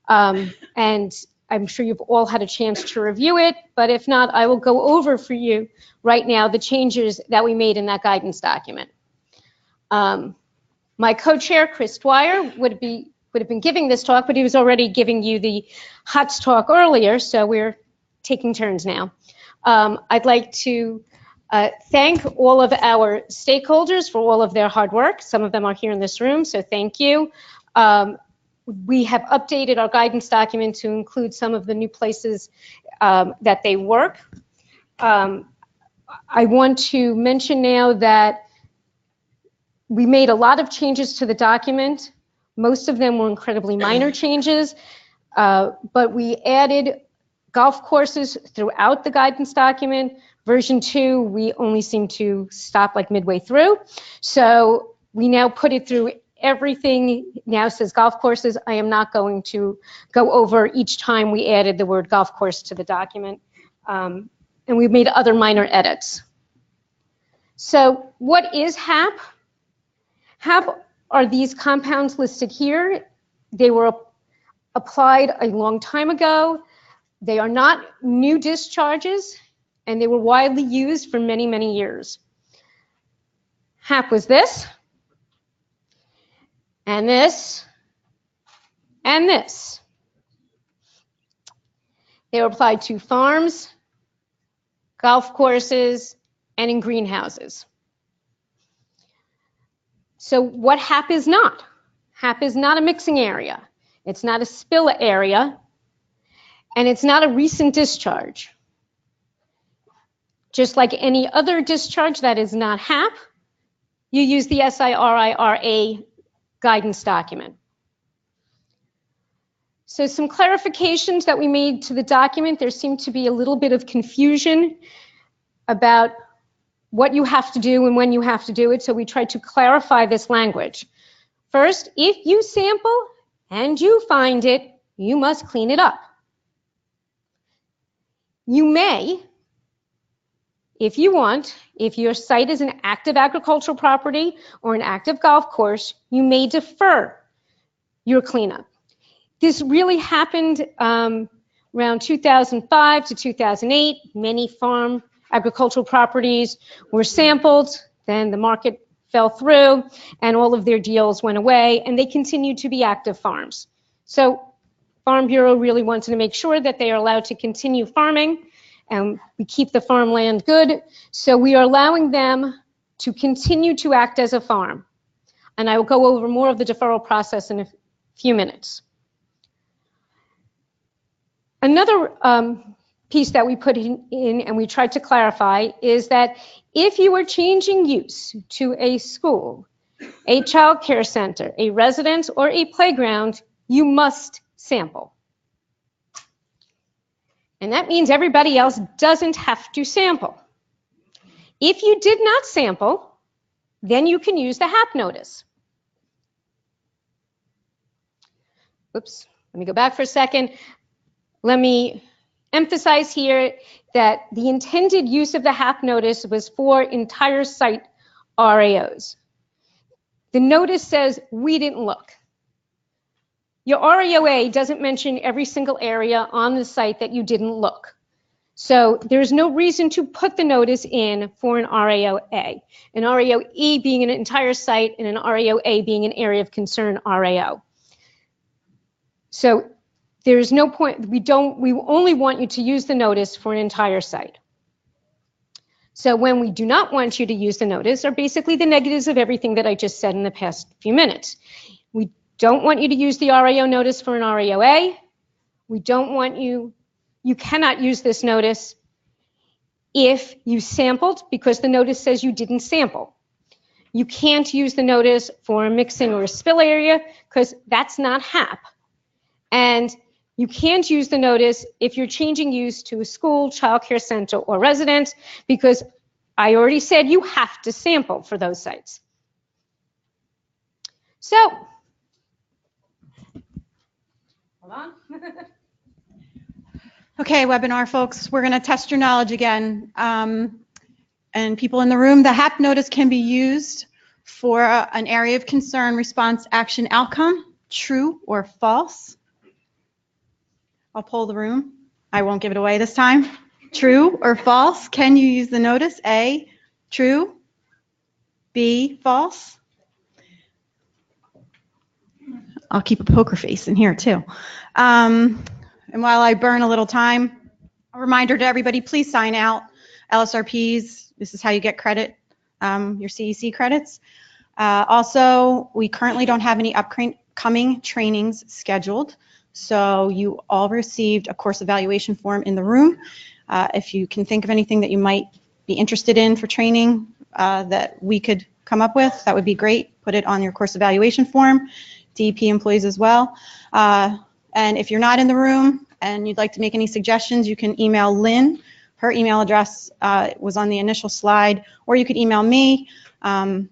And I'm sure you've all had a chance to review it, but if not, I will go over for you right now the changes that we made in that guidance document. My co-chair, Chris Dwyer, would have been giving this talk, but he was already giving you the HOTS talk earlier, so we're taking turns now. I'd like to thank all of our stakeholders for all of their hard work. Some of them are here in this room, so thank you. We have updated our guidance document to include some of the new places that they work. I want to mention now that we made a lot of changes to the document. Most of them were incredibly minor changes, but we added golf courses throughout the guidance document. Version 2, we only seem to stop like midway through. So we now put it through everything. Now says golf courses. I am not going to go over each time we added the word golf course to the document. And we've made other minor edits. So what is HAP? HAP are these compounds listed here. They were applied a long time ago. They are not new discharges, and they were widely used for many, many years. HAP was this, and this, and this. They were applied to farms, golf courses, and in greenhouses. So what HAP is not? HAP is not a mixing area. It's not a spill area, and it's not a recent discharge. Just like any other discharge that is not HAP, you use the SIRIRA guidance document. So some clarifications that we made to the document. There seemed to be a little bit of confusion about what you have to do and when you have to do it, so we tried to clarify this language. First, if you sample and you find it, you must clean it up. You may, if you want, if your site is an active agricultural property or an active golf course, you may defer your cleanup. This really happened around 2005 to 2008. Many farm agricultural properties were sampled, then the market fell through, and all of their deals went away, and they continued to be active farms. So Farm Bureau really wanted to make sure that they are allowed to continue farming, and we keep the farmland good. So we are allowing them to continue to act as a farm. And I will go over more of the deferral process in a few minutes. Another piece that we put in and we tried to clarify is that if you are changing use to a school, a child care center, a residence, or a playground, you must sample. And that means everybody else doesn't have to sample. If you did not sample, then you can use the HAP notice. Oops, let me go back for a second. Let me emphasize here that the intended use of the HAP notice was for entire site RAOs. The notice says we didn't look. Your RAOA doesn't mention every single area on the site that you didn't look. So there's no reason to put the notice in for an RAOA. An RAOE being an entire site and an RAOA being an area of concern RAO. So there's no point, we only want you to use the notice for an entire site. So when we do not want you to use the notice are basically the negatives of everything that I just said in the past few minutes. We don't want you to use the RAO notice for an RAOA. We don't want you cannot use this notice if you sampled because the notice says you didn't sample. You can't use the notice for a mixing or a spill area because that's not HAP. And you can't use the notice if you're changing use to a school, child care center, or residence because I already said you have to sample for those sites. So, hold on. Okay, webinar folks, we're going to test your knowledge again. And people in the room, the HAP notice can be used for an area of concern, response, action, outcome, true or false. I'll poll the room. I won't give it away this time. True or false? Can you use the notice? A, true. B, false. I'll keep a poker face in here too. And while I burn a little time, a reminder to everybody, please sign out. LSRPs, this is how you get credit, your CEC credits. Also, we currently don't have any upcoming trainings scheduled. So you all received a course evaluation form in the room. If you can think of anything that you might be interested in for training that we could come up with, that would be great. Put it on your course evaluation form. DEP employees as well. And if you're not in the room and you'd like to make any suggestions, you can email Lynn. Her email address was on the initial slide, or you could email me,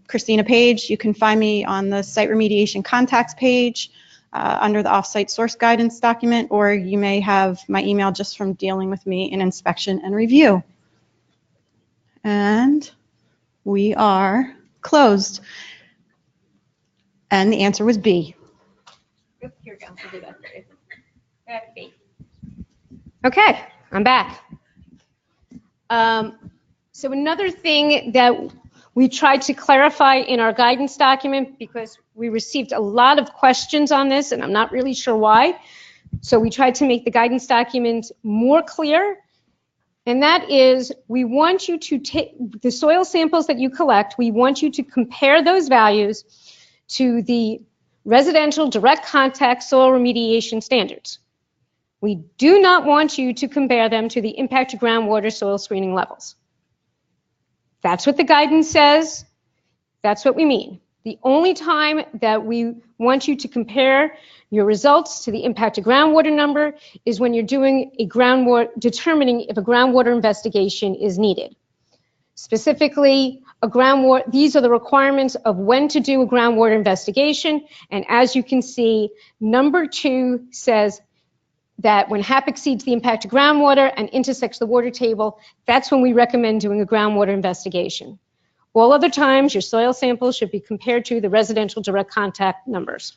Christina Page. You can find me on the site remediation contacts page under the offsite source guidance document, or you may have my email just from dealing with me in inspection and review. And we are closed. And the answer was B. Here we go. Okay, I'm back. So another thing that We tried to clarify in our guidance document because we received a lot of questions on this, and I'm not really sure why. So we tried to make the guidance document more clear. And that is, we want you to take the soil samples that you collect, we want you to compare those values to the residential direct contact soil remediation standards. We do not want you to compare them to the impacted groundwater soil screening levels. That's what the guidance says. That's what we mean. The only time that we want you to compare your results to the impacted groundwater number is when you're doing a determining if a groundwater investigation is needed. Specifically, these are the requirements of when to do a groundwater investigation. And as you can see, number 2 says that when HAP exceeds the impacted groundwater and intersects the water table, that's when we recommend doing a groundwater investigation. All other times, your soil samples should be compared to the residential direct contact numbers.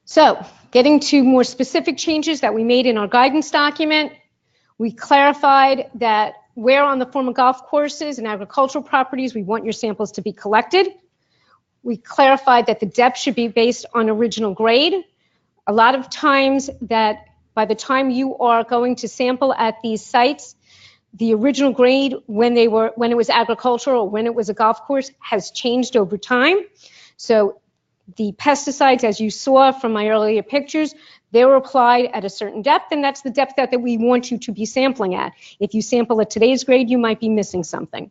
So, getting to more specific changes that we made in our guidance document, we clarified that where on the former golf courses and agricultural properties we want your samples to be collected. We clarified that the depth should be based on original grade. A lot of times that by the time you are going to sample at these sites, the original grade when it was agricultural or when it was a golf course has changed over time. So the pesticides, as you saw from my earlier pictures, they were applied at a certain depth, and that's the depth that we want you to be sampling at. If you sample at today's grade, you might be missing something.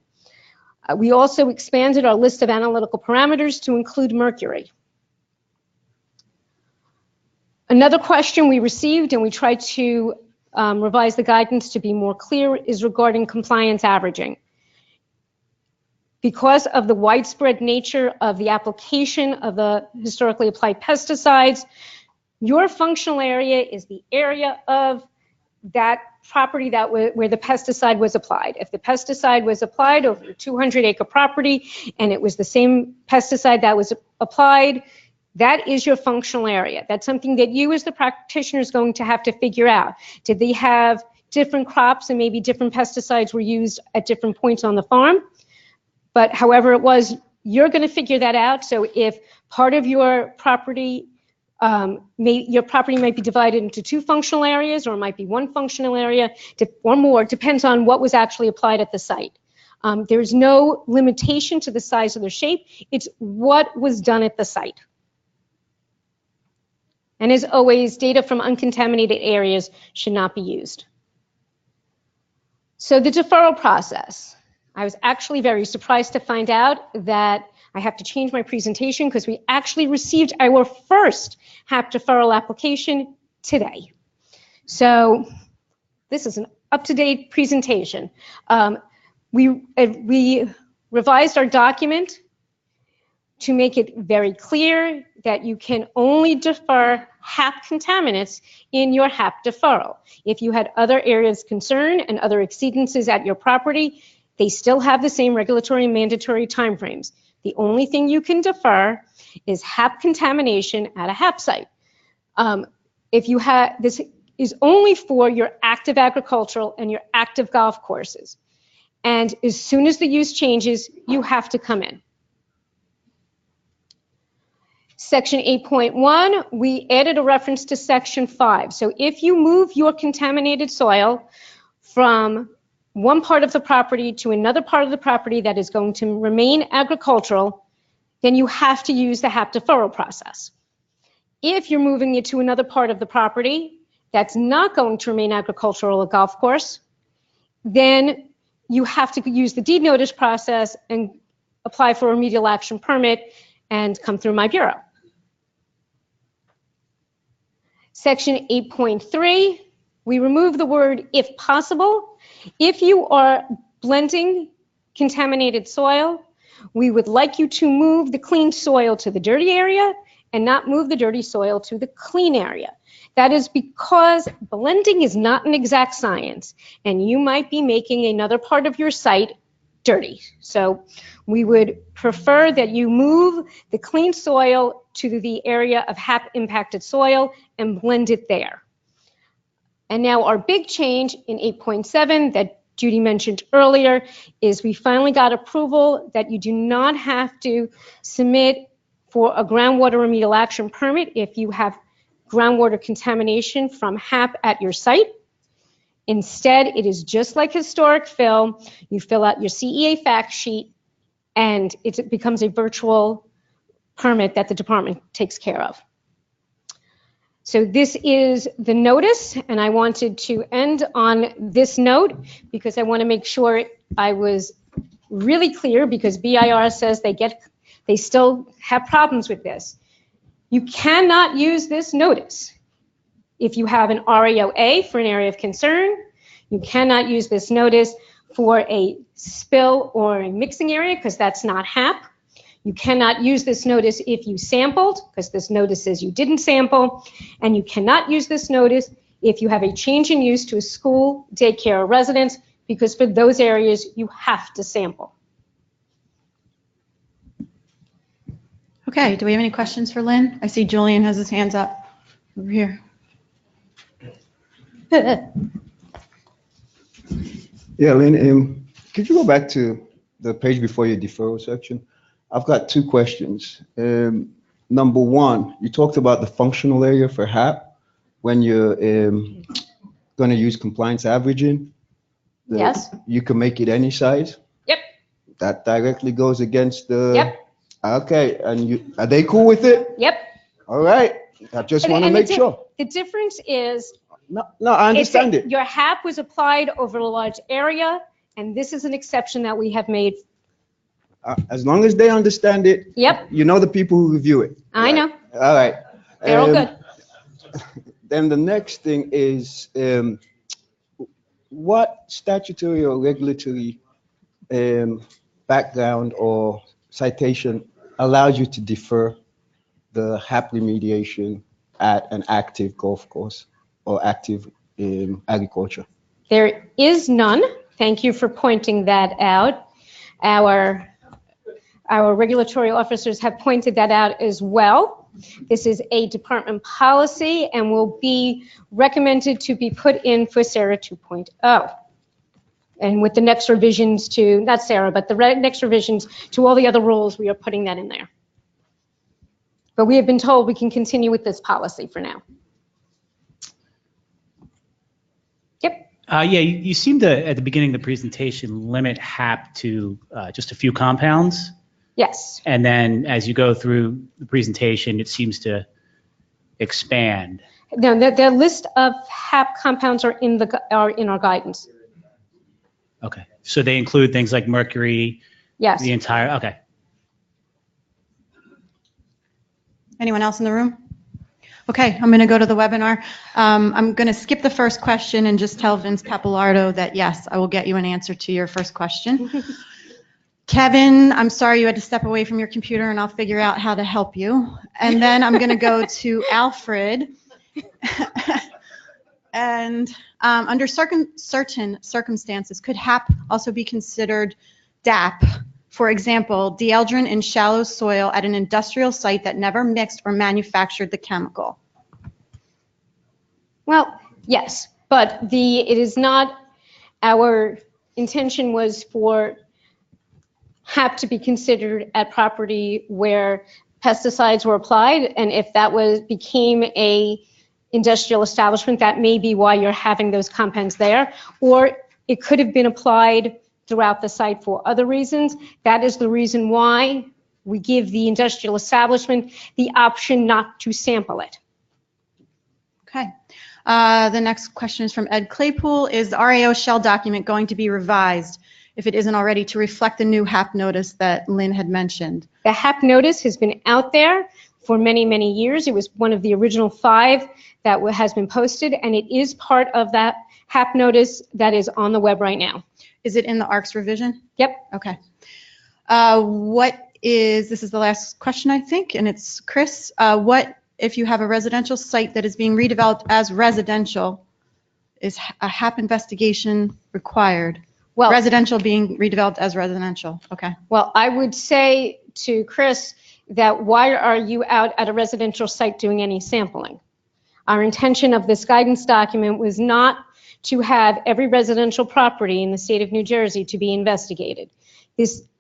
We also expanded our list of analytical parameters to include mercury. Another question we received, and we tried to revise the guidance to be more clear, is regarding compliance averaging. Because of the widespread nature of the application of the historically applied pesticides, your functional area is the area of that property where the pesticide was applied. If the pesticide was applied over a 200-acre property and it was the same pesticide that was applied, that is your functional area. That's something that you as the practitioner is going to have to figure out. Did they have different crops and maybe different pesticides were used at different points on the farm? But however it was, you're going to figure that out. So if part of your property, your property might be divided into 2 functional areas, or it might be 1 functional area, or more, depends on what was actually applied at the site. There's no limitation to the size or the shape. It's what was done at the site. And as always, data from uncontaminated areas should not be used. So the deferral process. I was actually very surprised to find out that I have to change my presentation because we actually received our first HAP deferral application today. So this is an up-to-date presentation. We revised our document to make it very clear that you can only defer HAP contaminants in your HAP deferral. If you had other areas of concern and other exceedances at your property, they still have the same regulatory and mandatory timeframes. The only thing you can defer is HAP contamination at a HAP site. This is only for your active agricultural and your active golf courses. And as soon as the use changes, you have to come in. Section 8.1, we added a reference to Section 5. So if you move your contaminated soil from one part of the property to another part of the property that is going to remain agricultural, then you have to use the HAP deferral process. If you're moving it to another part of the property that's not going to remain agricultural or golf course, then you have to use the deed notice process and apply for a remedial action permit and come through my bureau. Section 8.3, we remove the word if possible. If you are blending contaminated soil, we would like you to move the clean soil to the dirty area and not move the dirty soil to the clean area. That is because blending is not an exact science, and you might be making another part of your site dirty. So we would prefer that you move the clean soil to the area of HAP impacted soil and blend it there. And now our big change in 8.7 that Judy mentioned earlier, is we finally got approval that you do not have to submit for a groundwater remedial action permit if you have groundwater contamination from HAP at your site. Instead, it is just like historic fill. You fill out your CEA fact sheet, and it becomes a virtual permit that the department takes care of. So this is the notice, and I wanted to end on this note because I want to make sure I was really clear, because BIR says they still have problems with this. You cannot use this notice if you have an REOA for an area of concern. You cannot use this notice for a spill or a mixing area, because that's not HAP. You cannot use this notice if you sampled, because this notice says you didn't sample. And you cannot use this notice if you have a change in use to a school, daycare, or residence, because for those areas, you have to sample. Okay, do we have any questions for Lynn? I see Julian has his hands up over here. Yeah, Lynn, could you go back to the page before your deferral section? I've got two questions. Number one, you talked about the functional area for HAP when you're going to use compliance averaging. Yes. You can make it any size? Yep. That directly goes against the... Yep. Okay, and are they cool with it? Yep. All right, I just want to make sure. The difference is... No, I understand it. Your HAP was applied over a large area, and this is an exception that we have made. As long as they understand it. Yep. You know the people who review it. I know. All right. They're all good. Then the next thing is, what statutory or regulatory background or citation allows you to defer the HAP remediation at an active golf course or active agriculture? There is none. Thank you for pointing that out. Our regulatory officers have pointed that out as well. This is a department policy and will be recommended to be put in for SARA 2.0. And with the next revisions to, not SARA, but the next revisions to all the other rules, we are putting that in there. But we have been told we can continue with this policy for now. Yep. Yeah, you seem to, at the beginning of the presentation, limit HAP to just a few compounds. Yes. And then as you go through the presentation, it seems to expand. No, the list of HAP compounds are in our guidance. Okay. So they include things like mercury? Yes. The entire, okay. Anyone else in the room? Okay, I'm going to go to the webinar. I'm going to skip the first question and just tell Vince Pappalardo that, yes, I will get you an answer to your first question. Kevin, I'm sorry you had to step away from your computer, and I'll figure out how to help you. And then I'm going to go to Alfred. And under certain circumstances, could HAP also be considered DAP? For example, dealdrin in shallow soil at an industrial site that never mixed or manufactured the chemical. Well, yes, but it is not, our intention was for HAP to be considered at property where pesticides were applied, and if that became a industrial establishment, that may be why you're having those compounds there, or it could have been applied throughout the site for other reasons. That is the reason why we give the industrial establishment the option not to sample it. Okay. The next question is from Ed Claypool. Is the RAO shell document going to be revised, if it isn't already, to reflect the new HAP notice that Lynn had mentioned? The HAP notice has been out there for many, many years. It was one of the original 5 that has been posted, and it is part of that HAP notice that is on the web right now. Is it in the ARRCS revision? Yep. Okay. This is the last question, I think, and it's Chris. What if you have a residential site that is being redeveloped as residential? Is a HAP investigation required? Well, residential being redeveloped as residential. Okay. Well, I would say to Chris that why are you out at a residential site doing any sampling? Our intention of this guidance document was not to have every residential property in the state of New Jersey to be investigated.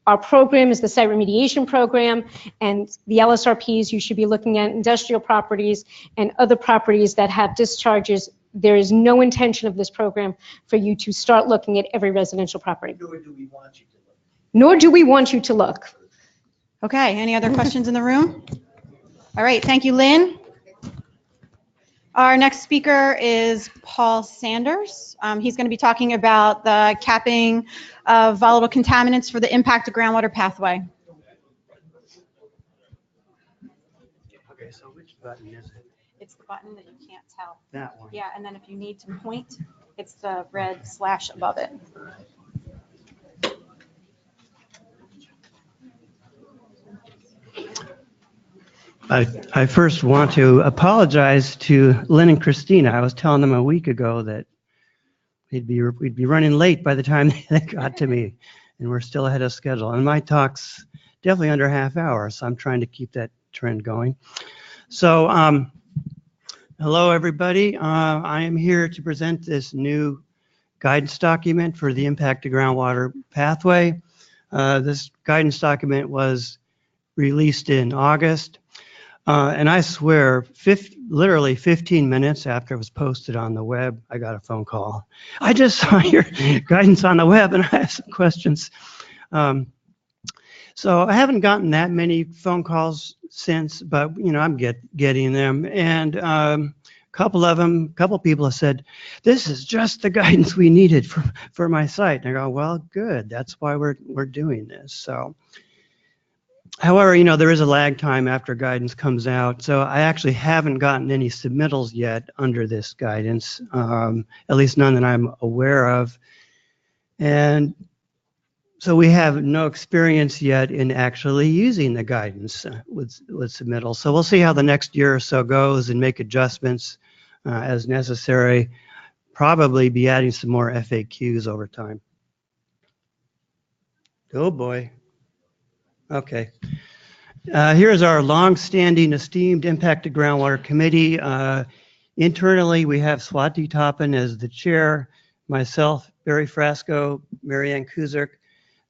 Our program is the site remediation program, and the LSRPs, you should be looking at industrial properties and other properties that have discharges. There is no intention of this program for you to start looking at every residential property. Nor do we want you to look. Nor do we want you to look. Okay, any other questions in the room? All right, thank you, Lynn. Our next speaker is Paul Sanders. He's going to be talking about the capping of volatile contaminants for the impact to groundwater pathway. Okay, so which button is it? It's the button that you can't tell. That one. Yeah, and then if you need to point, it's the red slash above it. I first want to apologize to Lynn and Christina. I was telling them a week ago that we'd be running late by the time they got to me, and we're still ahead of schedule. And my talk's definitely under half hour, so I'm trying to keep that trend going. So, hello everybody. I am here to present this new guidance document for the impact to groundwater pathway. This guidance document was released in August. And I swear, literally 15 minutes after it was posted on the web, I got a phone call. I just saw your guidance on the web and I have some questions. So I haven't gotten that many phone calls since, but I'm getting them. And a couple people have said, this is just the guidance we needed for my site. And I go, well, good. That's why we're doing this. So. However, there is a lag time after guidance comes out, so I actually haven't gotten any submittals yet under this guidance, at least none that I'm aware of. And so we have no experience yet in actually using the guidance with submittals. So we'll see how the next year or so goes and make adjustments as necessary. Probably be adding some more FAQs over time. Oh boy. Okay. Here's our long-standing esteemed Impact to Groundwater Committee. Internally, we have Swati Toppin as the chair, myself, Barry Frasco, Marianne Kuzak,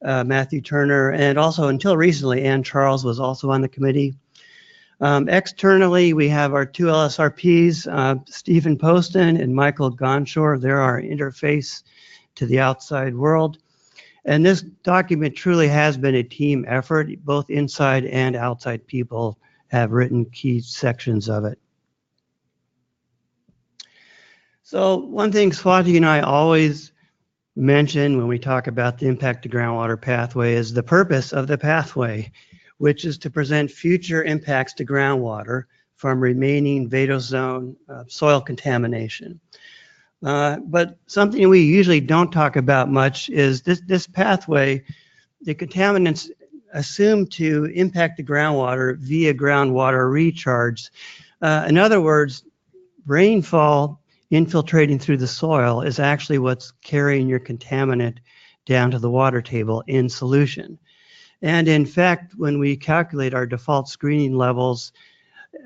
Matthew Turner, and also until recently, Ann Charles was also on the committee. Externally, we have our two LSRPs, Stephen Poston and Michael Gonshore. They're our interface to the outside world. And this document truly has been a team effort. Both inside and outside people have written key sections of it. So one thing Swati and I always mention when we talk about the impact to groundwater pathway is the purpose of the pathway, which is to present future impacts to groundwater from remaining vadose zone soil contamination. But something we usually don't talk about much is this pathway, the contaminants assumed to impact the groundwater via groundwater recharge. In other words, rainfall infiltrating through the soil is actually what's carrying your contaminant down to the water table in solution. And in fact, when we calculate our default screening levels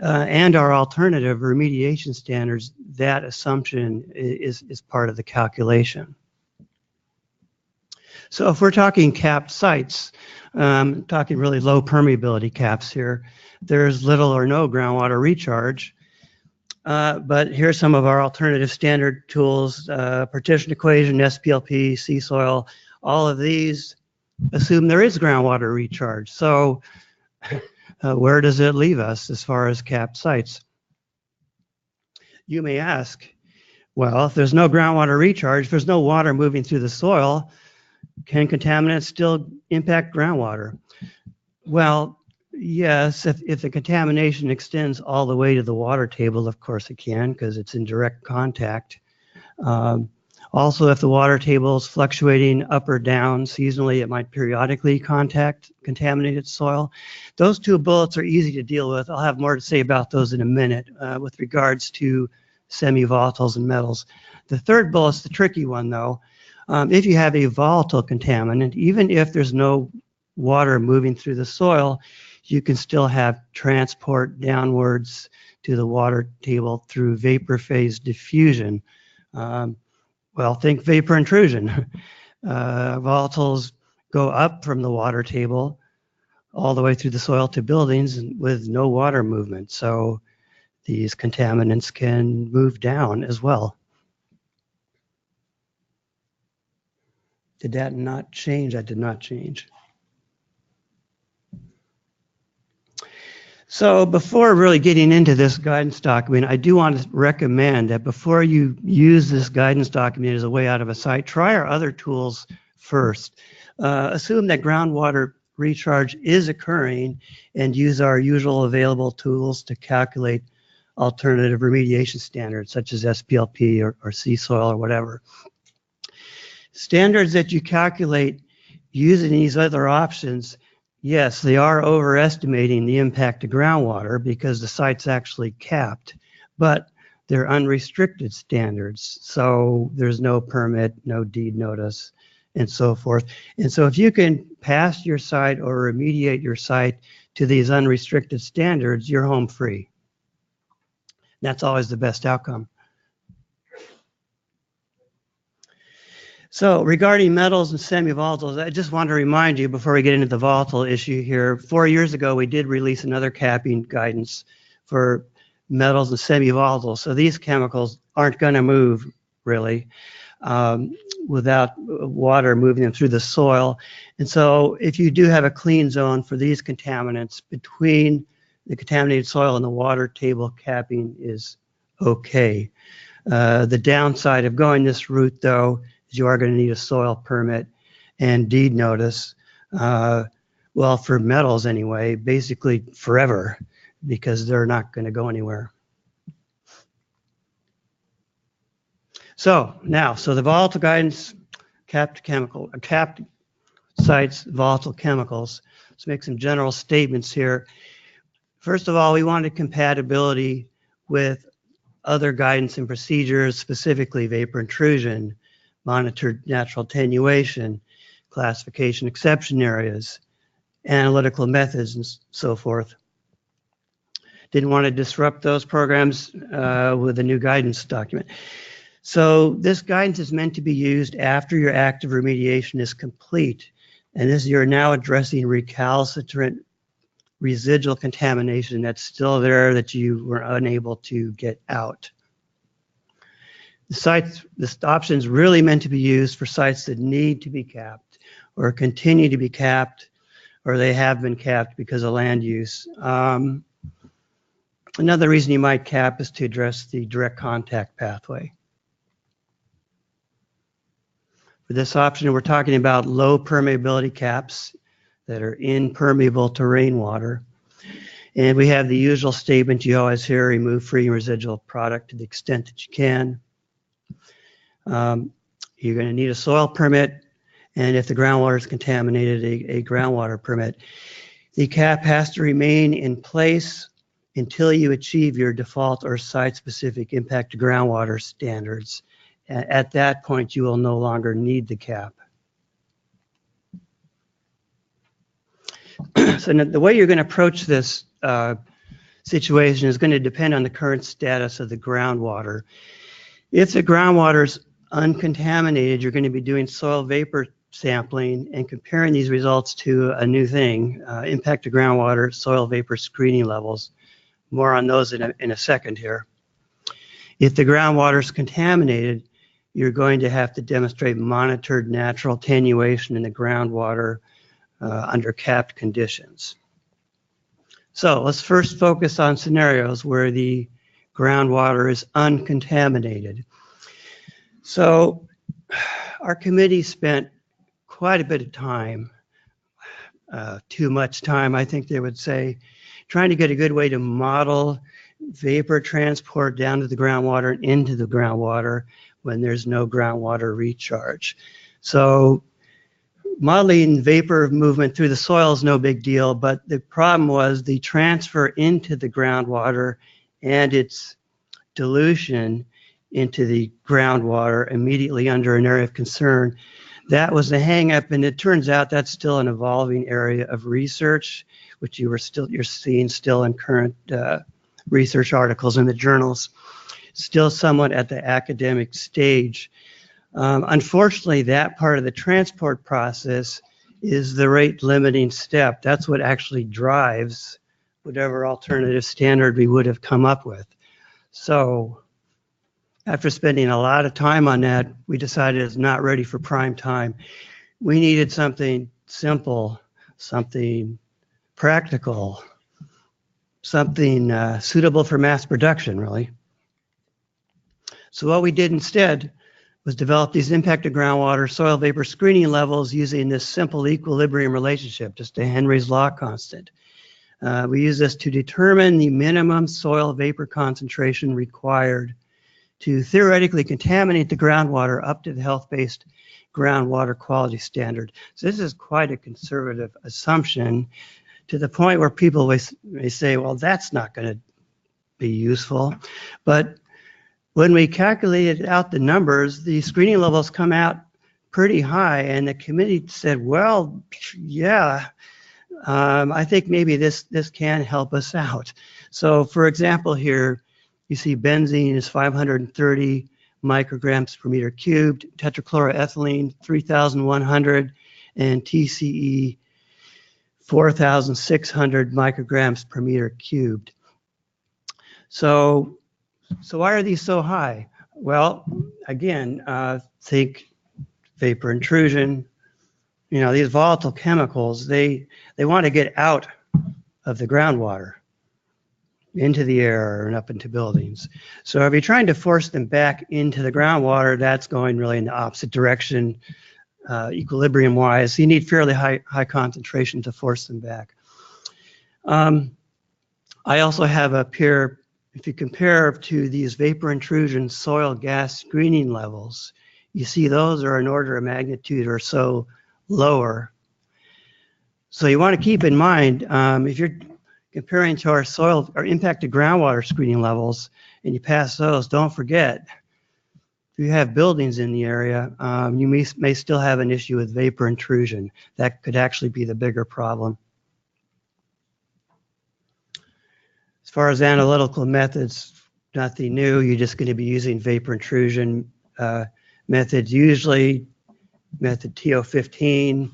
and our alternative remediation standards, that assumption is part of the calculation. So if we're talking capped sites, talking really low permeability caps here, there's little or no groundwater recharge. But here's some of our alternative standard tools, partition equation, SPLP, sea soil, all of these assume there is groundwater recharge. So where does it leave us as far as capped sites? You may ask, well, if there's no groundwater recharge, if there's no water moving through the soil, can contaminants still impact groundwater? Well, yes, if the contamination extends all the way to the water table, of course it can, because it's in direct contact. Also, if the water table is fluctuating up or down seasonally, it might periodically contact contaminated soil. Those two bullets are easy to deal with. I'll have more to say about those in a minute with regards to semi-volatiles and metals. The third bullet's the tricky one, though. If you have a volatile contaminant, even if there's no water moving through the soil, you can still have transport downwards to the water table through vapor phase diffusion. Well, think vapor intrusion. Volatiles go up from the water table all the way through the soil to buildings with no water movement. So these contaminants can move down as well. Did that not change? That did not change. So before really getting into this guidance document, I do want to recommend that before you use this guidance document as a way out of a site, try our other tools first. Assume that groundwater recharge is occurring and use our usual available tools to calculate alternative remediation standards such as SPLP or sea soil or whatever. Standards that you calculate using these other options, yes, they are overestimating the impact to groundwater because the site's actually capped, but they're unrestricted standards. So there's no permit, no deed notice, and so forth. And so if you can pass your site or remediate your site to these unrestricted standards, you're home free. That's always the best outcome. So regarding metals and semi-volatiles, I just want to remind you before we get into the volatile issue here, 4 years ago, we did release another capping guidance for metals and semi-volatiles. So these chemicals aren't going to move really without water moving them through the soil. And so if you do have a clean zone for these contaminants between the contaminated soil and the water table, capping is okay. The downside of going this route though, you are going to need a soil permit and deed notice. Well, for metals anyway, basically forever, because they're not going to go anywhere. So now, the volatile guidance, capped sites, volatile chemicals. Let's make some general statements here. First of all, we wanted compatibility with other guidance and procedures, specifically vapor intrusion, monitored natural attenuation, classification exception areas, analytical methods, and so forth. Didn't want to disrupt those programs with a new guidance document. So this guidance is meant to be used after your active remediation is complete. And this you're now addressing recalcitrant residual contamination that's still there that you were unable to get out. This option is really meant to be used for sites that need to be capped or continue to be capped, or they have been capped because of land use. Another reason you might cap is to address the direct contact pathway. For this option, we're talking about low permeability caps that are impermeable to rainwater. And we have the usual statement you always hear: remove free and residual product to the extent that you can. You're going to need a soil permit, and if the groundwater is contaminated, a groundwater permit. The cap has to remain in place until you achieve your default or site-specific impact to groundwater standards. At that point, you will no longer need the cap. So the way you're going to approach this situation is going to depend on the current status of the groundwater. If the groundwater is uncontaminated, you're going to be doing soil vapor sampling and comparing these results to a new thing, impact to groundwater soil vapor screening levels. More on those in a second here. If the groundwater is contaminated, you're going to have to demonstrate monitored natural attenuation in the groundwater under capped conditions. So let's first focus on scenarios where the groundwater is uncontaminated. So our committee spent quite a bit of time, too much time, I think they would say, trying to get a good way to model vapor transport down to the groundwater and into the groundwater when there's no groundwater recharge. So modeling vapor movement through the soil is no big deal, but the problem was the transfer into the groundwater and its dilution into the groundwater immediately under an area of concern. That was the hang up, and it turns out that's still an evolving area of research, which you're seeing still in current research articles in the journals, still somewhat at the academic stage. Unfortunately, that part of the transport process is the rate limiting step. That's what actually drives whatever alternative standard we would have come up with. So after spending a lot of time on that, we decided it's not ready for prime time. We needed something simple, something practical, something suitable for mass production, really. So what we did instead was develop these impacted groundwater soil vapor screening levels using this simple equilibrium relationship, just a Henry's law constant. We use this to determine the minimum soil vapor concentration required to theoretically contaminate the groundwater up to the health-based groundwater quality standard. So this is quite a conservative assumption, to the point where people may say, well, that's not going to be useful. But when we calculated out the numbers, the screening levels come out pretty high, and the committee said, well, yeah, I think maybe this can help us out. So for example, here you see benzene is 530 micrograms per meter cubed, tetrachloroethylene 3,100, and TCE 4,600 micrograms per meter cubed. So why are these so high? Well, again, think vapor intrusion. You know, these volatile chemicals, they want to get out of the groundwater into the air and up into buildings. So if you're trying to force them back into the groundwater, that's going really in the opposite direction, equilibrium-wise. You need fairly high concentration to force them back. I also have up here, if you compare to these vapor intrusion soil gas screening levels, you see those are an order of magnitude or so lower. So you want to keep in mind, if you're comparing to our soil or impacted groundwater screening levels and you pass those, don't forget, if you have buildings in the area, you may still have an issue with vapor intrusion. That could actually be the bigger problem. As far as analytical methods, nothing new. You're just going to be using vapor intrusion methods, usually method TO15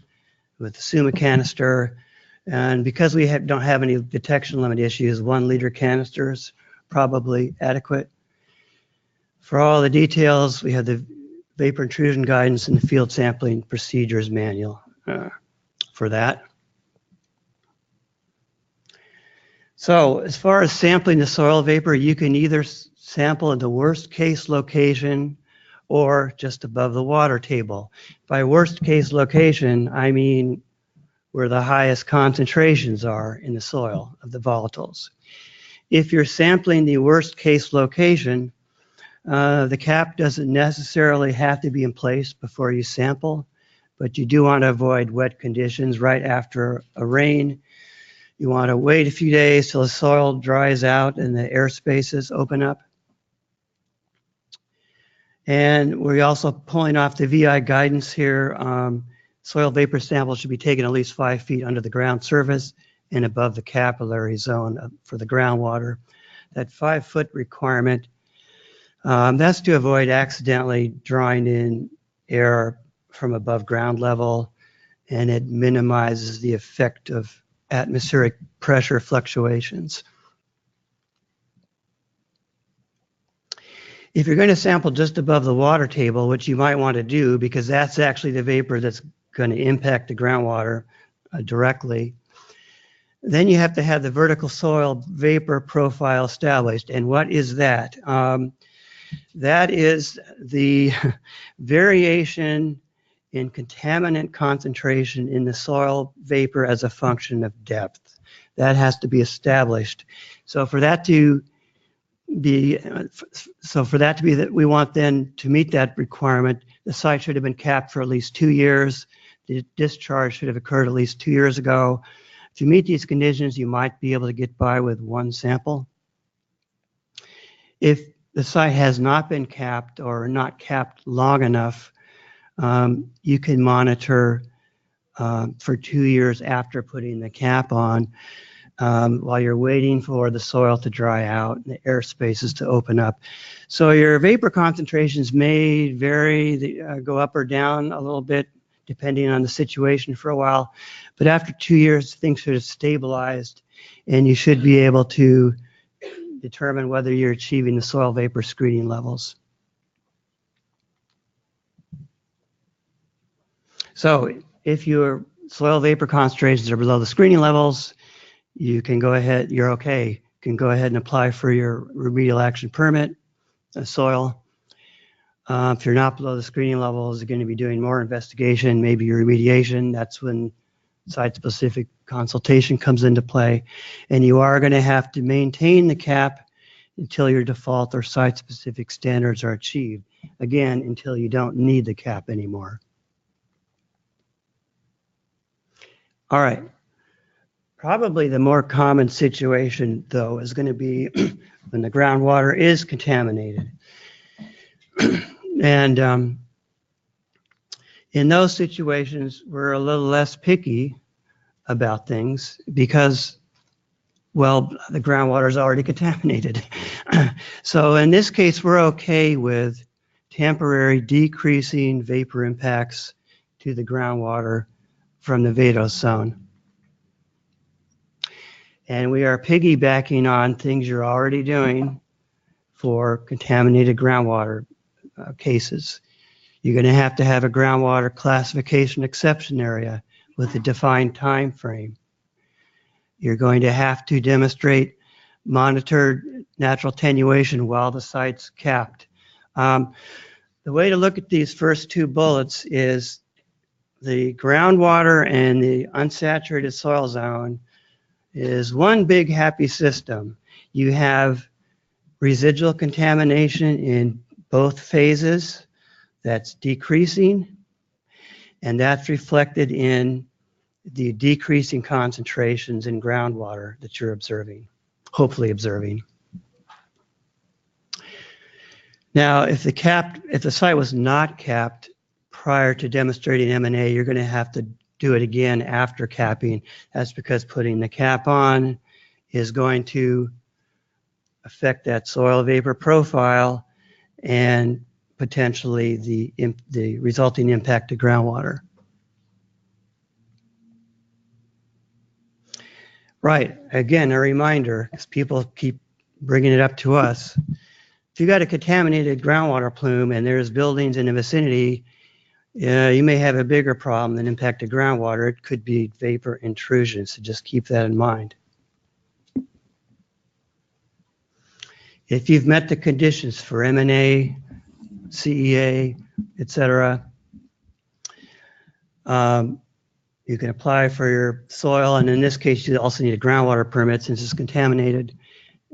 with the SUMA canister. And because we don't have any detection limit issues, 1 liter canisters probably adequate. For all the details, we have the vapor intrusion guidance and the field sampling procedures manual for that. So as far as sampling the soil vapor, you can either sample in the worst case location or just above the water table. By worst case location, I mean where the highest concentrations are in the soil of the volatiles. If you're sampling the worst case location, the cap doesn't necessarily have to be in place before you sample, but you do want to avoid wet conditions right after a rain. You want to wait a few days till the soil dries out and the air spaces open up. And we're also pulling off the VI guidance here. Soil vapor samples should be taken at least 5 feet under the ground surface and above the capillary zone for the groundwater. That 5-foot requirement, that's to avoid accidentally drawing in air from above ground level, and it minimizes the effect of atmospheric pressure fluctuations. If you're going to sample just above the water table, which you might want to do because that's actually the vapor that's going to impact the groundwater directly, then you have to have the vertical soil vapor profile established. And what is that? That is the variation in contaminant concentration in the soil vapor as a function of depth. That has to be established. So for that to be, that we want then to meet that requirement, the site should have been capped for at least 2 years. The discharge should have occurred at least 2 years ago. If you meet these conditions, you might be able to get by with 1 sample. If the site has not been capped or not capped long enough, you can monitor for 2 years after putting the cap on. while you're waiting for the soil to dry out and the air spaces to open up. So your vapor concentrations may vary, go up or down a little bit depending on the situation for a while. But after 2 years, things should have stabilized and you should be able to determine whether you're achieving the soil vapor screening levels. So if your soil vapor concentrations are below the screening levels, you can go ahead, you're okay. You can go ahead and apply for your remedial action permit, soil. If you're not below the screening levels, you're going to be doing more investigation, maybe your remediation. That's when site-specific consultation comes into play. And you are going to have to maintain the cap until your default or site-specific standards are achieved. Again, until you don't need the cap anymore. All right. Probably the more common situation, though, is going to be when the groundwater is contaminated. And in those situations, we're a little less picky about things because, well, the groundwater is already contaminated. So in this case, we're okay with temporary decreasing vapor impacts to the groundwater from the VADOS zone. And we are piggybacking on things you're already doing for contaminated groundwater cases. You're going to have a groundwater classification exception area with a defined time frame. You're going to have to demonstrate monitored natural attenuation while the site's capped. The way to look at these first two bullets is the groundwater and the unsaturated soil zone is one big happy system. You have residual contamination in both phases that's decreasing, and that's reflected in the decreasing concentrations in groundwater that you're observing, hopefully observing. Now, if the site was not capped prior to demonstrating M&A, you're going to have to do it again after capping. That's because putting the cap on is going to affect that soil vapor profile and potentially the resulting impact to groundwater. Right, again, a reminder, because people keep bringing it up to us. If you got a contaminated groundwater plume and there's buildings in the vicinity, you may have a bigger problem than impact to groundwater. It could be vapor intrusion, so just keep that in mind. If you've met the conditions for M&A, CEA, etc., you can apply for your soil, and in this case, you also need a groundwater permit since it's contaminated.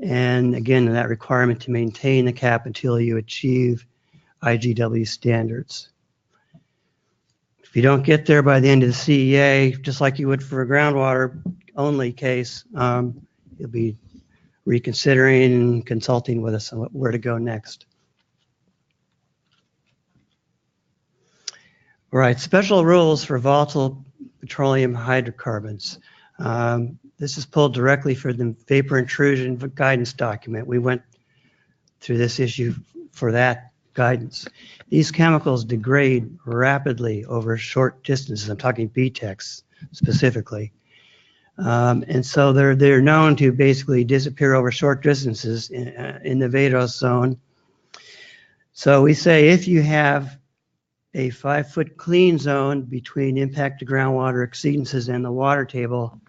And again, that requirement to maintain the cap until you achieve IGW standards. If you don't get there by the end of the CEA, just like you would for a groundwater only case, you'll be reconsidering and consulting with us on where to go next. All right, special rules for volatile petroleum hydrocarbons. This is pulled directly from the vapor intrusion guidance document. We went through this issue for that guidance. These chemicals degrade rapidly over short distances. I'm talking BTEX specifically. And so they're known to basically disappear over short distances in the VADOS zone. So we say if you have a 5-foot clean zone between impact to groundwater exceedances and the water table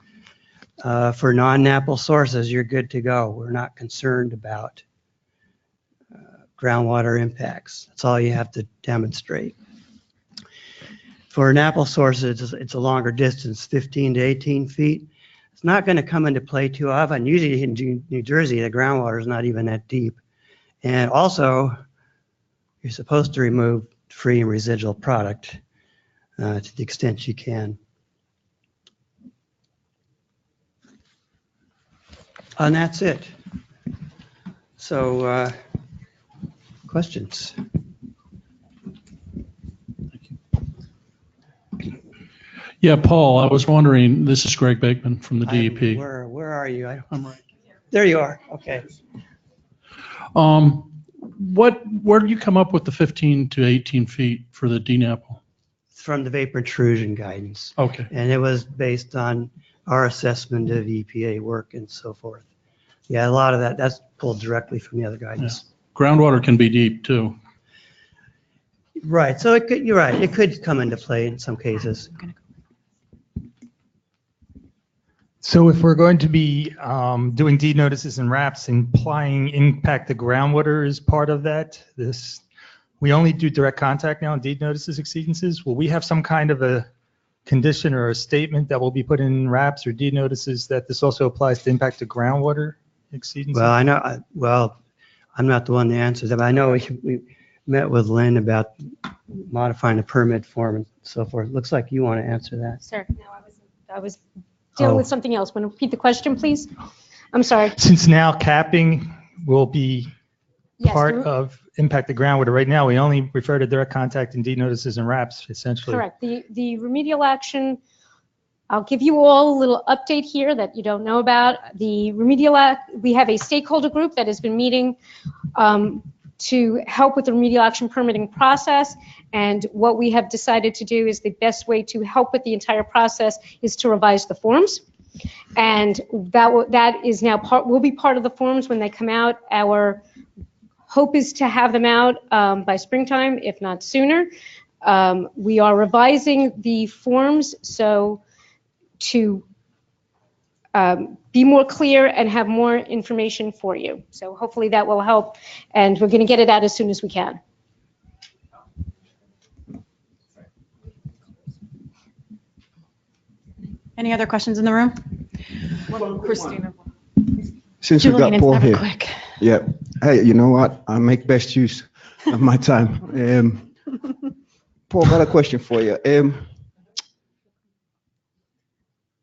for non-NAPL sources, you're good to go. We're not concerned about groundwater impacts. That's all you have to demonstrate. For NAPL sources, it's a longer distance, 15 to 18 feet. It's not going to come into play too often. Usually in New Jersey, the groundwater is not even that deep. And also, you're supposed to remove free and residual product to the extent you can. And that's it. So, questions? Yeah, Paul, I was wondering, this is Greg Bakeman from the DEP. Where are you? I'm right. There you are. Okay. Where do you come up with the 15 to 18 feet for the DNAPL? It's from the vapor intrusion guidance. Okay. And it was based on our assessment of EPA work and so forth. Yeah, a lot of that's pulled directly from the other guidance. Groundwater can be deep too. Right. So you're right. It could come into play in some cases. So if we're going to be doing deed notices and RAPs, implying impact to groundwater is part of that, we only do direct contact now on deed notices exceedances. Will we have some kind of a condition or a statement that will be put in RAPs or deed notices that this also applies to impact to groundwater exceedances? Well, I know, I'm not the one to answer that, but I know we met with Lynn about modifying the permit form and so forth. Looks like you want to answer that. Sir, no, I was dealing with something else. Want to repeat the question, please? I'm sorry. Since now capping will be Yes, part of impact to groundwater, right now we only refer to direct contact and deed notices and RAPs essentially. Correct. The remedial action, I'll give you all a little update here that you don't know about. The remedial we have a stakeholder group that has been meeting to help with the remedial action permitting process. And what we have decided to do is the best way to help with the entire process is to revise the forms. And that is now will be part of the forms when they come out. Our hope is to have them out by springtime, if not sooner. We are revising the forms so to be more clear and have more information for you. So hopefully that will help, and we're going to get it out as soon as we can. Any other questions in the room? Christina. Since we Julian, got Paul it's never here. quick. Yeah. Hey, you know what? I make best use of my time. Paul, got a question for you.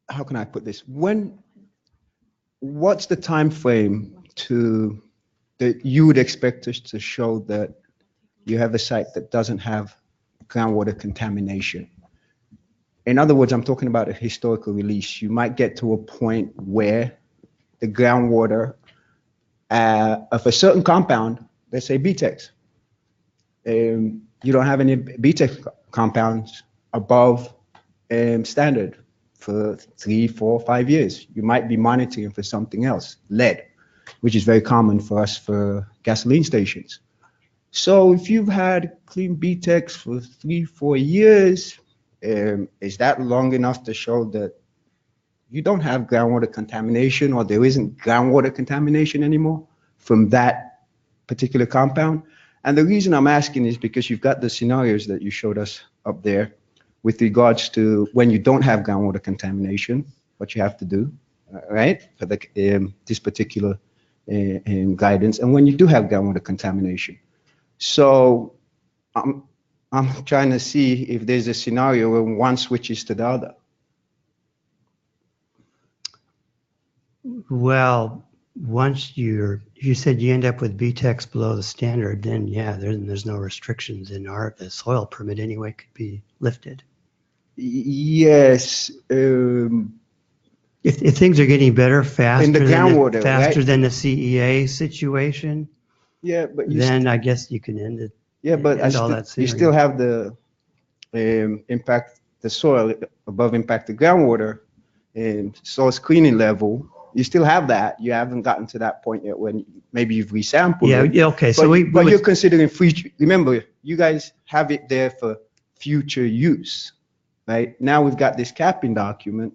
How can I put this? What's the time frame that you would expect us to show that you have a site that doesn't have groundwater contamination? In other words, I'm talking about a historical release. You might get to a point where the groundwater of a certain compound, let's say BTEX, you don't have any BTEX compounds above standard for 3, 4, 5 years. You might be monitoring for something else, lead, which is very common for us for gasoline stations. So if you've had clean BTEX for 3, 4 years, is that long enough to show that you don't have groundwater contamination, or there isn't groundwater contamination anymore from that particular compound? And the reason I'm asking is because you've got the scenarios that you showed us up there with regards to when you don't have groundwater contamination, what you have to do, right, for this particular guidance, and when you do have groundwater contamination. So I'm trying to see if there's a scenario where one switches to the other. Well, once you said you end up with BTEX below the standard, then yeah, there's no restrictions in the soil permit anyway could be lifted. Yes. If things are getting better faster, in the groundwater, right? than the CEA situation, yeah, but then I guess you can end it. Yeah, but you still have the impact the soil above impact the groundwater and source cleaning level. You still have that. You haven't gotten to that point yet when maybe you've resampled it. Yeah, okay. But you're considering future. Remember, you guys have it there for future use, right? Now we've got this capping document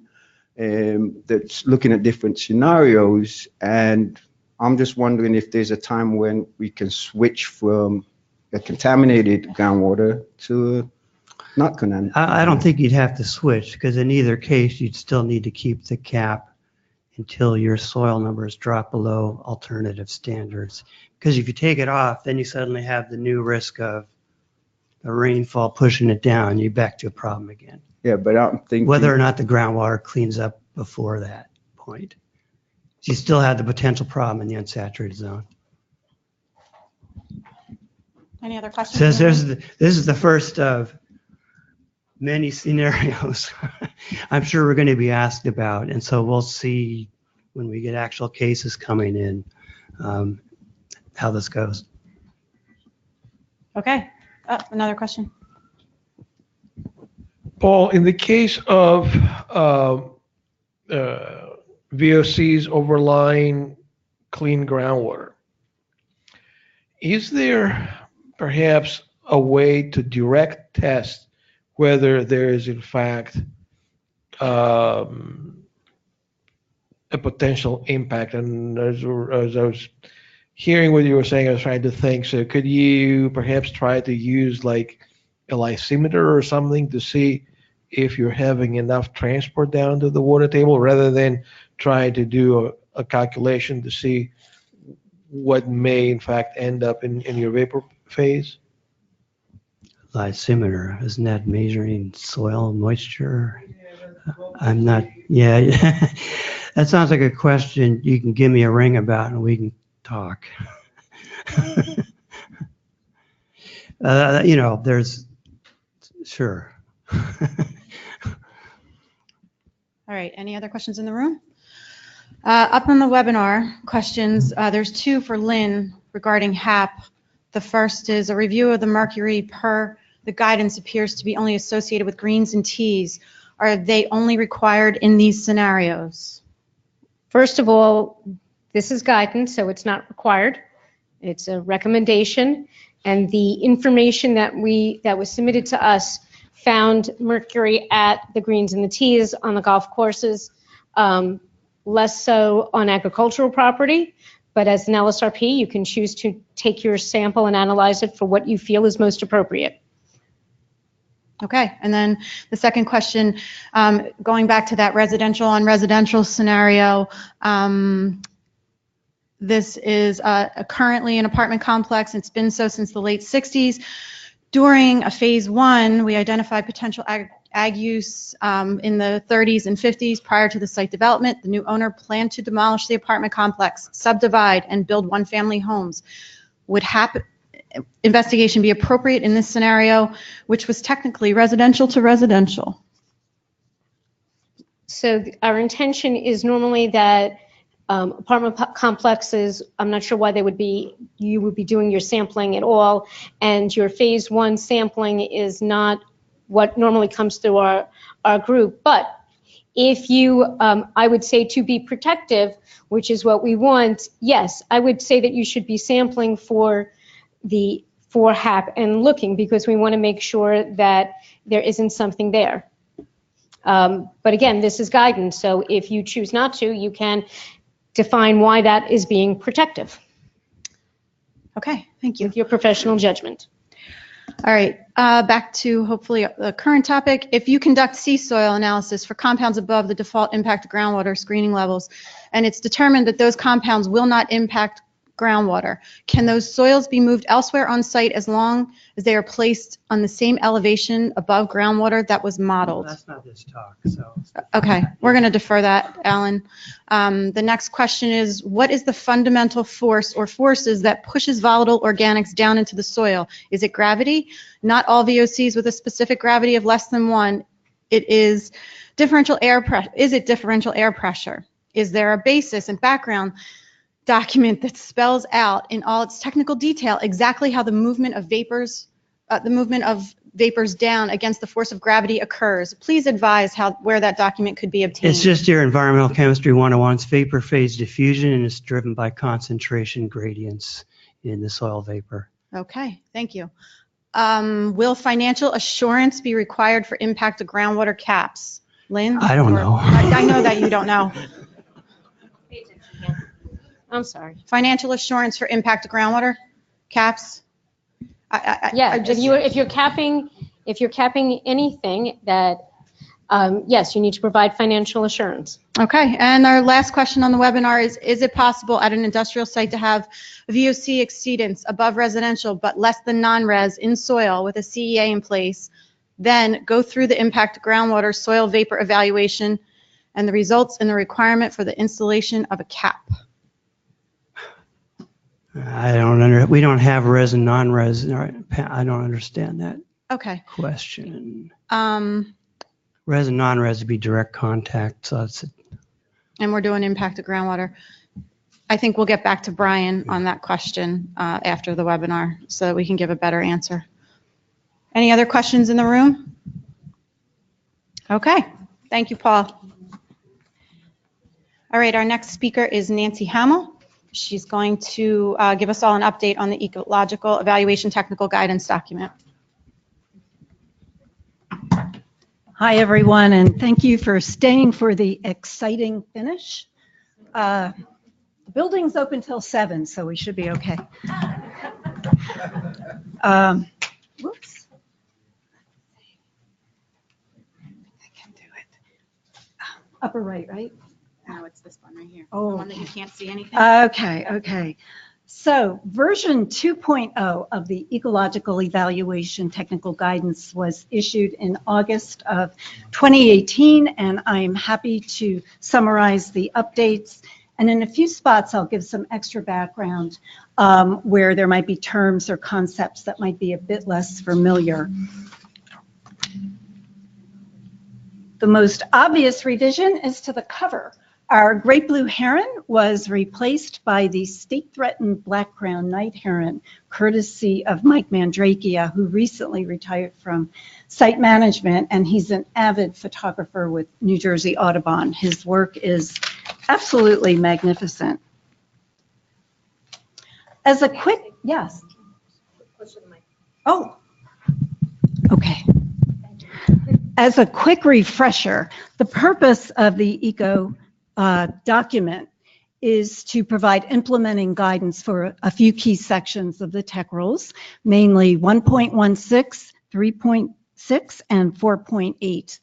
that's looking at different scenarios, and I'm just wondering if there's a time when we can switch from a contaminated groundwater to not contaminated. I don't think you'd have to switch, because in either case, you'd still need to keep the cap until your soil numbers drop below alternative standards. Because if you take it off, then you suddenly have the new risk of the rainfall pushing it down. You're back to a problem again. Yeah, but I don't think whether or not the groundwater cleans up before that point, you still have the potential problem in the unsaturated zone. Any other questions? So this is the first of many scenarios. I'm sure we're going to be asked about. And so we'll see when we get actual cases coming in, how this goes. Okay. Another question. Paul, in the case of VOCs overlying clean groundwater, is there perhaps a way to direct test whether there is in fact a potential impact? And as I was hearing what you were saying, I was trying to think, so could you perhaps try to use like a lysimeter or something to see if you're having enough transport down to the water table, rather than trying to do a calculation to see what may in fact end up in your vapor phase? Lysimeter, isn't that measuring soil moisture? I'm not, yeah. That sounds like a question you can give me a ring about and we can talk. There's, sure. All right, any other questions in the room? Up on the webinar questions, there's two for Lynn regarding HAP. The first is a review of the mercury per the guidance appears to be only associated with greens and teas. Are they only required in these scenarios? First of all, this is guidance, so it's not required. It's a recommendation, and the information that was submitted to us found mercury at the greens and the teas on the golf courses, less so on agricultural property. But as an LSRP, you can choose to take your sample and analyze it for what you feel is most appropriate. Okay, and then the second question, going back to that residential on residential scenario, this is currently an apartment complex. It's been so since the late 60s. During a phase one, we identified potential ag use in the 30s and 50s prior to the site development. The new owner planned to demolish the apartment complex, subdivide, and build one-family homes. Would investigation be appropriate in this scenario, which was technically residential to residential? So our intention is normally that apartment complexes, I'm not sure why you would be doing your sampling at all, and your phase one sampling is not what normally comes through our group. But if you, I would say to be protective, which is what we want, yes, I would say that you should be sampling for HAP and looking, because we want to make sure that there isn't something there. But again, this is guidance, so if you choose not to, you can define why that is being protective. Okay, thank you. With your professional judgment. All right, back to hopefully the current topic. If you conduct sea soil analysis for compounds above the default impact groundwater screening levels, and it's determined that those compounds will not impact groundwater, can those soils be moved elsewhere on site as long as they are placed on the same elevation above groundwater that was modeled? That's not this talk, so. Okay, we're going to defer that, Alan. The next question is, what is the fundamental force or forces that pushes volatile organics down into the soil? Is it gravity? Not all VOCs with a specific gravity of less than 1. It is differential air pressure. Is it differential air pressure? Is there a basis and background document that spells out in all its technical detail exactly how the movement of vapors down against the force of gravity occurs? Please advise where that document could be obtained. It's just your environmental chemistry 101's vapor phase diffusion, and it's driven by concentration gradients in the soil vapor. Okay, thank you. Will financial assurance be required for impact of groundwater caps? Lynn? I don't know. I know that you don't know. I'm sorry. Financial assurance for impact of groundwater caps? If you're capping anything, that yes, you need to provide financial assurance. Okay, and our last question on the webinar is it possible at an industrial site to have VOC exceedance above residential but less than non-res in soil with a CEA in place, then go through the impact groundwater soil vapor evaluation and the results in the requirement for the installation of a cap? We don't have res and non-res. I don't understand that Okay. question. res and non-res would be direct contact. So it's And we're doing impact to groundwater. I think we'll get back to Brian on that question after the webinar so that we can give a better answer. Any other questions in the room? Okay, thank you, Paul. All right, our next speaker is Nancy Hamill. She's going to give us all an update on the Ecological Evaluation Technical Guidance document. Hi, everyone, and thank you for staying for the exciting finish. The building's open till 7, so we should be okay. Whoops. I can do it. Upper right, right? No, it's this one right here. Oh, the one that you can't see anything. Okay. So version 2.0 of the Ecological Evaluation Technical Guidance was issued in August of 2018, and I'm happy to summarize the updates. And in a few spots, I'll give some extra background where there might be terms or concepts that might be a bit less familiar. The most obvious revision is to the cover. Our great blue heron was replaced by the state-threatened black-crowned night heron, courtesy of Mike Mandrakia, who recently retired from site management, and he's an avid photographer with New Jersey Audubon. His work is absolutely magnificent. As a quick, yes. Oh, okay. As a quick refresher, the purpose of the ECO document is to provide implementing guidance for a few key sections of the tech rules, mainly 1.16, 3.6, and 4.8.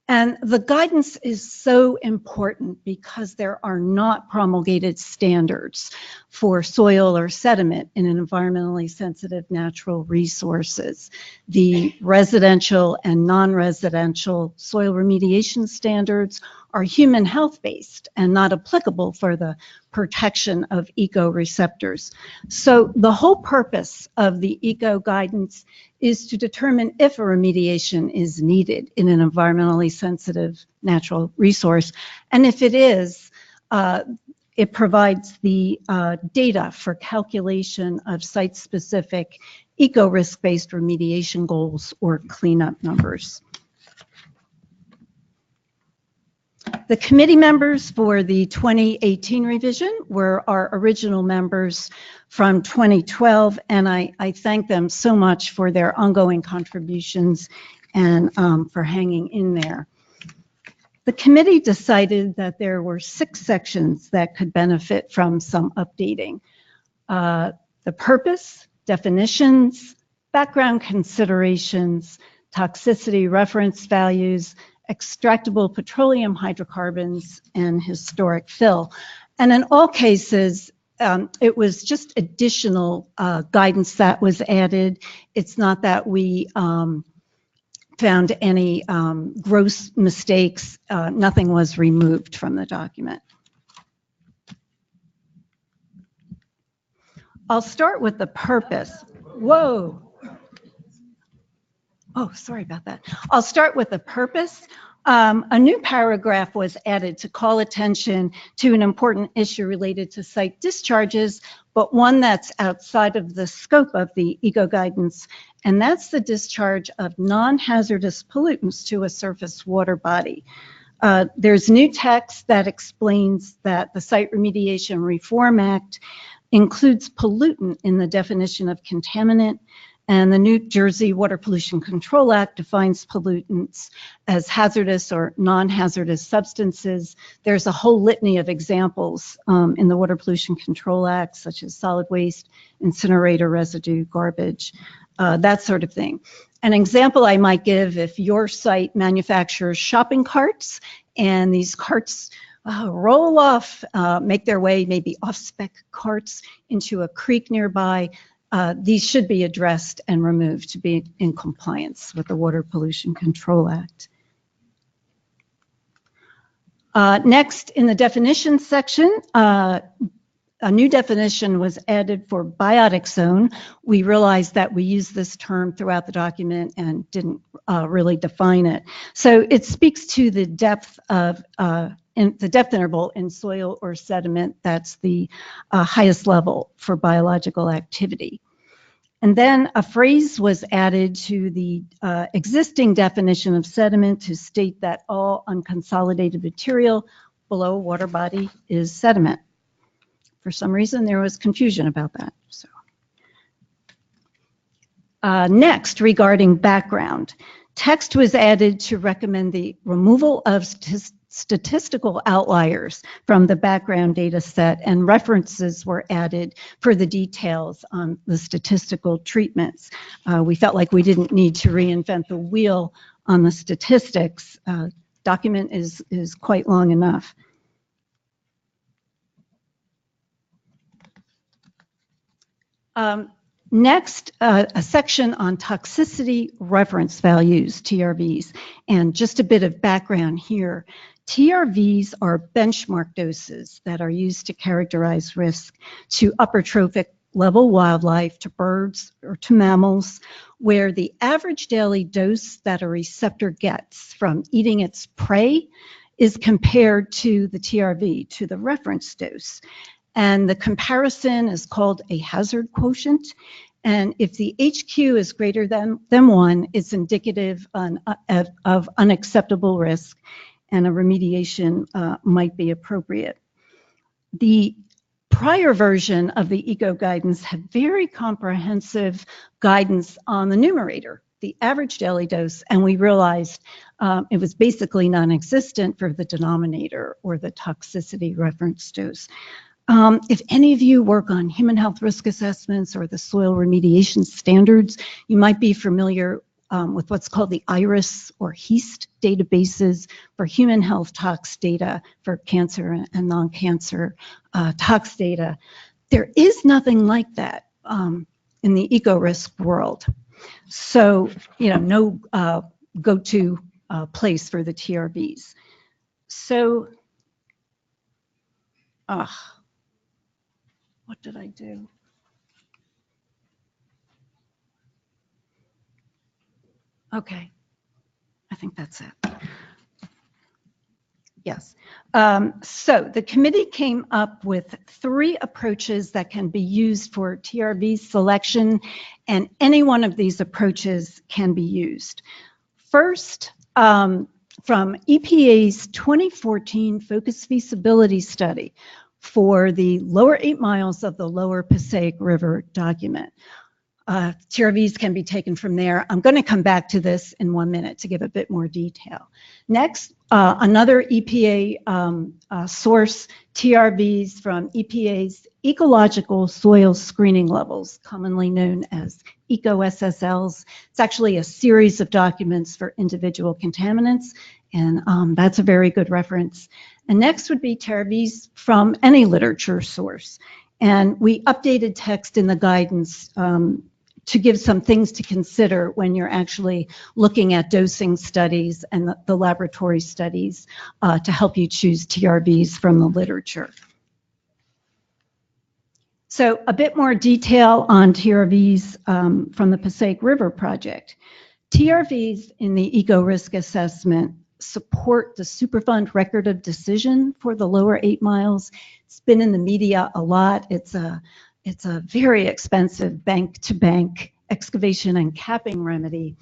And the guidance is so important because there are not promulgated standards for soil or sediment in an environmentally sensitive natural resources. The residential and non-residential soil remediation standards are human health based and not applicable for the protection of eco-receptors. So the whole purpose of the eco guidance is to determine if a remediation is needed in an environmentally sensitive natural resource. And if it is, it provides the data for calculation of site-specific eco-risk-based remediation goals or cleanup numbers. The committee members for the 2018 revision were our original members from 2012, and I thank them so much for their ongoing contributions and for hanging in there. The committee decided that there were 6 sections that could benefit from some updating. The purpose, definitions, background considerations, toxicity reference values, extractable petroleum hydrocarbons, and historic fill. And in all cases, it was just additional guidance that was added. It's not that we found any gross mistakes. Nothing was removed from the document. I'll start with the purpose. Whoa. Oh, sorry about that. I'll start with the purpose. A new paragraph was added to call attention to an important issue related to site discharges, but one that's outside of the scope of the eco guidance, and that's the discharge of non-hazardous pollutants to a surface water body. There's new text that explains that the Site Remediation Reform Act includes pollutant in the definition of contaminant, and the New Jersey Water Pollution Control Act defines pollutants as hazardous or non-hazardous substances. There's a whole litany of examples in the Water Pollution Control Act, such as solid waste, incinerator residue, garbage, that sort of thing. An example I might give, if your site manufactures shopping carts and these carts roll off, make their way maybe off-spec carts into a creek nearby, these should be addressed and removed to be in compliance with the Water Pollution Control Act. Next, in the definition section, a new definition was added for biotic zone. We realized that we used this term throughout the document and didn't really define it. So it speaks to the depth of in the depth interval in soil or sediment that's the highest level for biological activity. And then a phrase was added to the existing definition of sediment to state that all unconsolidated material below a water body is sediment. For some reason, there was confusion about that. So, next, regarding background, text was added to recommend the removal of statistical outliers from the background data set, and references were added for the details on the statistical treatments. We felt like we didn't need to reinvent the wheel on the statistics. Document is quite long enough. Next, a section on toxicity reference values, TRVs. And just a bit of background here. TRVs are benchmark doses that are used to characterize risk to upper trophic level wildlife, to birds or to mammals, where the average daily dose that a receptor gets from eating its prey is compared to the TRV, to the reference dose. And the comparison is called a hazard quotient. And if the HQ is greater than 1, it's indicative of unacceptable risk, and a remediation might be appropriate. The prior version of the eco guidance had very comprehensive guidance on the numerator, the average daily dose, and we realized it was basically non-existent for the denominator, or the toxicity reference dose. If any of you work on human health risk assessments or the soil remediation standards, you might be familiar with what's called the IRRCS or HEAST databases for human health tox data for cancer and non-cancer tox data. There is nothing like that in the eco-risk world. So, no go-to place for the TRVs. So, what did I do? Okay, I think that's it. Yes. So the committee came up with 3 approaches that can be used for TRV selection, and any one of these approaches can be used. First, from EPA's 2014 Focus Feasibility Study for the lower 8 miles of the lower Passaic River document. TRVs can be taken from there. I'm going to come back to this in 1 minute to give a bit more detail. Next, another EPA source, TRVs from EPA's Ecological Soil Screening Levels, commonly known as ECO-SSLs. It's actually a series of documents for individual contaminants, and that's a very good reference. And next would be TRVs from any literature source. And we updated text in the guidance to give some things to consider when you're actually looking at dosing studies and the laboratory studies to help you choose TRVs from the literature. So a bit more detail on TRVs from the Passaic River project. TRVs in the eco-risk assessment support the Superfund record of decision for the lower 8 miles. It's been in the media a lot. It's a very expensive bank-to-bank excavation and capping remedy.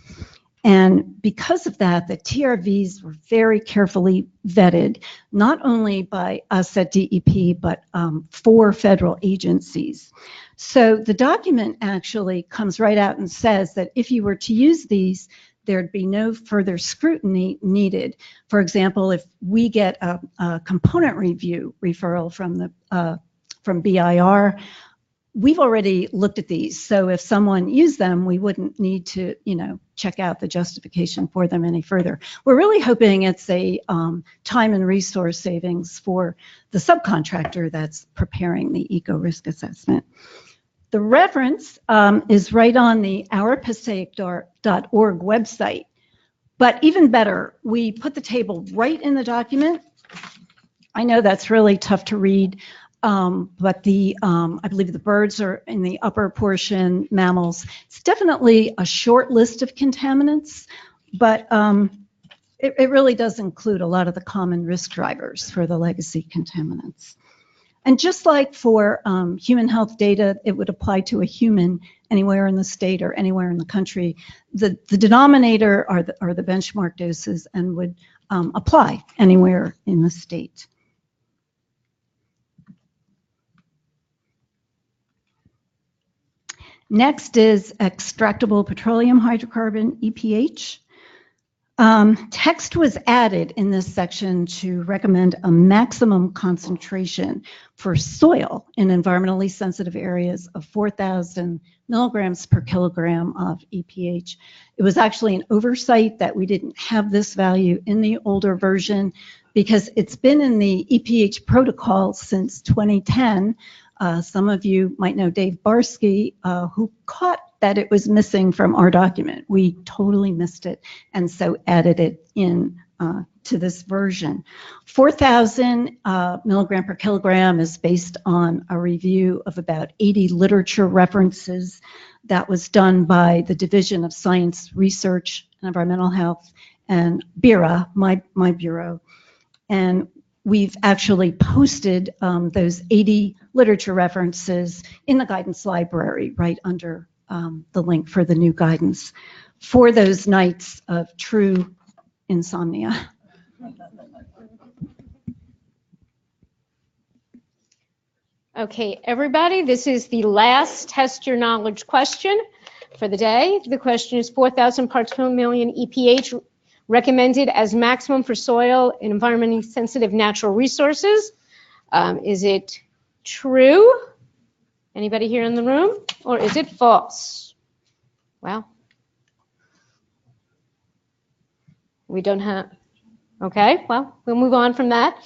And because of that, the TRVs were very carefully vetted, not only by us at DEP, but 4 federal agencies. So the document actually comes right out and says that if you were to use these, there'd be no further scrutiny needed. For example, if we get a component review referral from BIR, we've already looked at these. So if someone used them, we wouldn't need to, check out the justification for them any further. We're really hoping it's a time and resource savings for the subcontractor that's preparing the eco-risk assessment. The reference is right on the ourpassaic.org website. But even better, we put the table right in the document. I know that's really tough to read. but I believe the birds are in the upper portion, mammals. It's definitely a short list of contaminants, but it really does include a lot of the common risk drivers for the legacy contaminants. And just like for human health data, it would apply to a human anywhere in the state or anywhere in the country. The denominator are the benchmark doses and would apply anywhere in the state. Next is extractable petroleum hydrocarbon, EPH. Text was added in this section to recommend a maximum concentration for soil in environmentally sensitive areas of 4,000 milligrams per kilogram of EPH. It was actually an oversight that we didn't have this value in the older version because it's been in the EPH protocol since 2010. Some of you might know Dave Barsky, who caught that it was missing from our document. We totally missed it and so added it in to this version. 4,000 milligram per kilogram is based on a review of about 80 literature references that was done by the Division of Science Research and Environmental Health and BIRA, my bureau. And we've actually posted those 80 literature references in the guidance library right under the link for the new guidance for those nights of true insomnia. Okay, everybody, this is the last test your knowledge question for the day. The question is 4,000 parts per million EPH recommended as maximum for soil and environmentally sensitive natural resources. Is it true? Anybody here in the room? Or is it false? Well, we don't have, okay, well, we'll move on from that.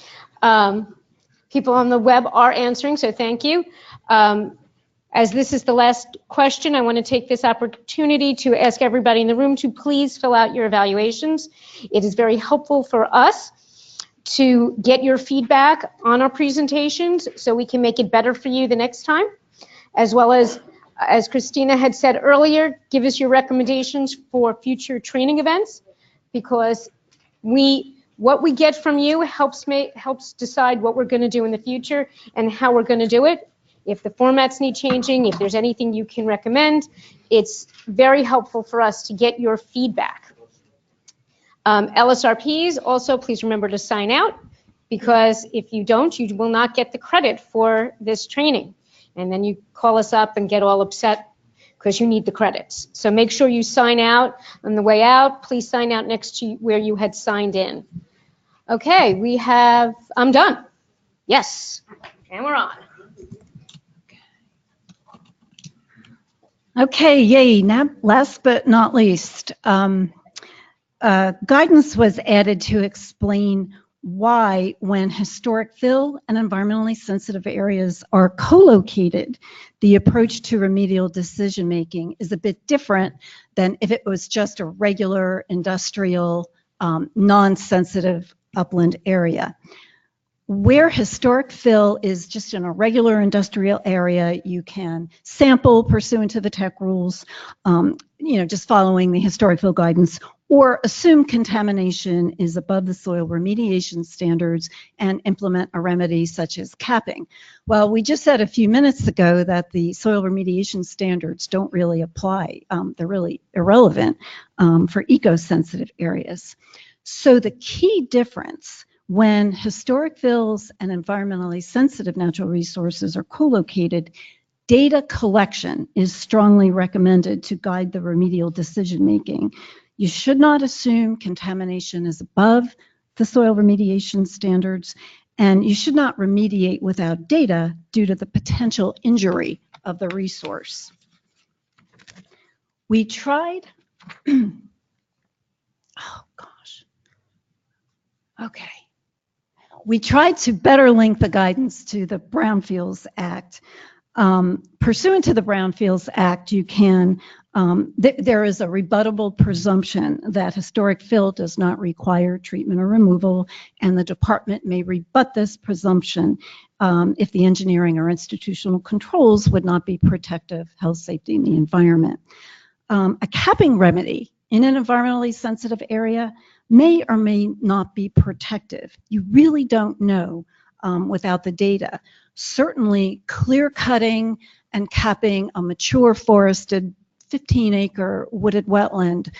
People on the web are answering, so thank you. As this is the last question, I want to take this opportunity to ask everybody in the room to please fill out your evaluations. It is very helpful for us to get your feedback on our presentations so we can make it better for you the next time, as well as Christina had said earlier, give us your recommendations for future training events, because what we get from you helps decide what we're going to do in the future and how we're going to do it. If the formats need changing, if there's anything you can recommend, it's very helpful for us to get your feedback. LSRPs, also please remember to sign out, because if you don't, you will not get the credit for this training. And then you call us up and get all upset because you need the credits. So make sure you sign out on the way out. Please sign out next to where you had signed in. Okay, I'm done. Yes, and we're on. Okay, yay. Now, last but not least, guidance was added to explain why, when historic fill and environmentally sensitive areas are co-located, the approach to remedial decision-making is a bit different than if it was just a regular industrial, non-sensitive upland area. Where historic fill is just in a regular industrial area, you can sample pursuant to the tech rules, just following the historic fill guidance, or assume contamination is above the soil remediation standards and implement a remedy such as capping. Well, we just said a few minutes ago that the soil remediation standards don't really apply. They're really irrelevant for eco-sensitive areas. So the key difference when historic fills and environmentally sensitive natural resources are co-located, data collection is strongly recommended to guide the remedial decision-making. You should not assume contamination is above the soil remediation standards, and you should not remediate without data due to the potential injury of the resource. We tried, oh gosh, okay. We tried to better link the guidance to the Brownfields Act. Pursuant to the Brownfields Act, you can There is a rebuttable presumption that historic fill does not require treatment or removal, and the department may rebut this presumption if the engineering or institutional controls would not be protective, health, safety, and the environment. A capping remedy in an environmentally sensitive area may or may not be protective. You really don't know without the data. Certainly, clear cutting and capping a mature forested 15-acre wooded wetland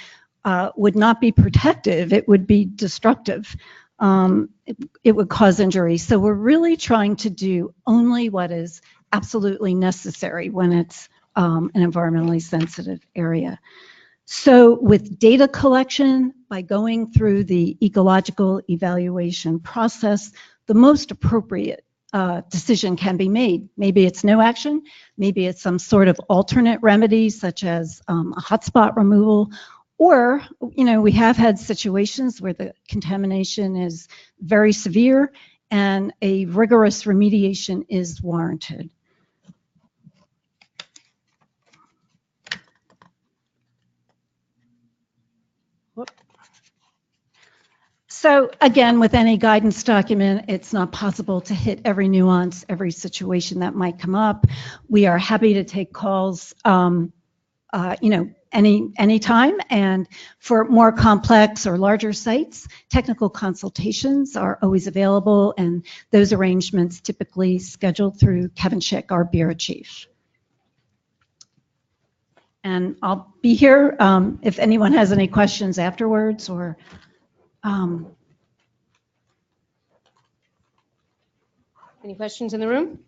would not be protective. It would be destructive. It would cause injury. So we're really trying to do only what is absolutely necessary when it's an environmentally sensitive area. So with data collection, by going through the ecological evaluation process, the most appropriate decision can be made. Maybe it's no action, maybe it's some sort of alternate remedy such as a hotspot removal, or, we have had situations where the contamination is very severe and a rigorous remediation is warranted. So again, with any guidance document, it's not possible to hit every nuance, every situation that might come up. We are happy to take calls, anytime. And for more complex or larger sites, technical consultations are always available, and those arrangements typically scheduled through Kevin Schick, our bureau chief. And I'll be here if anyone has any questions afterwards or. Any questions in the room?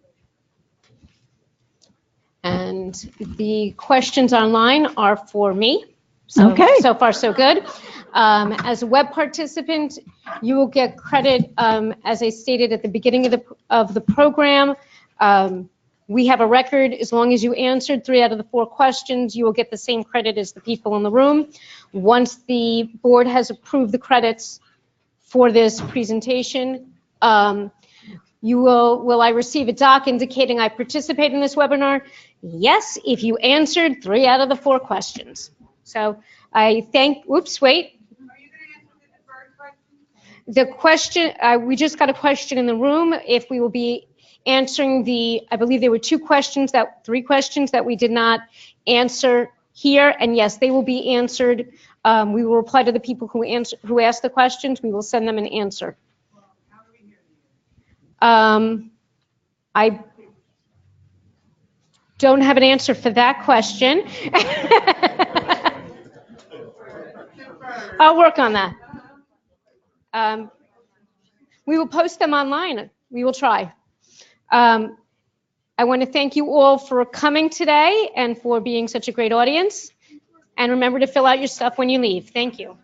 And the questions online are for me. So, okay. So far, so good. As a web participant, you will get credit, as I stated at the beginning of the program. We have a record. As long as you answered 3 out of the 4 questions, you will get the same credit as the people in the room. Once the board has approved the credits for this presentation, will I receive a doc indicating I participate in this webinar? Yes, if you answered 3 out of the 4 questions. So I thank, wait. The question, we just got a question in the room if we will be answering I believe there were 3 questions that we did not answer here, and yes, they will be answered. We will reply to the people who asked the questions. We will send them an answer. I don't have an answer for that question. I'll work on that. We will post them online. We will try. I want to thank you all for coming today and for being such a great audience. And remember to fill out your stuff when you leave. Thank you.